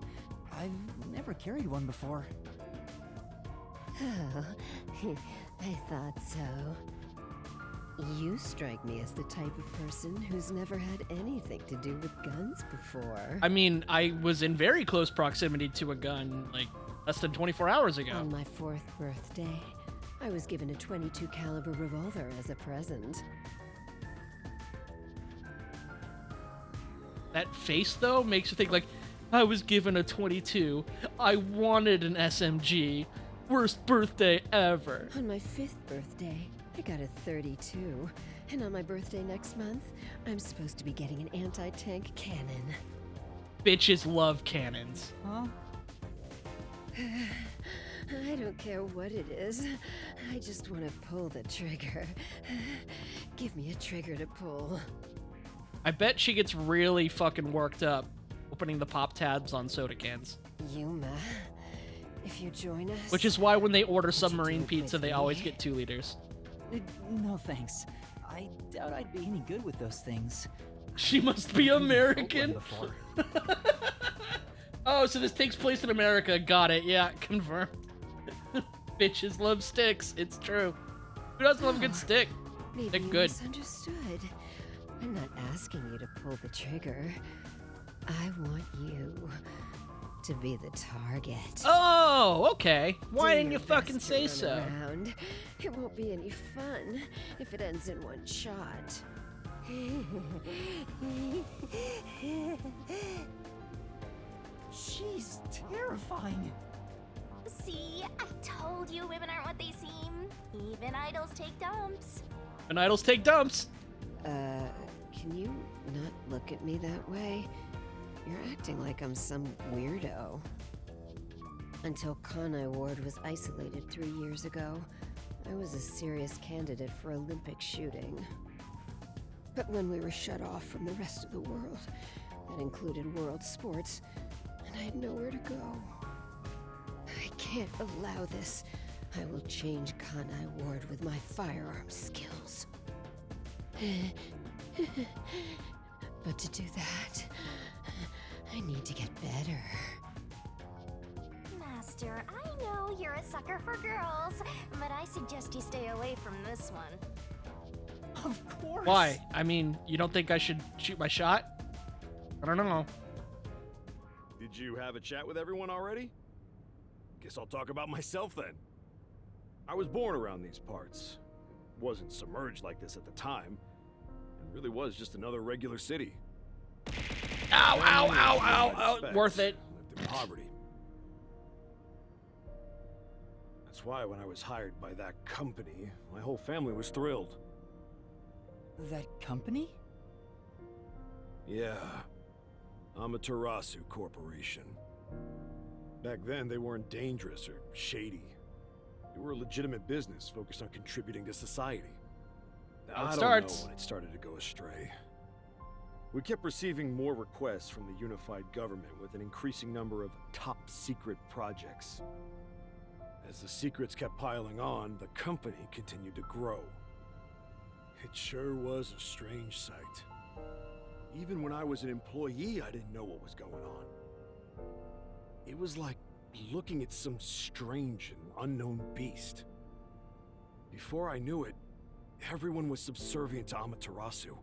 I've never carried one before. Oh, I thought so. You strike me as the type of person who's never had anything to do with guns before. I mean, I was in very close proximity to a gun, like, less than 24 hours ago. On my 4th birthday, I was given a .22 caliber revolver as a present. That face, though, makes you think, like, I was given a 22. I wanted an SMG. Worst birthday ever. On my 5th birthday, I got a .32. And on my birthday next month, I'm supposed to be getting an anti-tank cannon. Bitches love cannons. Huh? I don't care what it is. I just want to pull the trigger. Give me a trigger to pull. I bet she gets really fucking worked up opening the pop tabs on soda cans. Yuma, if you join us... Which is why when they order submarine pizza, they always get 2 liters. No thanks. I doubt I'd be any good with those things. She must be American. Oh, so this takes place in America. Got it. Yeah, confirmed. Bitches love sticks. It's true. Who doesn't love a good stick? Maybe They're you good. misunderstood. I'm not asking you to pull the trigger. I want you to be the target. Oh, okay. Why Do didn't you your fucking best to say run so? around. It won't be any fun if it ends in one shot. She's terrifying. See, I told you women aren't what they seem. Even idols take dumps. And idols take dumps. Can you not look at me that way? You're acting like I'm some weirdo. Until Kanai Ward was isolated 3 years ago, I was a serious candidate for Olympic shooting. But when we were shut off from the rest of the world, that included world sports, and I had nowhere to go. I can't allow this. I will change Kanai Ward with my firearm skills. But to do that, I need to get better. Master, I know you're a sucker for girls, but I suggest you stay away from this one. Of course. Why? I mean, you don't think I should shoot my shot? I don't know. Did you have a chat with everyone already? Guess I'll talk about myself then. I was born around these parts. Wasn't submerged like this at the time. It really was just another regular city. Ow, ow, ow, ow, ow. Worth it. Lived in poverty. That's why when I was hired by that company, my whole family was thrilled. That company? Yeah. Amaterasu Corporation. Back then, they weren't dangerous or shady. They were a legitimate business focused on contributing to society. How it I don't starts. know when it started to go astray. We kept receiving more requests from the unified government with an increasing number of top-secret projects. As the secrets kept piling on, the company continued to grow. It sure was a strange sight. Even when I was an employee, I didn't know what was going on. It was like looking at some strange and unknown beast. Before I knew it, everyone was subservient to Amaterasu.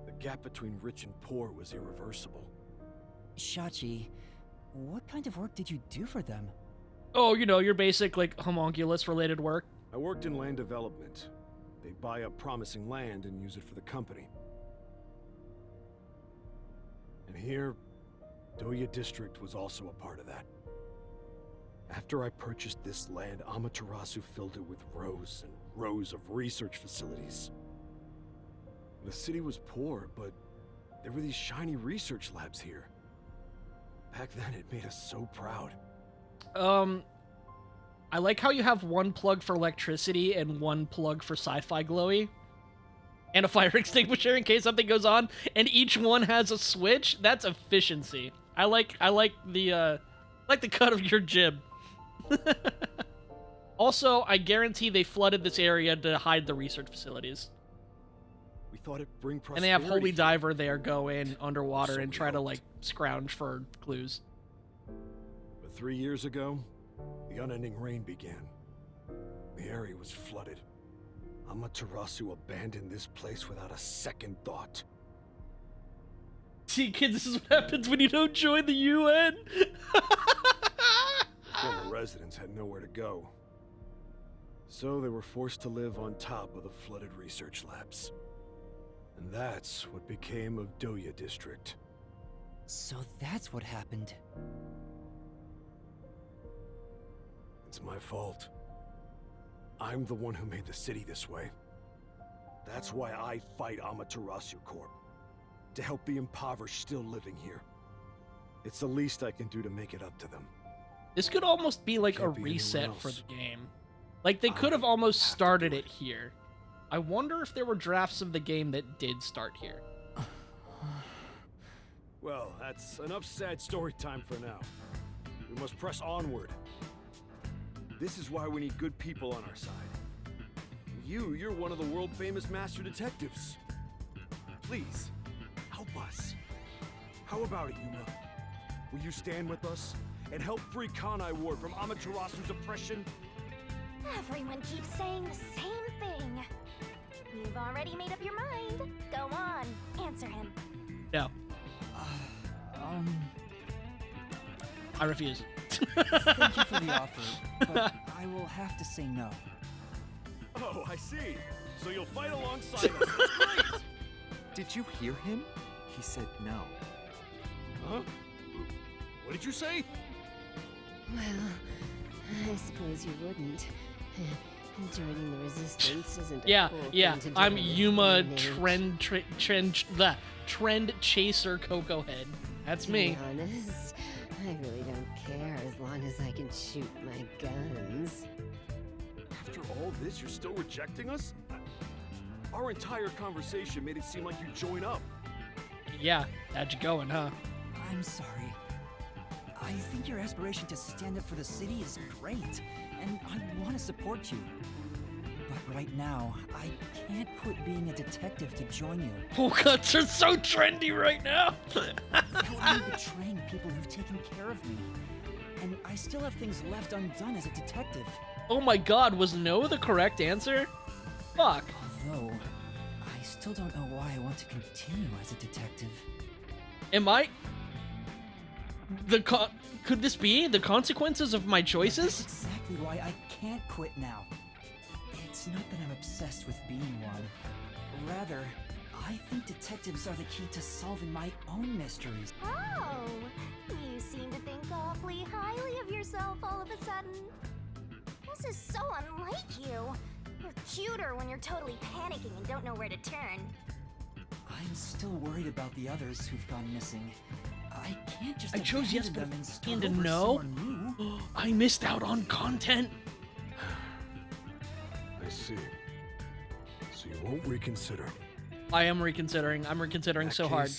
The gap between rich and poor was irreversible. Shachi, what kind of work did you do for them? Oh, you know, your basic, like, homunculus-related work. I worked in land development. They'd buy up promising land and use it for the company. And here, Doya District was also a part of that. After I purchased this land, Amaterasu filled it with rows and rows of research facilities. The city was poor, but there were these shiny research labs here. Back then, it made us so proud. I like how you have one plug for electricity and one plug for sci-fi glowy. And a fire extinguisher in case something goes on, and each one has a switch. That's efficiency. I like the cut of your jib. Also, I guarantee they flooded this area to hide the research facilities. We thought it'd bring prosperity. And they have Holy Diver there go in underwater and try to, like, scrounge for clues. But 3 years ago, the unending rain began. The area was flooded. Amaterasu abandoned this place without a second thought. See, kids, this is what happens when you don't join the UN. Former residents had nowhere to go. So they were forced to live on top of the flooded research labs. And that's what became of Doya District. So that's what happened. It's my fault. I'm the one who made the city this way. That's why I fight Amaterasu Corp. To help the impoverished still living here. It's the least I can do to make it up to them. This could almost be like Can't a be reset anyone for else. the game. Like, they could have almost started it here. I wonder if there were drafts of the game that did start here. Well, that's enough sad story time for now. We must press onward. This is why we need good people on our side. You're one of the world-famous master detectives. Please, help us. How about it, Yuma? Will you stand with us and help free Kanai Ward from Amaterasu's oppression? Everyone keeps saying the same thing. You've already made up your mind. Go on, answer him. No. I refuse. Thank you for the offer, but I will have to say no. Oh, I see. So you'll fight alongside us. That's great! Did you hear him? He said no. Huh? What did you say? Well, I suppose you wouldn't. Joining the resistance isn't a Yeah, cool yeah. thing to do I'm in this Yuma day and age. Trend Chaser Coco Head. That's To me. be honest, I really don't care as long as I can shoot my guns. After all this, you're still rejecting us? Our entire conversation made it seem like you'd join up. Yeah, how'd you going, huh? I'm sorry. I think your aspiration to stand up for the city is great, and I want to support you. But right now, I can't quit being a detective to join you. Pool cuts are so trendy right now. That would mean betraying people who've taken care of me. And I still have things left undone as a detective. Oh my god, was no the correct answer? Fuck. Although, I still don't know why I want to continue as a detective. Am I... Could this be the consequences of my choices? That's exactly why I can't quit now. It's not that I'm obsessed with being one. Rather, I think detectives are the key to solving my own mysteries. Oh, you seem to think awfully highly of yourself all of a sudden. This is so unlike you. You're cuter when you're totally panicking and don't know where to turn. I'm still worried about the others who've gone missing. I can't just I chose yes, but abandon them and start and to over know. somewhere new. I missed out on content. I see. So you won't reconsider. I am reconsidering. I'm reconsidering so hard.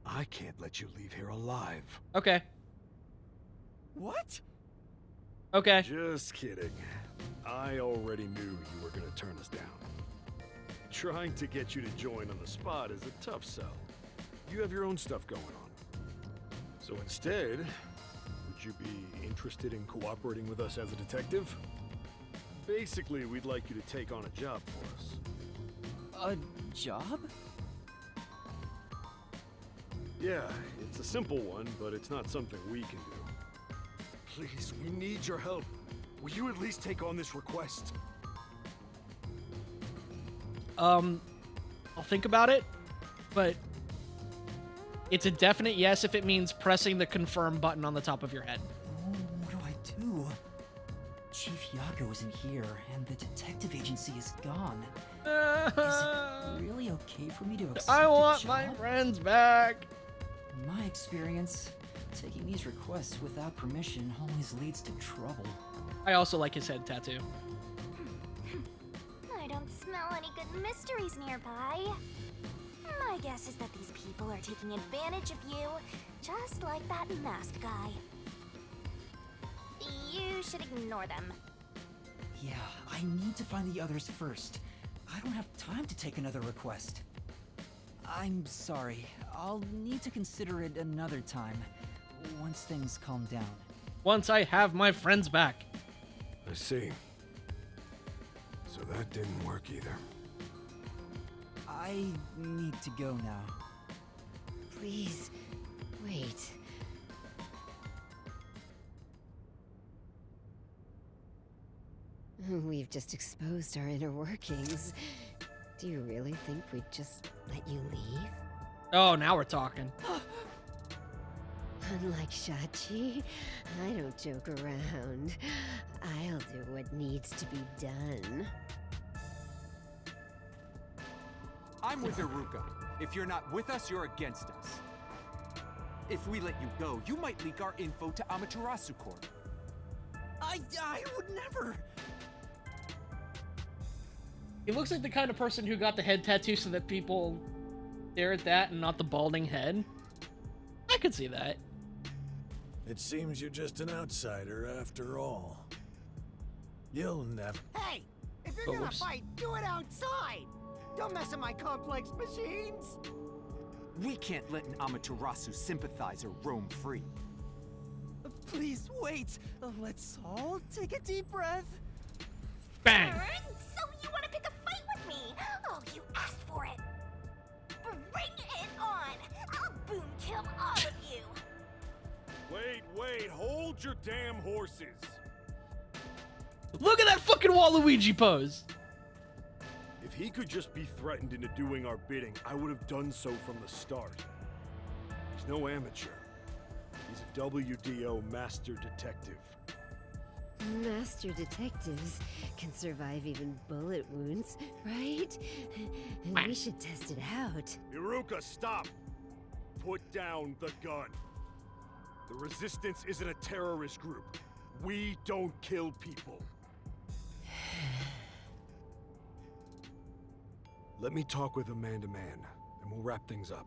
I can't let you leave here alive. Okay. What? Okay. Just kidding. I already knew you were gonna turn us down. Trying to get you to join on the spot is a tough sell. You have your own stuff going on. So instead, would you be interested in cooperating with us as a detective? Basically, we'd like you to take on a job for us. A job? Yeah, it's a simple one, but it's not something we can do. Please, we need your help. Will you at least take on this request? I'll think about it, but it's a definite yes if it means pressing the confirm button on the top of your head. Oh, what do I do? Chief Yago isn't here, and the detective agency is gone. Is it really okay for me to accept I want a job? my friends back. In my experience, taking these requests without permission always leads to trouble. I also like his head tattoo. I don't smell any good mysteries nearby. My guess is that these people are taking advantage of you, just like that masked guy. You should ignore them. Yeah, I need to find the others first. I don't have time to take another request. I'm sorry. I'll need to consider it another time, once things calm down. Once I have my friends back. I see. So that didn't work either. I need to go now. Please, wait. We've just exposed our inner workings. Do you really think we'd just let you leave? Oh, now we're talking. Unlike Shachi, I don't joke around. I'll do what needs to be done. I'm with Iruka. If you're not with us, you're against us. If we let you go, you might leak our info to Amaterasu Corp. I would never. He looks like the kind of person who got the head tattoo so that people stare at that and not the balding head. I could see that. It seems you're just an outsider after all. You'll never. Hey! If you're gonna fight, do it outside! Don't mess with my complex machines! We can't let an Amaterasu sympathizer roam free. Please wait. Let's all take a deep breath. Bang! So you want to pick a fight with me? Oh, you asked for it. Bring it on! I'll boom kill all of you! Wait, hold your damn horses! Look at that fucking Waluigi pose! If he could just be threatened into doing our bidding, I would have done so from the start. He's no amateur. He's a WDO master detective. Master detectives can survive even bullet wounds, right? We should test it out. Iruka, stop! Put down the gun. The Resistance isn't a terrorist group. We don't kill people. Let me talk with him man to man, and we'll wrap things up.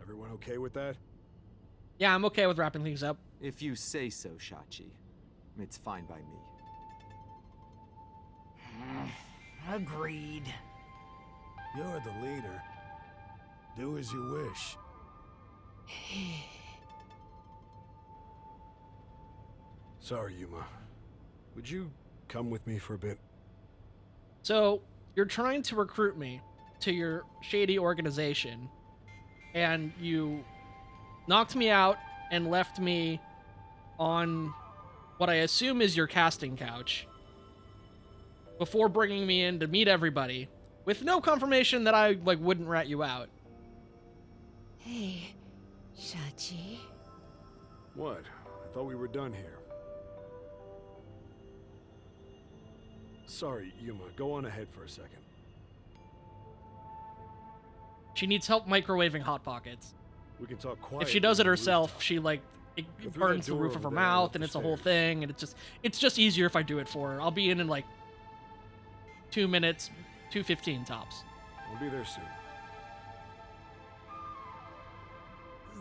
Everyone okay with that? Yeah, I'm okay with wrapping things up. If you say so, Shachi. It's fine by me. Agreed. You're the leader. Do as you wish. Sorry, Yuma. Would you come with me for a bit? So, you're trying to recruit me to your shady organization, and you knocked me out and left me on what I assume is your casting couch before bringing me in to meet everybody with no confirmation that I wouldn't rat you out. Hey, Shachi. What? I thought we were done here. Sorry, Yuma. Go on ahead for a second. She needs help microwaving Hot Pockets. We can talk If quietly she does it on the herself, rooftop. she like it Go through that burns the door roof of over her there and mouth, up and the it's a whole stairs. thing. And it's just easier if I do it for her. I'll be in like 2 minutes, 2:15 tops. I'll be there soon.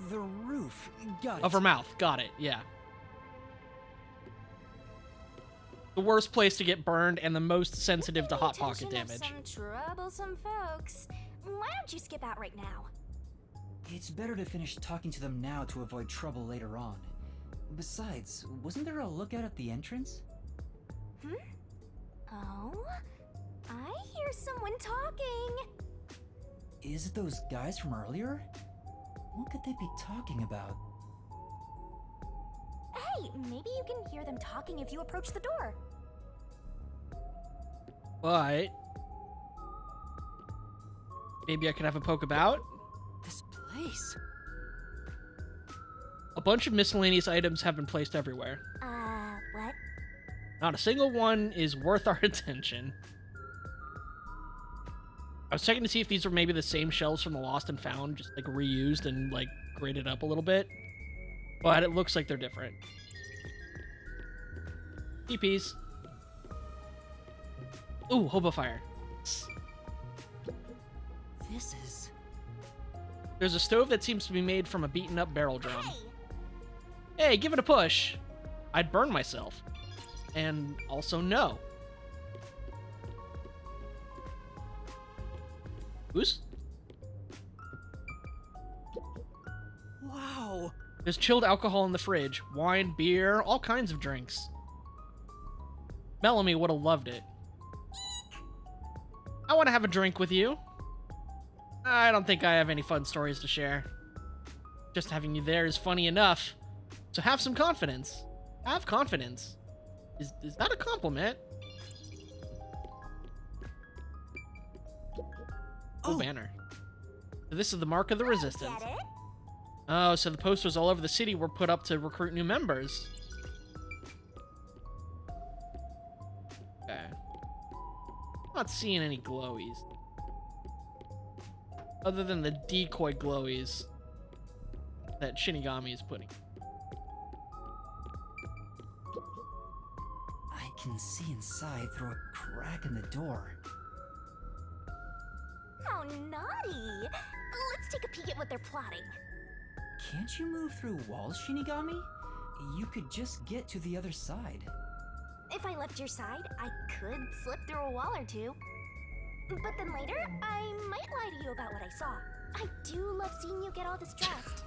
The roof. Got it. Of her mouth. Got it. Yeah. The worst place to get burned and the most sensitive to Hot Pocket Attention of damage. Some troublesome folks. Why don't you skip out right now? It's better to finish talking to them now to avoid trouble later on. Besides, wasn't there a lookout at the entrance? Oh? I hear someone talking. Is it those guys from earlier? What could they be talking about? Hey, maybe you can hear them talking if you approach the door. But maybe I could have a poke about. This place. A bunch of miscellaneous items have been placed everywhere. What? Not a single one is worth our attention. I was checking to see if these were maybe the same shelves from the Lost and Found, just like reused and like graded up a little bit. But it looks like they're different. TPs. Ooh, hobo fire. This is... There's a stove that seems to be made from a beaten up barrel drum. Hey, give it a push. I'd burn myself. And also no. Who's? Wow. There's chilled alcohol in the fridge. Wine, beer, all kinds of drinks. Bellamy would have loved it. I want to have a drink with you. I don't think I have any fun stories to share. Just having you there is funny enough. So have some confidence. Have confidence. Is that a compliment? Oh, banner. So this is the mark of the resistance. Get it? Oh, so the posters all over the city were put up to recruit new members. Okay. Not seeing any glowies. Other than the decoy glowies that Shinigami is putting. I can see inside through a crack in the door. How naughty! Let's take a peek at what they're plotting. Can't you move through walls, Shinigami? You could just get to the other side. If I left your side, I could slip through a wall or two. But then later, I might lie to you about what I saw. I do love seeing you get all distressed.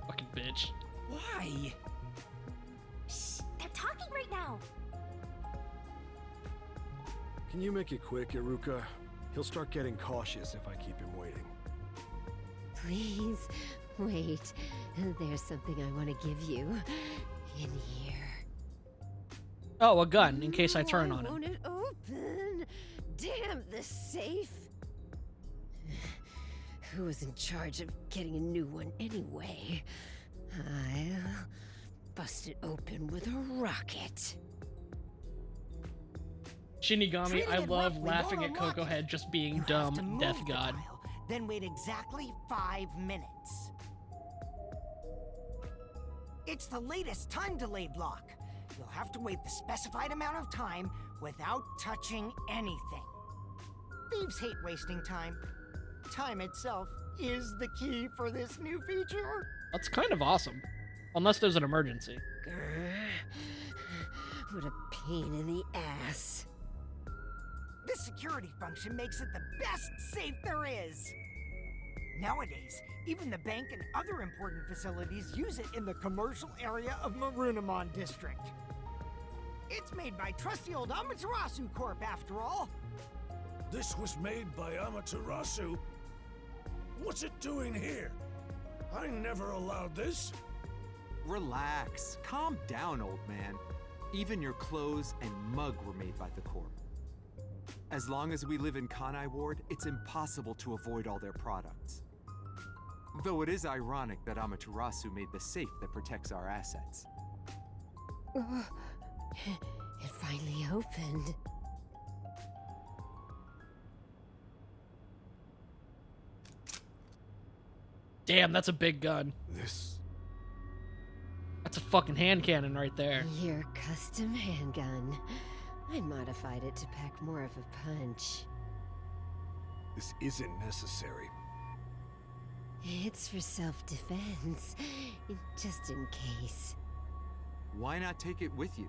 Fucking bitch. Why? Shh, they're talking right now. Can you make it quick, Iruka? He'll start getting cautious if I keep him waiting. Please, wait. There's something I want to give you. In here. Oh, a gun, in case I turn on it. Won't it open? Damn the safe. Who was in charge of getting a new one anyway? I'll bust it open with a rocket. Shinigami, Treating I it love roughly laughing won't at unlock Coco it. Head just being You have to dumb, move death the god. dial, then wait exactly 5 minutes. It's the latest time-delayed lock. You'll have to wait the specified amount of time without touching anything. Thieves hate wasting time. Time itself is the key for this new feature. That's kind of awesome. Unless there's an emergency. What a pain in the ass. This security function makes it the best safe there is. Nowadays, even the bank and other important facilities use it in the commercial area of Marunamon District. It's made by trusty old Amaterasu Corp, after all. This was made by Amaterasu? What's it doing here? I never allowed this. Relax. Calm down, old man. Even your clothes and mug were made by the Corp. As long as we live in Kanai Ward, it's impossible to avoid all their products. Though it is ironic that Amaterasu made the safe that protects our assets. It finally opened. Damn, that's a big gun. This... That's a fucking hand cannon right there. Your custom handgun. I modified it to pack more of a punch. This isn't necessary. It's for self-defense, just in case. Why not take it with you?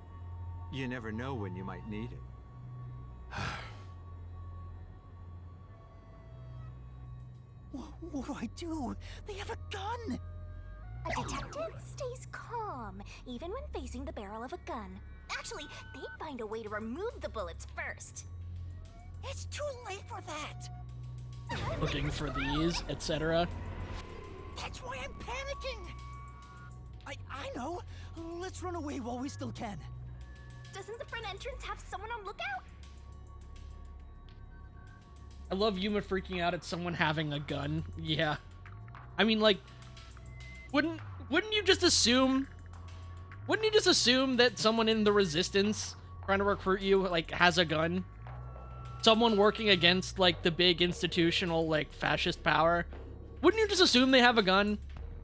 You never know when you might need it. What do I do? They have a gun! A detective stays calm, even when facing the barrel of a gun. Actually, they'd find a way to remove the bullets first. It's too late for that! Looking for these, etc. That's why I'm panicking! I know! Let's run away while we still can. Doesn't the front entrance have someone on lookout? I love Yuma freaking out at someone having a gun. Yeah. I mean, like, wouldn't you just assume... Wouldn't you just assume that someone in the Resistance trying to recruit you, like, has a gun? Someone working against, like, the big institutional, like, fascist power? Wouldn't you just assume they have a gun?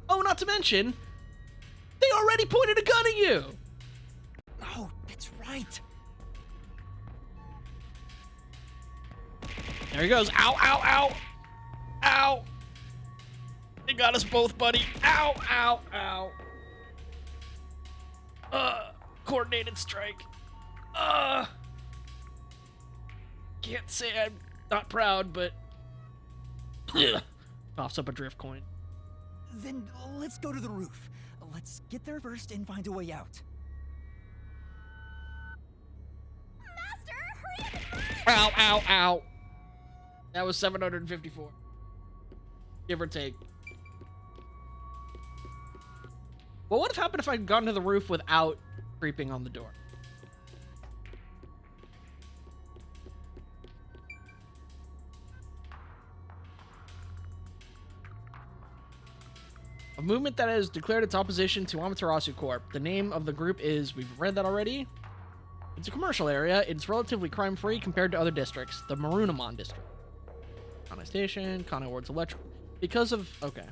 Oh, not to mention, they already pointed a gun at you! Oh, that's right. There he goes. Ow, ow, ow! Ow! They got us both, buddy. Ow, ow, ow. Coordinated strike. Can't say I'm not proud, but... Toss up a drift coin. Then let's go to the roof. Let's get there first and find a way out. Master, hurry up and run! Ow, ow, ow. That was 754. Give or take. Well, what would have happened if I'd gone to the roof without creeping on the door? A movement that has declared its opposition to Amaterasu Corp. The name of the group is, we've read that already. It's a commercial area. It's relatively crime-free compared to other districts. The Marunamon district. Kanai Station, Kanai Ward's Electric. Because of... Okay.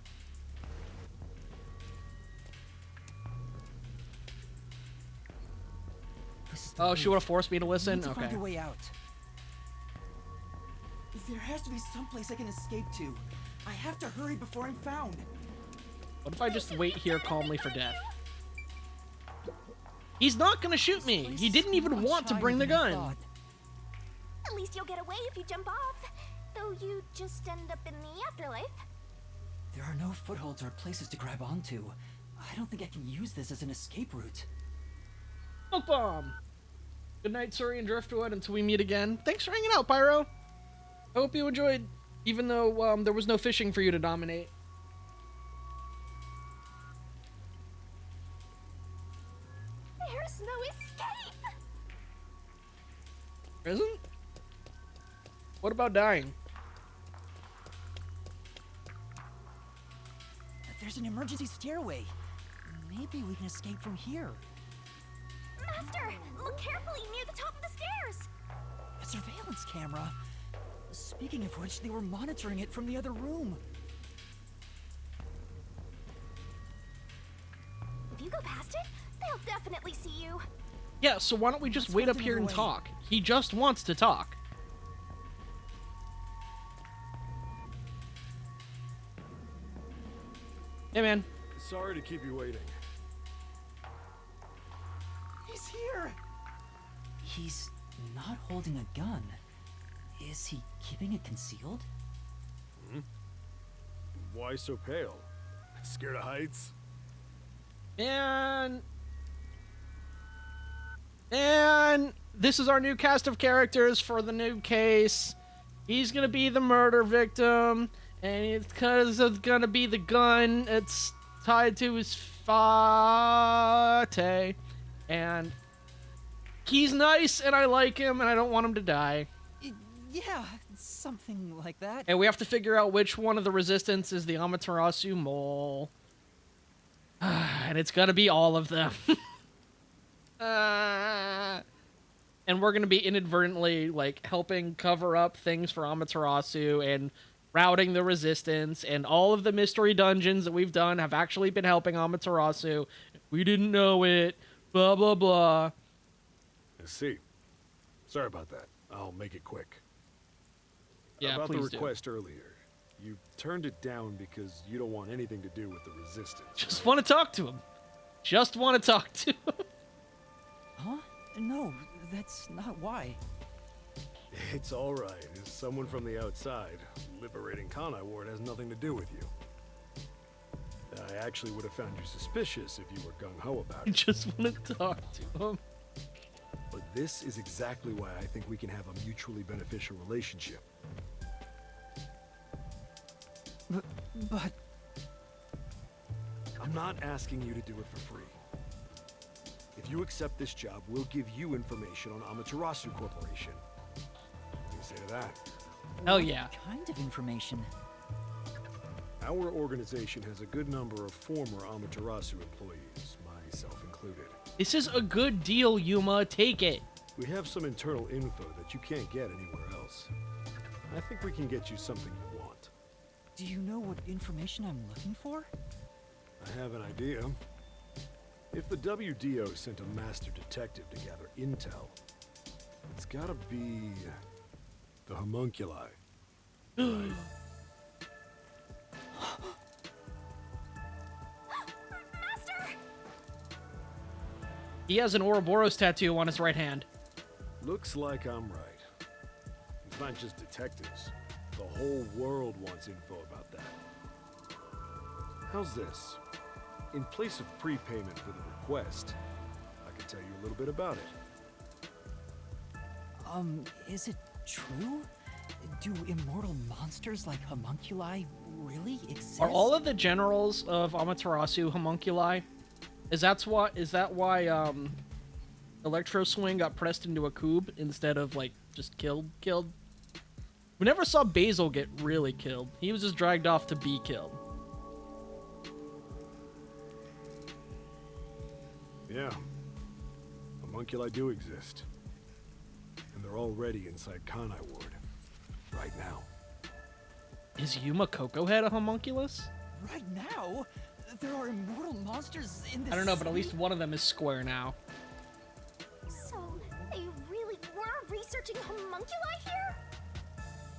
Oh, she would have forced me to listen? We need to Okay. find a way out. There has to be some place I can escape to. I have to hurry before I'm found. What if I just wait here calmly for death? He's not gonna shoot me! He didn't even want to bring the gun! At least you'll get away if you jump off. Though you just end up in the afterlife. There are no footholds or places to grab onto. I don't think I can use this as an escape route. Smoke bomb! Good night, Surrey and Driftwood, until we meet again. Thanks for hanging out, Pyro! I hope you enjoyed, even though there was no fishing for you to dominate. There's no escape! There isn't? What about dying? There's an emergency stairway. Maybe we can escape from here. Master, look carefully near the top of the stairs! A surveillance camera. Speaking of which, they were monitoring it from the other room. If you go past it, they'll definitely see you. Yeah, so why don't we just wait up here and talk? He just wants to talk. Hey, man. Sorry to keep you waiting. He's here! He's not holding a gun. Is he keeping it concealed? Hmm? Why so pale? Scared of heights? And this is our new cast of characters for the new case. He's gonna be the murder victim, and it's because it's gonna be the gun. It's tied to his fate, and he's nice, and I like him, and I don't want him to die. Yeah, something like that. And we have to figure out which one of the Resistance is the Amaterasu mole. And it's gonna be all of them. And we're gonna be inadvertently, like, helping cover up things for Amaterasu and routing the resistance, and all of the mystery dungeons that we've done have actually been helping Amaterasu. We didn't know it, blah, blah, blah. I see. Sorry about that. I'll make it quick. Yeah, about please the request earlier. You turned it down because you don't want anything to do with the resistance. Just want to talk to him. Just want to talk to him. Huh? No, that's not why. It's all right. As someone from the outside, liberating Kanai Ward has nothing to do with you. I actually would have found you suspicious if you were gung-ho about it. Just want to talk to him. But this is exactly why I think we can have a mutually beneficial relationship. But... I'm not asking you to do it for free. If you accept this job, we'll give you information on Amaterasu Corporation. What do you say to that? Hell yeah. What kind of information? Our organization has a good number of former Amaterasu employees, myself included. This is a good deal, Yuma. Take it. We have some internal info that you can't get anywhere else. I think we can get you something you want. Do you know what information I'm looking for? I have an idea. If the WDO sent a master detective to gather intel, it's gotta be the homunculi. Right? Master! He has an Ouroboros tattoo on his right hand. Looks like I'm right. It's not just detectives. The whole world wants info about that. How's this? In place of prepayment for the request, I can tell you a little bit about it. Is it true? Do immortal monsters like homunculi really exist? Are all of the generals of Amaterasu homunculi? Is that why Electro Swing got pressed into a cube instead of like just killed? We never saw Basil get really killed. He was just dragged off to be killed. Yeah. Homunculi do exist. And they're already inside Kanai Ward. Right now. Is Yuma Cocohead a homunculus? Right now? There are immortal monsters in this I don't know, but at city? least one of them is square now. So, they really were researching homunculi here?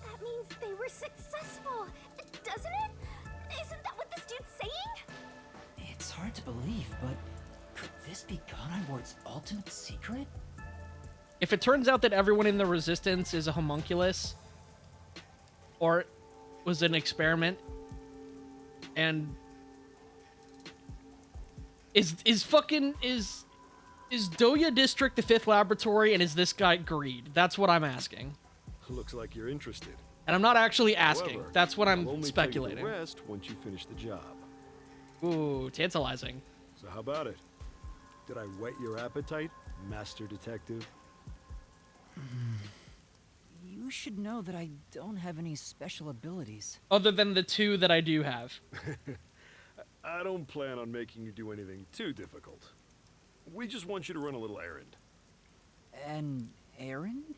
That means they were successful, doesn't it? Isn't that what this dude's saying? It's hard to believe, but could this be Kanai Ward's ultimate secret? If it turns out that everyone in the Resistance is a homunculus, or was an experiment, and is Doya District the 5th laboratory, and is this guy Greed? That's what I'm asking. Looks like you're interested. And I'm not actually asking. However, That's what I'll I'm only speculating. Tell you the rest once you finish the job. Ooh, tantalizing. So how about it? Did I whet your appetite, Master Detective? You should know that I don't have any special abilities. Other than the 2 that I do have. I don't plan on making you do anything too difficult. We just want you to run a little errand. An errand?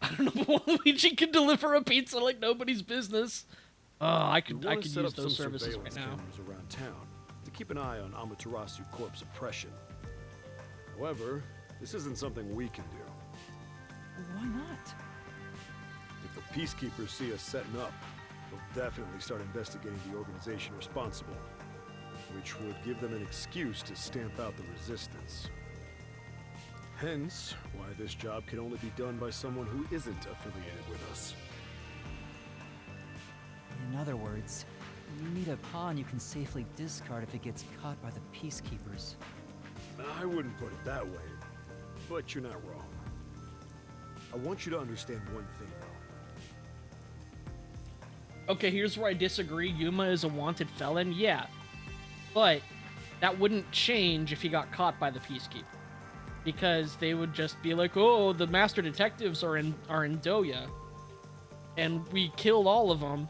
I don't know, but Luigi can deliver a pizza like nobody's business. I could set use up those some services surveillance right now. cameras around town to keep an eye on Amaterasu Corp's oppression. However, this isn't something we can do. Why not? If the peacekeepers see us setting up, they'll definitely start investigating the organization responsible, which would give them an excuse to stamp out the resistance. Hence, why this job can only be done by someone who isn't affiliated with us. In other words, you need a pawn you can safely discard if it gets caught by the peacekeepers. I wouldn't put it that way, but you're not wrong. I want you to understand one thing, though. Okay, here's where I disagree. Yuma is a wanted felon, yeah. But that wouldn't change if he got caught by the peacekeeper. Because they would just be like, oh, the master detectives are in Doya. And we killed all of them,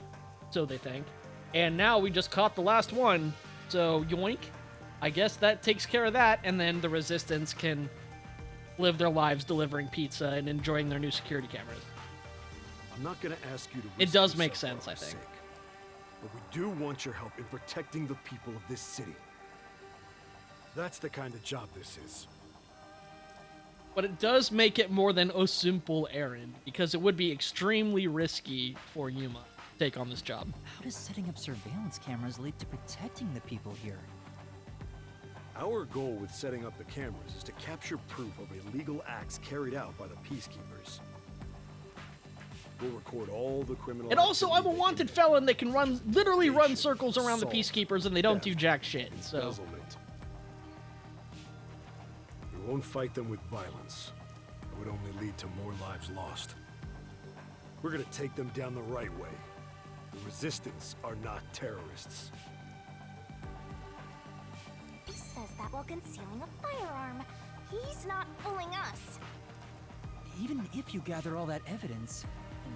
so they think. And now we just caught the last one, so yoink. I guess that takes care of that, and then the Resistance can live their lives delivering pizza and enjoying their new security cameras. I'm not gonna ask you to. It risk does make yourself sense, for I our think. sake. But we do want your help in protecting the people of this city. That's the kind of job this is. But it does make it more than a simple errand, because it would be extremely risky for Yuma to take on this job. How does setting up surveillance cameras lead to protecting the people here? Our goal with setting up the cameras is to capture proof of illegal acts carried out by the peacekeepers. We'll record all the criminal. And also, I'm a activity wanted felon that can literally run circles around the peacekeepers, and they don't do jack shit. So embezzlement. We won't fight them with violence. It would only lead to more lives lost. We're gonna take them down the right way. The Resistance are not terrorists. He says that while concealing a firearm. He's not fooling us. Even if you gather all that evidence,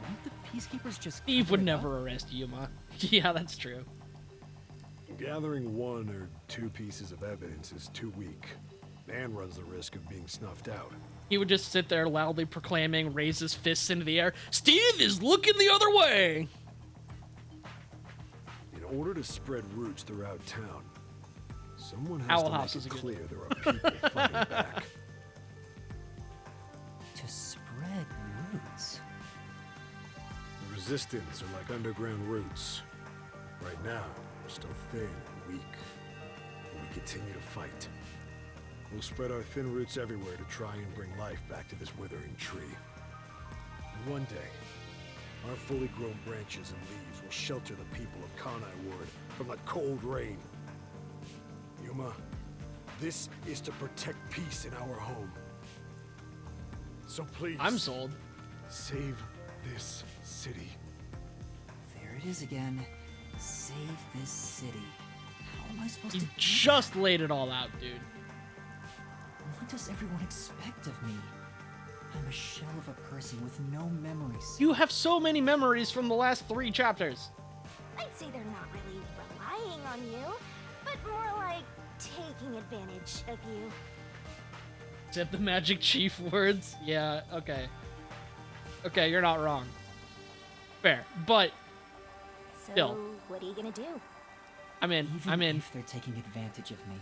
won't the peacekeepers just... Steve would cover it never arrest Yuma. Yeah, that's true. Gathering 1 or 2 pieces of evidence is too weak, and runs the risk of being snuffed out. He would just sit there loudly proclaiming, raise his fists into the air, "Steve is looking the other way!" In order to spread roots throughout town, someone has Owl to House make is it a good clear there are people fighting back. To spread roots. The Resistance are like underground roots. Right now, we're still thin and weak, but we continue to fight. We'll spread our thin roots everywhere to try and bring life back to this withering tree. And one day, our fully grown branches and leaves will shelter the people of Kanai Ward from the cold rain. Yuma, this is to protect peace in our home. So please... I'm sold. Save this city. There it is again. Save this city. How am I supposed You to do just laid it all out, dude. What does everyone expect of me? I'm a shell of a person with no memories. You have so many memories from the last 3 chapters. I'd say they're not really relying on you, but more like taking advantage of you. Except the magic chief words. Yeah, okay. Okay, you're not wrong. Fair, but So, still. what are you gonna do? I'm in. Even I'm in. if they're taking advantage of me,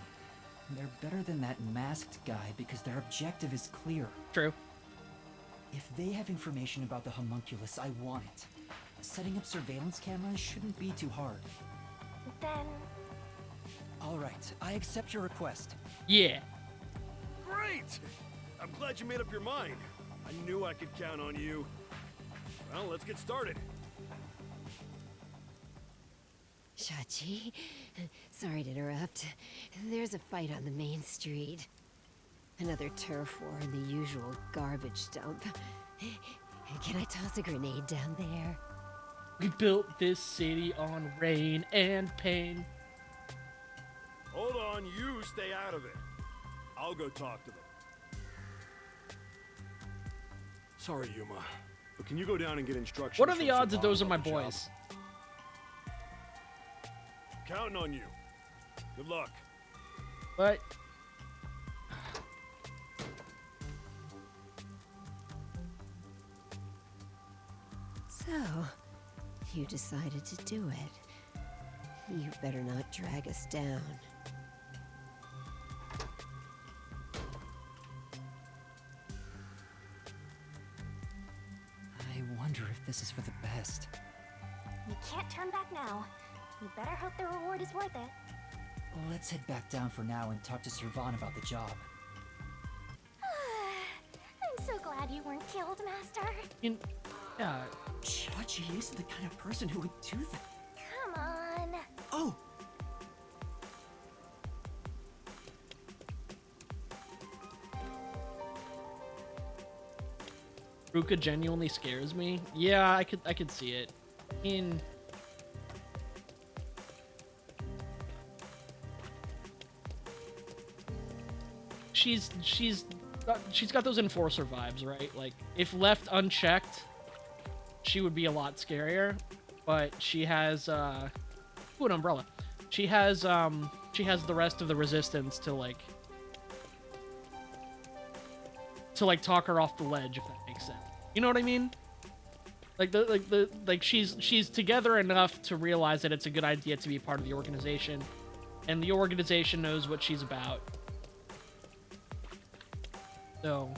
they're better than that masked guy because their objective is clear. True. If they have information about the homunculus, I want it. Setting up surveillance cameras shouldn't be too hard. Then... All right, I accept your request. Yeah. Great! I'm glad you made up your mind. I knew I could count on you. Well, let's get started. Shachi, sorry to interrupt. There's a fight on the main street. Another turf war in the usual garbage dump. Can I toss a grenade down there? We built this city on rain and pain. Hold on, you stay out of it. I'll go talk to them. Sorry, Yuma, but can you go down and get instructions? What are the from odds that those are Savannah my about the job? boys? Counting on you. Good luck. But So, you decided to do it. You better not drag us down. I wonder if this is for the best. You can't turn back now. You better hope the reward is worth it. Let's head back down for now and talk to Servan about the job. I'm so glad you weren't killed, Master. Yeah. Chachi isn't the kind of person who would do that. Come on. Oh! Ruka genuinely scares me. Yeah, I could see it. She's got those enforcer vibes, right? Like, if left unchecked, she would be a lot scarier. But she has ooh, an umbrella. She has the rest of the resistance to like talk her off the ledge, if that makes sense. You know what I mean? Like she's together enough to realize that it's a good idea to be part of the organization, and the organization knows what she's about. So,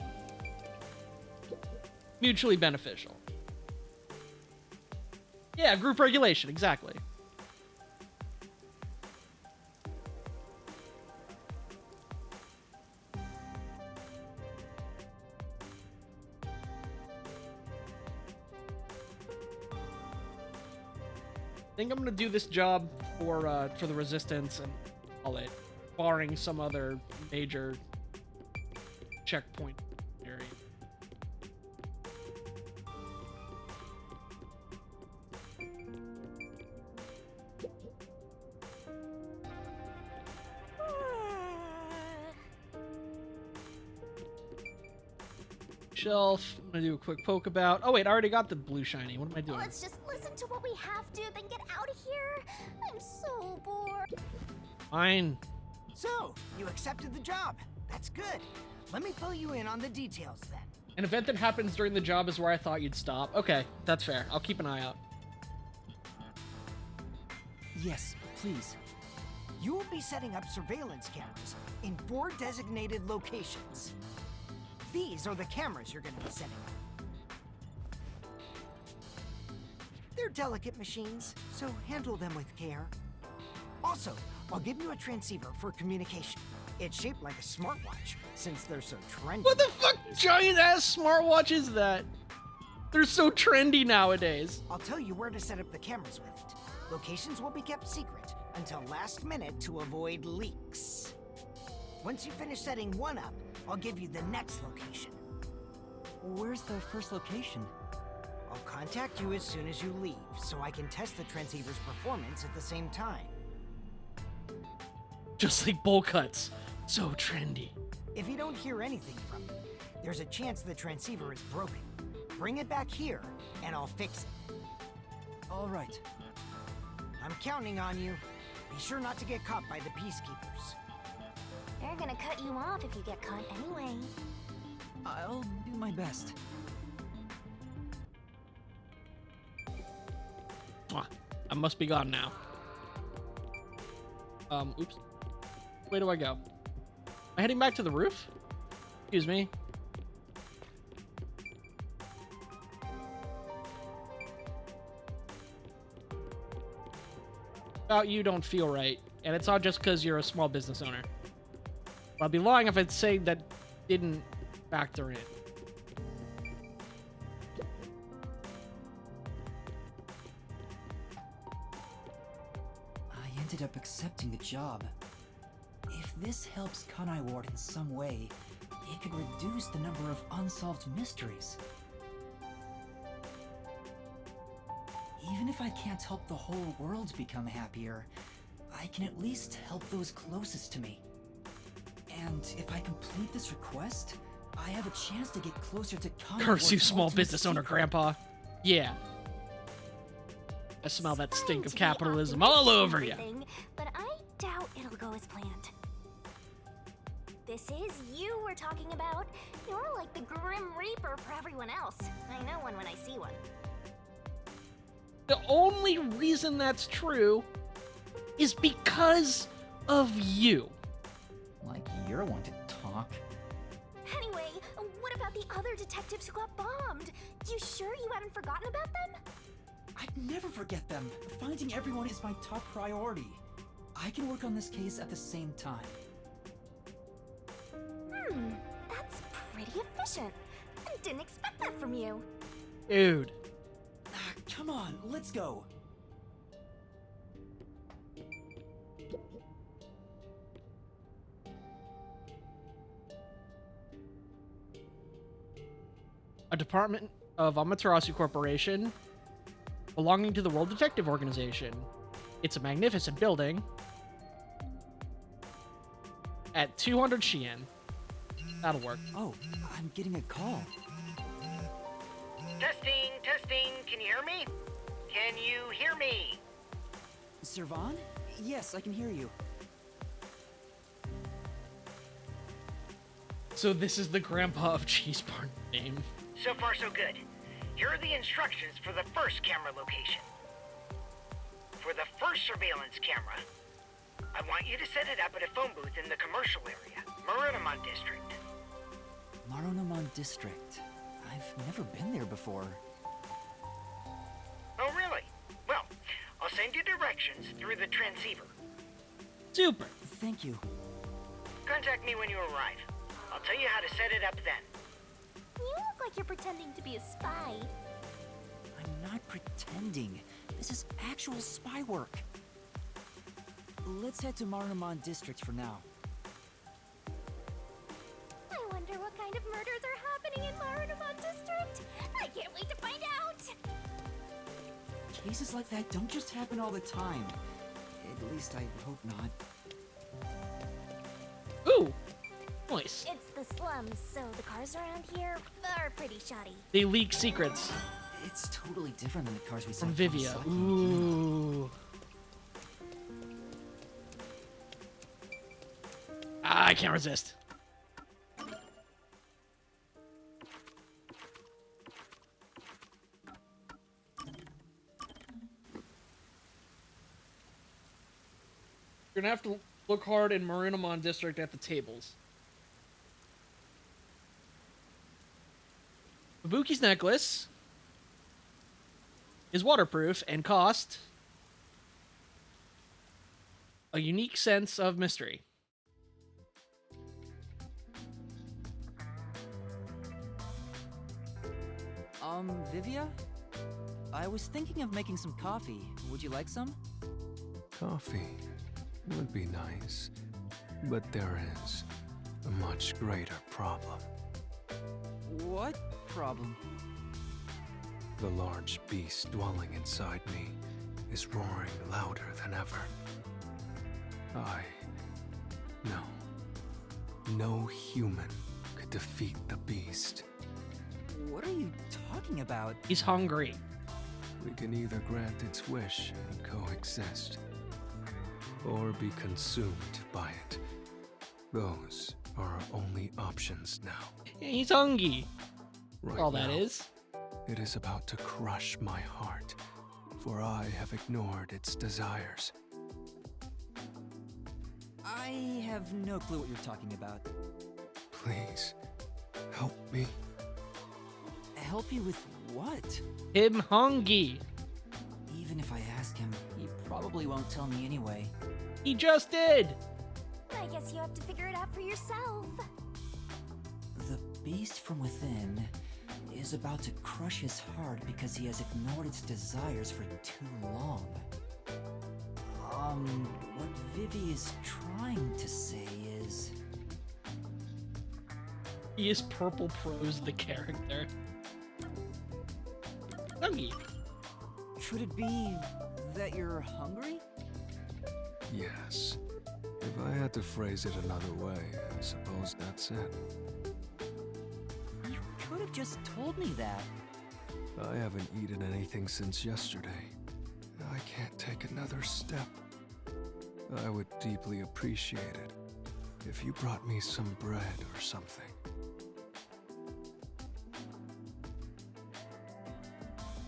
mutually beneficial. Yeah, group regulation, exactly. I think I'm gonna do this job for the Resistance and call it, barring some other major checkpoint area. Shelf. I'm gonna do a quick poke about. Oh wait, I already got the blue shiny. What am I doing? Let's just listen to what we have to, then get out of here. I'm so bored. Fine. So, you accepted the job. That's good. Let me fill you in on the details then. An event that happens during the job is where I thought you'd stop. Okay, that's fair. I'll keep an eye out. Yes, please. You will be setting up surveillance cameras in 4 designated locations. These are the cameras you're going to be setting up. They're delicate machines, so handle them with care. Also, I'll give you a transceiver for communication. It's shaped like a smartwatch, since they're so trendy. What the fuck giant ass smartwatch is that? They're so trendy nowadays. I'll tell you where to set up the cameras with it. Locations will be kept secret until last minute to avoid leaks. Once you finish setting one up, I'll give you the next location. Where's the first location? I'll contact you as soon as you leave, so I can test the transceiver's performance at the same time. Just like bowl cuts. So trendy. If you don't hear anything from me, there's a chance the transceiver is broken. Bring it back here, and I'll fix it. All right. I'm counting on you. Be sure not to get caught by the peacekeepers. They're gonna cut you off if you get caught anyway. I'll do my best. I must be gone now. Oops. Where do I go? Am I heading back to the roof? Excuse me. About you don't feel right, and it's not just because you're a small business owner. I'd be lying if I'd say that didn't factor in. I ended up accepting the job. If this helps Kanai Ward in some way, it could reduce the number of unsolved mysteries. Even if I can't help the whole world become happier, I can at least help those closest to me. And if I complete this request, I have a chance to get closer to Kanai Curse you, Ward's small ultimate business owner, secret. Grandpa. Yeah. I smell that stink of capitalism all over you. But I doubt it'll go as planned. This is you we're talking about. You're like the Grim Reaper for everyone else. I know one when I see one. The only reason that's true is because of you. Like you're one to talk. Anyway, what about the other detectives who got bombed? You sure you haven't forgotten about them? I'd never forget them. Finding everyone is my top priority. I can work on this case at the same time. That's pretty efficient. I didn't expect that from you. Dude. Come on, let's go. A department of Amaterasu Corporation belonging to the World Detective Organization. It's a magnificent building at 200 Shien. That'll work. Oh, I'm getting a call. Testing, testing, can you hear me? Can you hear me? Servan? Yes, I can hear you. So this is the grandpa of Cheese Barn name. So far, so good. Here are the instructions for the first camera location. For the first surveillance camera, I want you to set it up at a phone booth in the commercial area, Marunamon District. Marunamon District. I've never been there before. Oh, really? Well, I'll send you directions through the transceiver. Super. Thank you. Contact me when you arrive. I'll tell you how to set it up then. You look like you're pretending to be a spy. I'm not pretending. This is actual spy work. Let's head to Marunamon District for now. I wonder what kind of murders are happening in Marunamon District. I can't wait to find out. Cases like that don't just happen all the time. At least I hope not. Ooh, nice. It's the slums, so the cars around here are pretty shoddy. They leak secrets. It's totally different than the cars we saw From Vivia. Ooh. I can't resist. You're gonna have to look hard in Marunamon District at the tables. Ibuki's necklace is waterproof and cost a unique sense of mystery. Vivia? I was thinking of making some coffee. Would you like some? Coffee would be nice, but there is a much greater problem. What problem? The large beast dwelling inside me is roaring louder than ever. No human could defeat the beast. What are you talking about? He's hungry. We can either grant its wish and coexist, or be consumed by it. Those are our only options now. He's hungry. Right All that now, is. It is about to crush my heart, for I have ignored its desires. I have no clue what you're talking about. Please, help me. Help you with what? Him hungry. Even if I ask him, he probably won't tell me anyway. He just did. I guess you have to figure it out for yourself. The beast from within is about to crush his heart because he has ignored its desires for too long. What Vivi is trying to say is... He is Purple Prose the character. Hungry. Could it be that you're hungry? Yes. If I had to phrase it another way, I suppose that's it. You could have just told me that. I haven't eaten anything since yesterday. I can't take another step. I would deeply appreciate it if you brought me some bread or something.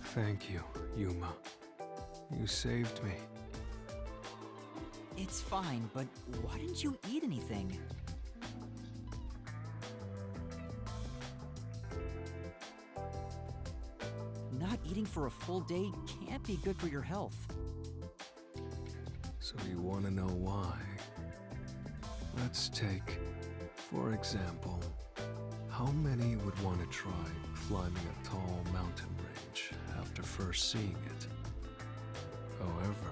Thank you, Yuma. You saved me. It's fine, but why didn't you eat anything? Not eating for a full day can't be good for your health. So you want to know why? Let's take, for example, how many would want to try climbing a tall mountain range after first seeing it? However,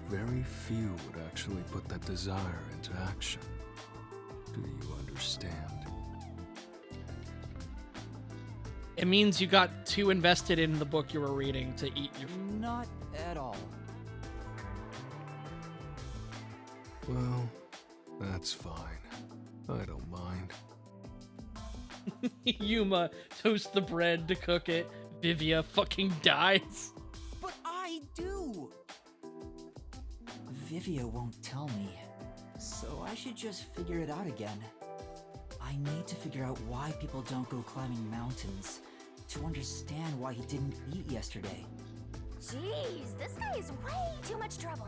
very few would actually put that desire into action. Do you understand? It means you got too invested in the book you were reading to eat your food. Not at all. Well, that's fine. I don't mind. Yuma toasts the bread to cook it. Vivia fucking dies. But I do! Vivia won't tell me, so I should just figure it out again. I need to figure out why people don't go climbing mountains. to understand why he didn't eat yesterday. Jeez, this guy is way too much trouble.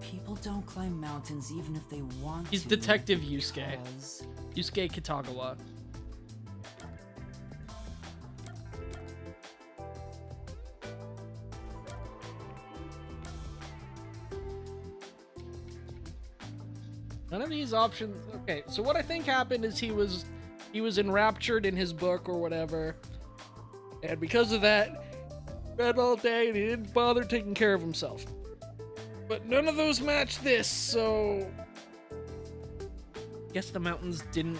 People don't climb mountains even if they want He's to. Detective Yusuke. because- Yusuke Kitagawa. None of these options. Okay, so what I think happened is he was enraptured in his book or whatever, and because of that, read all day and he didn't bother taking care of himself. But none of those match this, so I guess the mountains didn't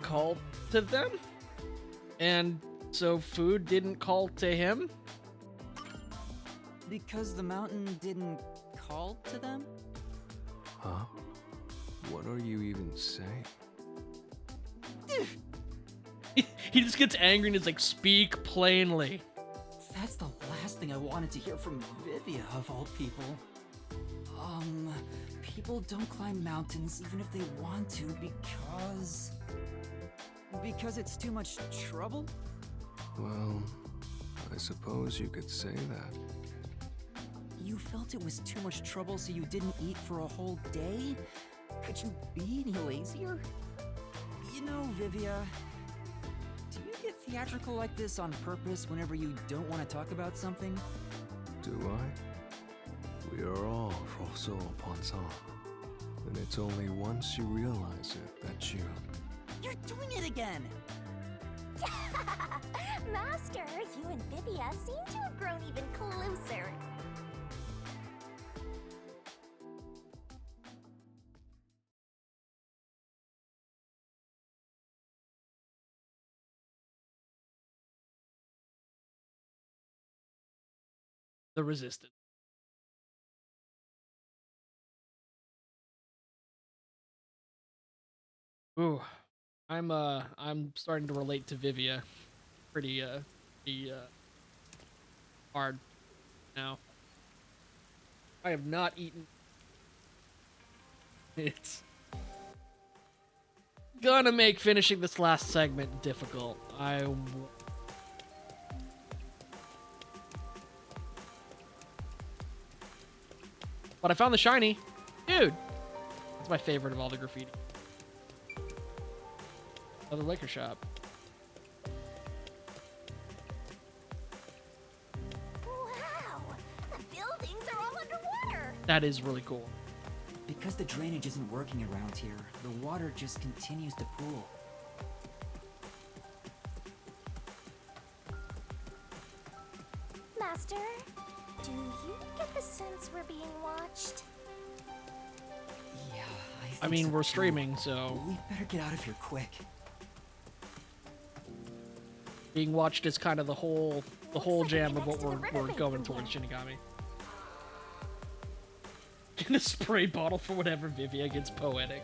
call to them, and so food didn't call to him. Because the mountain didn't call to them? Huh? What are you even saying? He just gets angry and is like, speak plainly. That's the last thing I wanted to hear from Vivia, of all people. People don't climb mountains even if they want to because... Because it's too much trouble? Well, I suppose you could say that. You felt it was too much trouble so you didn't eat for a whole day? Could you be any lazier? You know, Vivia, do you get theatrical like this on purpose whenever you don't want to talk about something? Do I? We are all Rosso Ponsan. And it's only once you realize it that you... You're doing it again! Master, you and Vivia seem to have grown even closer. The Resistance. Ooh, I'm starting to relate to Vivia pretty hard now. I have not eaten. It's gonna make finishing this last segment difficult. But I found the shiny. Dude! It's my favorite of all the graffiti. Another liquor shop. Wow! The buildings are all underwater! That is really cool. Because the drainage isn't working around here, the water just continues to pool. Master, do you get the sense we're being watched? Yeah, I mean, so we're too. streaming, so We better get out of here quick. being watched is kind of the whole jam of what we're going towards, Shinigami. Gonna spray bottle for whatever Vivia gets poetic.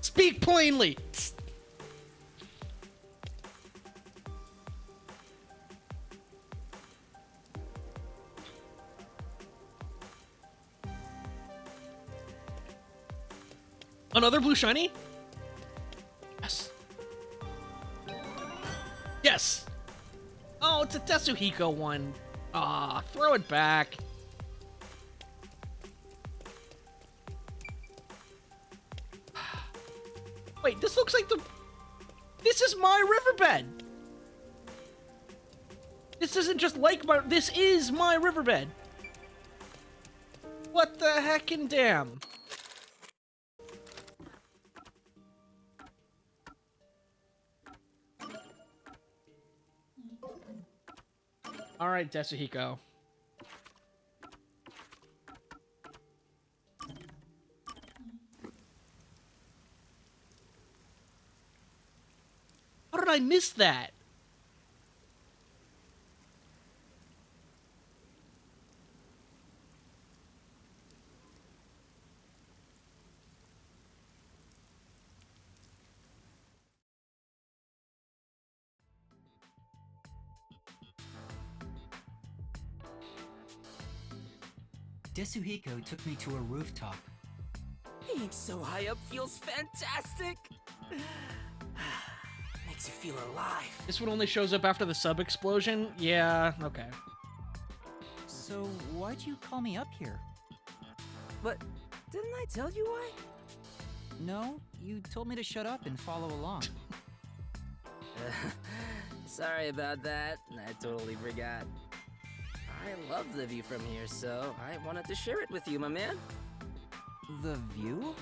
Speak plainly! Another blue shiny? Yes. Yes! Oh, it's a Tetsuhiko one. Ah, throw it back. Wait, this looks like this is my riverbed! This isn't just like this is my riverbed! What the heckin' damn? Alright, Tetsuhiko. How did I miss that? Tetsuhiko took me to a rooftop. Being so high up feels fantastic. makes you feel alive. This one only shows up after the sub explosion? Yeah, okay. So, why'd you call me up here? But didn't I tell you why? No, you told me to shut up and follow along. Sorry about that. I totally forgot. I love the view from here, so I wanted to share it with you, my man. The view?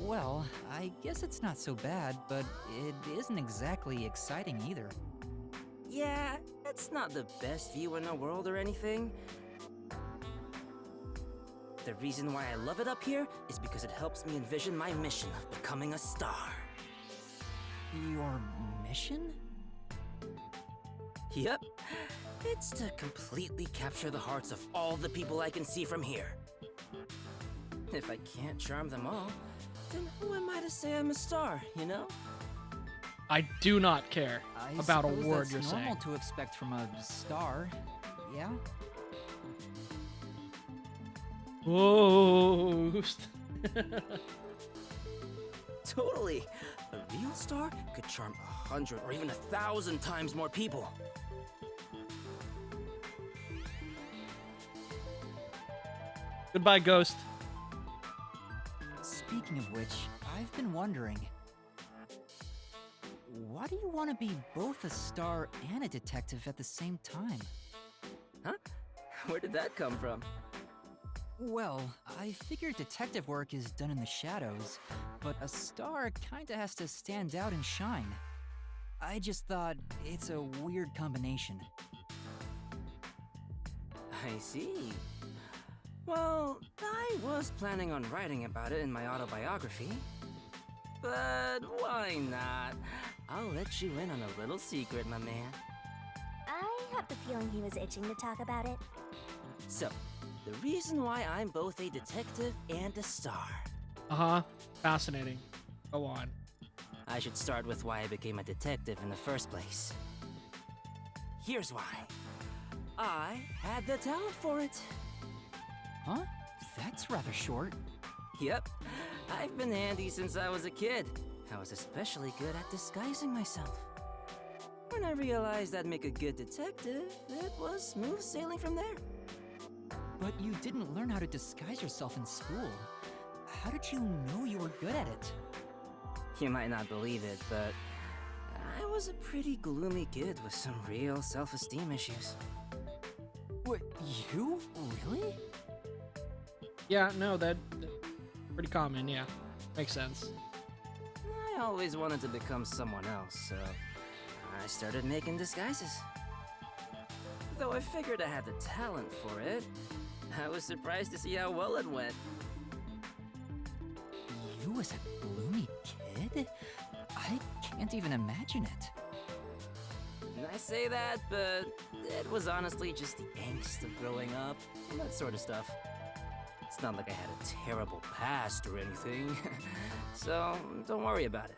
Well, I guess it's not so bad, but it isn't exactly exciting either. Yeah, it's not the best view in the world or anything. The reason why I love it up here is because it helps me envision my mission of becoming a star. Your mission? Yep. It's to completely capture the hearts of all the people I can see from here. If I can't charm them all, then who am I to say I'm a star, you know? I do not care about a word you're It's saying. normal to expect from a star, yeah? Ghost. Totally. A real star could charm 100 or even 1,000 times more people. Goodbye, Ghost. Speaking of which, I've been wondering, why do you want to be both a star and a detective at the same time? Huh? Where did that come from? Well, I figured detective work is done in the shadows, but a star kinda has to stand out and shine. I just thought it's a weird combination. I see. Well, I was planning on writing about it in my autobiography. But why not? I'll let you in on a little secret, my man. I have the feeling he was itching to talk about it. So, the reason why I'm both a detective and a star. Uh-huh. Fascinating. Go on. I should start with why I became a detective in the first place. Here's why. I had the talent for it. Huh? That's rather short. Yep. I've been handy since I was a kid. I was especially good at disguising myself. When I realized I'd make a good detective, it was smooth sailing from there. But you didn't learn how to disguise yourself in school. How did you know you were good at it? You might not believe it, but I was a pretty gloomy kid with some real self-esteem issues. What, you? Really? Yeah, no, that's pretty common, yeah. Makes sense. I always wanted to become someone else, so I started making disguises. Though I figured I had the talent for it, I was surprised to see how well it went. You as a gloomy kid? I can't even imagine it. I say that, but it was honestly just the angst of growing up, and that sort of stuff. It's not like I had a terrible past or anything, so don't worry about it.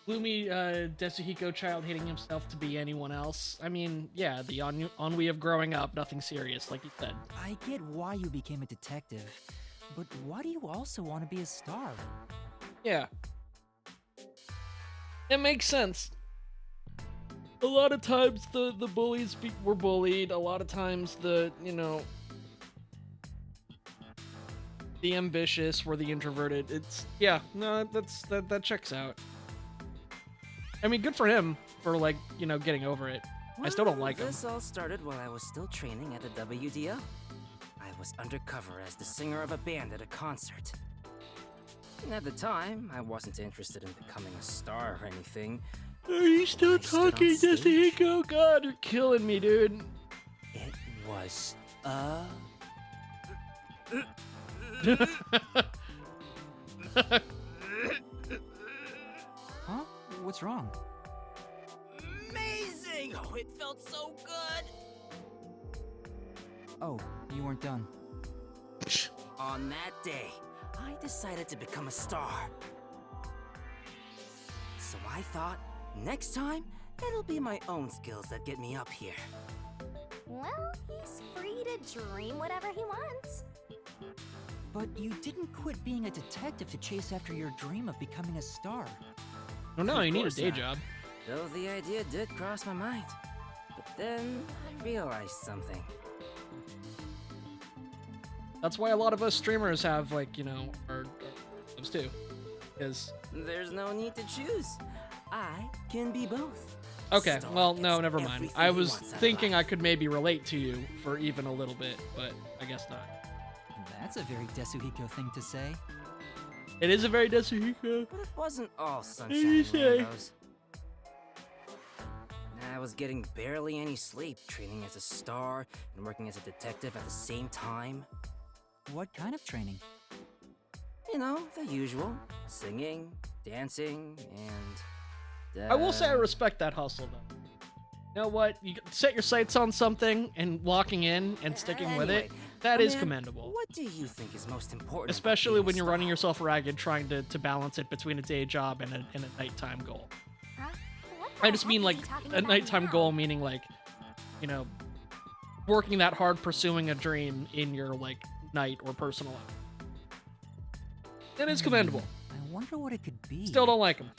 Gloomy Desuhiko child hating himself to be anyone else. I mean, yeah, the ennui of growing up, nothing serious, like you said. I get why you became a detective, but why do you also want to be a star? Yeah. It makes sense. A lot of times the bullies were bullied. A lot of times the ambitious were the introverted. It's, yeah, no, that checks out. I mean, good for him for, like, getting over it. I still don't like him. This all started while I was still training at the WDO. I was undercover as the singer of a band at a concert. And at the time, I wasn't interested in becoming a star or anything. Are you still talking, Desuhiko? God, you're killing me, dude. It was Huh? What's wrong? amazing! Oh, it felt so good! Oh, you weren't done. On that day, I decided to become a star. So I thought, next time, it'll be my own skills that get me up here. Well, he's free to dream whatever he wants. But you didn't quit being a detective to chase after your dream of becoming a star. Oh no, Of you need a course day not. job. Though the idea did cross my mind. But then I realized something. That's why a lot of us streamers have, like, you know, our jobs too. Because There's no need to choose. I can be both. okay, Star well, gets no, never mind. everything I he was wants out of thinking life. I could maybe relate to you for even a little bit, but I guess not. That's a very Desuhiko thing to say. It is a very Desuhiko. But it wasn't all What sunshine do you and say? rainbows. I was getting barely any sleep, training as a star and working as a detective at the same time. What kind of training? You know, the usual. Singing, dancing, and... I will say I respect that hustle, though. You know what? You set your sights on something and locking in and sticking with it. Anyway, That is man, commendable. What do you think is most important? Especially when you're running yourself ragged trying to balance it between a day job and a nighttime goal. Huh? I just mean, like, a nighttime goal meaning, like, you know, working that hard pursuing a dream in your, like, night or personal life. That is commendable. I wonder what it could be. Still don't like him.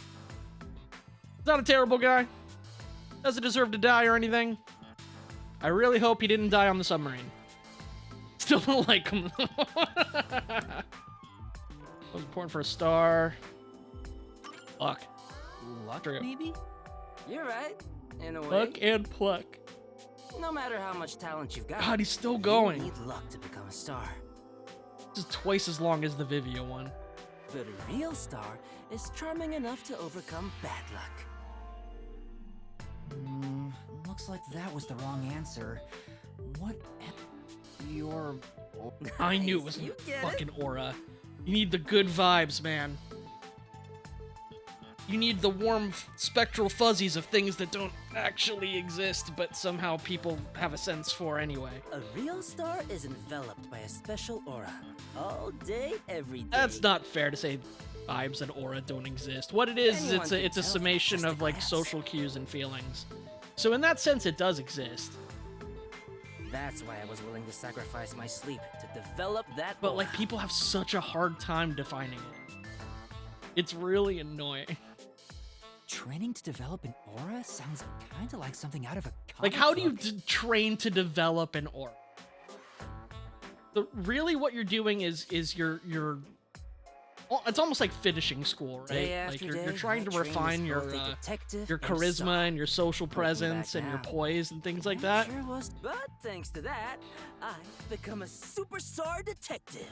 He's not a terrible guy. Doesn't deserve to die or anything. I really hope he didn't die on the submarine. Still don't like him. That was important for a star. Luck. Luck, True. maybe? You're right, in a way. Luck and pluck. No matter how much talent you've got, God, he's still going. You need luck to become a star. This is twice as long as the Vivia one. But a real star is charming enough to overcome bad luck. Looks like that was the wrong answer. What your... I knew it was You get fucking aura. You need the good vibes, man. You need the warm spectral fuzzies of things that don't actually exist, but somehow people have a sense for anyway. A real star is enveloped by a special aura. All day, every day. That's not fair to say vibes and aura don't exist. What it is Anyone it's can a tell from summation just a of, like, glance. social cues and feelings. So in that sense, it does exist. That's why I was willing to sacrifice my sleep to develop that But, aura. like, people have such a hard time defining it. It's really annoying. Training to develop an aura sounds kind of like something out of a comic Like, how do you book. train to develop an aura? Really what you're doing is you're it's almost like finishing school, right? Day Like after you're day, trying to I trained as refine your both a detective and charisma star. and your social Looking presence back and your now, poise and things like I that. Sure was, but thanks to that, I've become a superstar detective.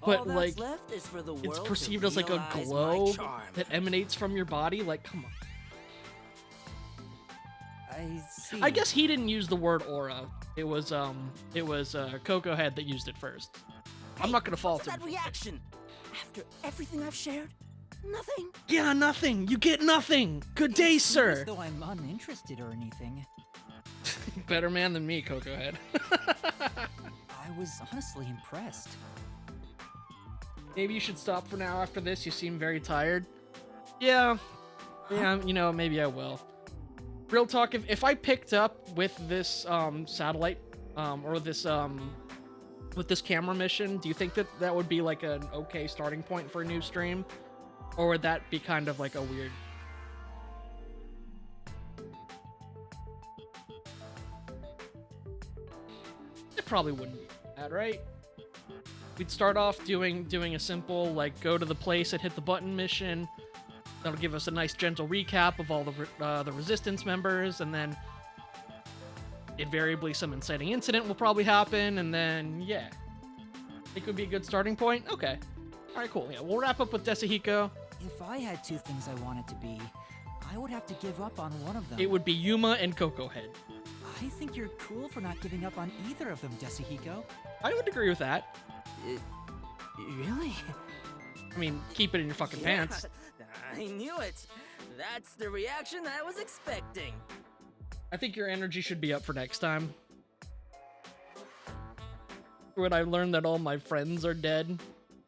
But, All that's like, left is for the world It's to perceived as like a realize my glow charm. that emanates from your body. Like, come on. I see. I guess he didn't use the word aura. It was Coco Head that used it first. I'm not gonna fault What's him. that reaction? After everything I've shared, nothing. Yeah, nothing. You get nothing. Good day, As sir. though I'm uninterested or anything. Better man than me, Coco Head. I was honestly impressed. Maybe you should stop for now after this. You seem very tired. Yeah, you know, maybe I will. Real talk, if I picked up with this satellite or this with this camera mission, do you think that that would be like an okay starting point for a new stream? Or would that be kind of like a weird... It probably wouldn't be bad, right? We'd start off doing a simple, like, go to the place and hit the button mission. That'll give us a nice gentle recap of all the Resistance members, and then invariably some inciting incident will probably happen, and then, yeah. Think it would be a good starting point? Okay. Alright, cool. Yeah, we'll wrap up with Desuhiko. If I had two things I wanted to be, I would have to give up on one of them. It would be Yuma and Coco Head. I think you're cool for not giving up on either of them, Desuhiko. I would agree with that. Really? I mean, keep it in your fucking Yeah, pants. I knew it. That's the reaction I was expecting. I think your energy should be up for next time. When I learned that all my friends are dead,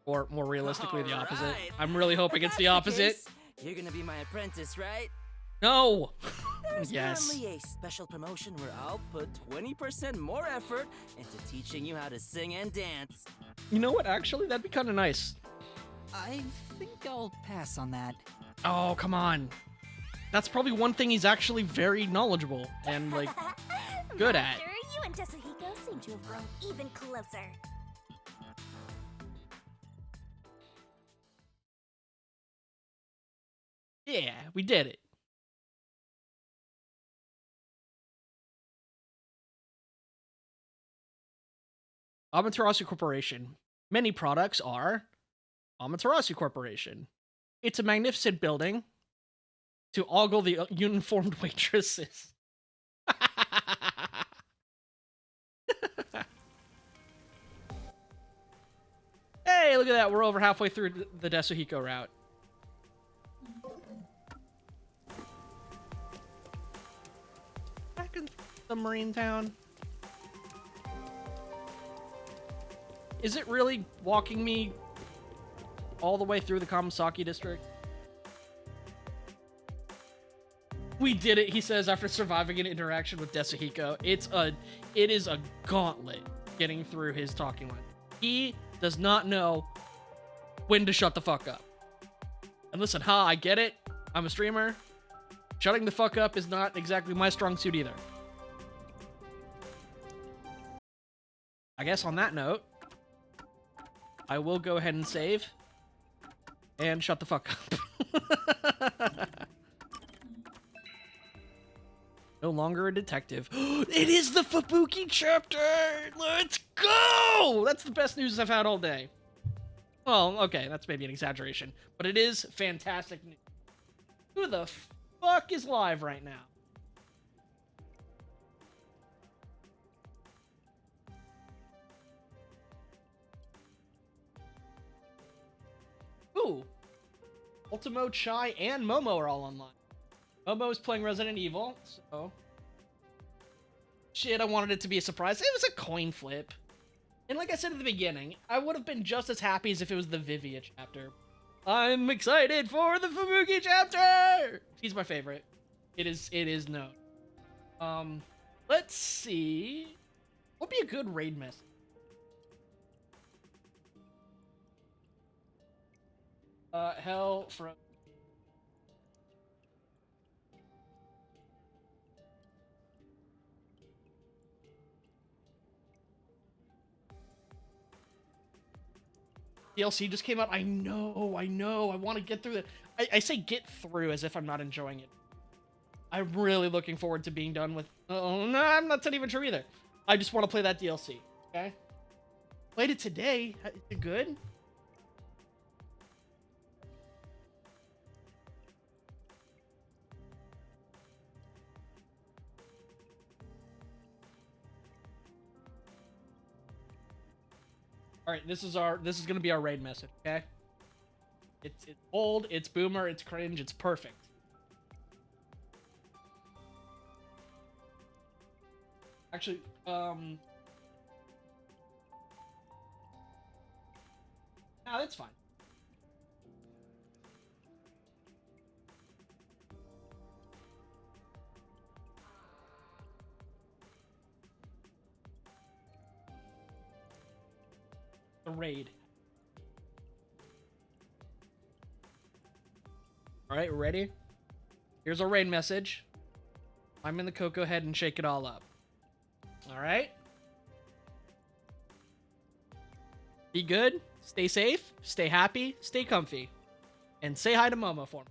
or more realistically, the opposite. Alright. I'm really hoping If it's the that's opposite. case, you're gonna be my apprentice, right? No! There's Yes. currently a special promotion where I'll put 20% more effort into teaching you how to sing and dance. You know what? Actually, that'd be kind of nice. I think I'll pass on that. Oh, come on. That's probably one thing he's actually very knowledgeable and, like, good at. Master, you and Tetsuhiko seem to have grown even closer. Yeah, we did it. Amaterasu Corporation. Many products are Amaterasu Corporation. It's a magnificent building to ogle the uniformed waitresses. Hey, look at that. We're over halfway through the Desuhiko route. Back in Submarine Town. Is it really walking me all the way through the Kamasaki district? We did it, he says, after surviving an interaction with Desuhiko. It is a gauntlet getting through his talking line. He does not know when to shut the fuck up. And listen, I get it. I'm a streamer. Shutting the fuck up is not exactly my strong suit either. I guess on that note, I will go ahead and save and shut the fuck up. No longer a detective. It is the Fubuki chapter! Let's go! That's the best news I've had all day. Well, okay, that's maybe an exaggeration, but it is fantastic news. Who the fuck is live right now? Ooh. Ultimo, Chai, and Momo are all online. Momo is playing Resident Evil, so... Shit, I wanted it to be a surprise. It was a coin flip. And like I said at the beginning, I would have been just as happy as if it was the Vivia chapter. I'm excited for the Fubuki chapter! He's my favorite. It is known. Let's see... What would be a good raid message? Hell from... DLC just came out. I know. I want to get through it. I say get through as if I'm not enjoying it. I'm really looking forward to being done with... Oh, no, I'm not even sure either. I just want to play that DLC, okay? Played it today. Is it good? All right, this is gonna be our raid message, okay? It's old, it's boomer, it's cringe, it's perfect. Actually, no, that's fine. The raid. Alright, ready? Here's our raid message. I'm in the Cocoa Head and shake it all up. Alright? Be good, stay safe, stay happy, stay comfy. And say hi to Momo for me.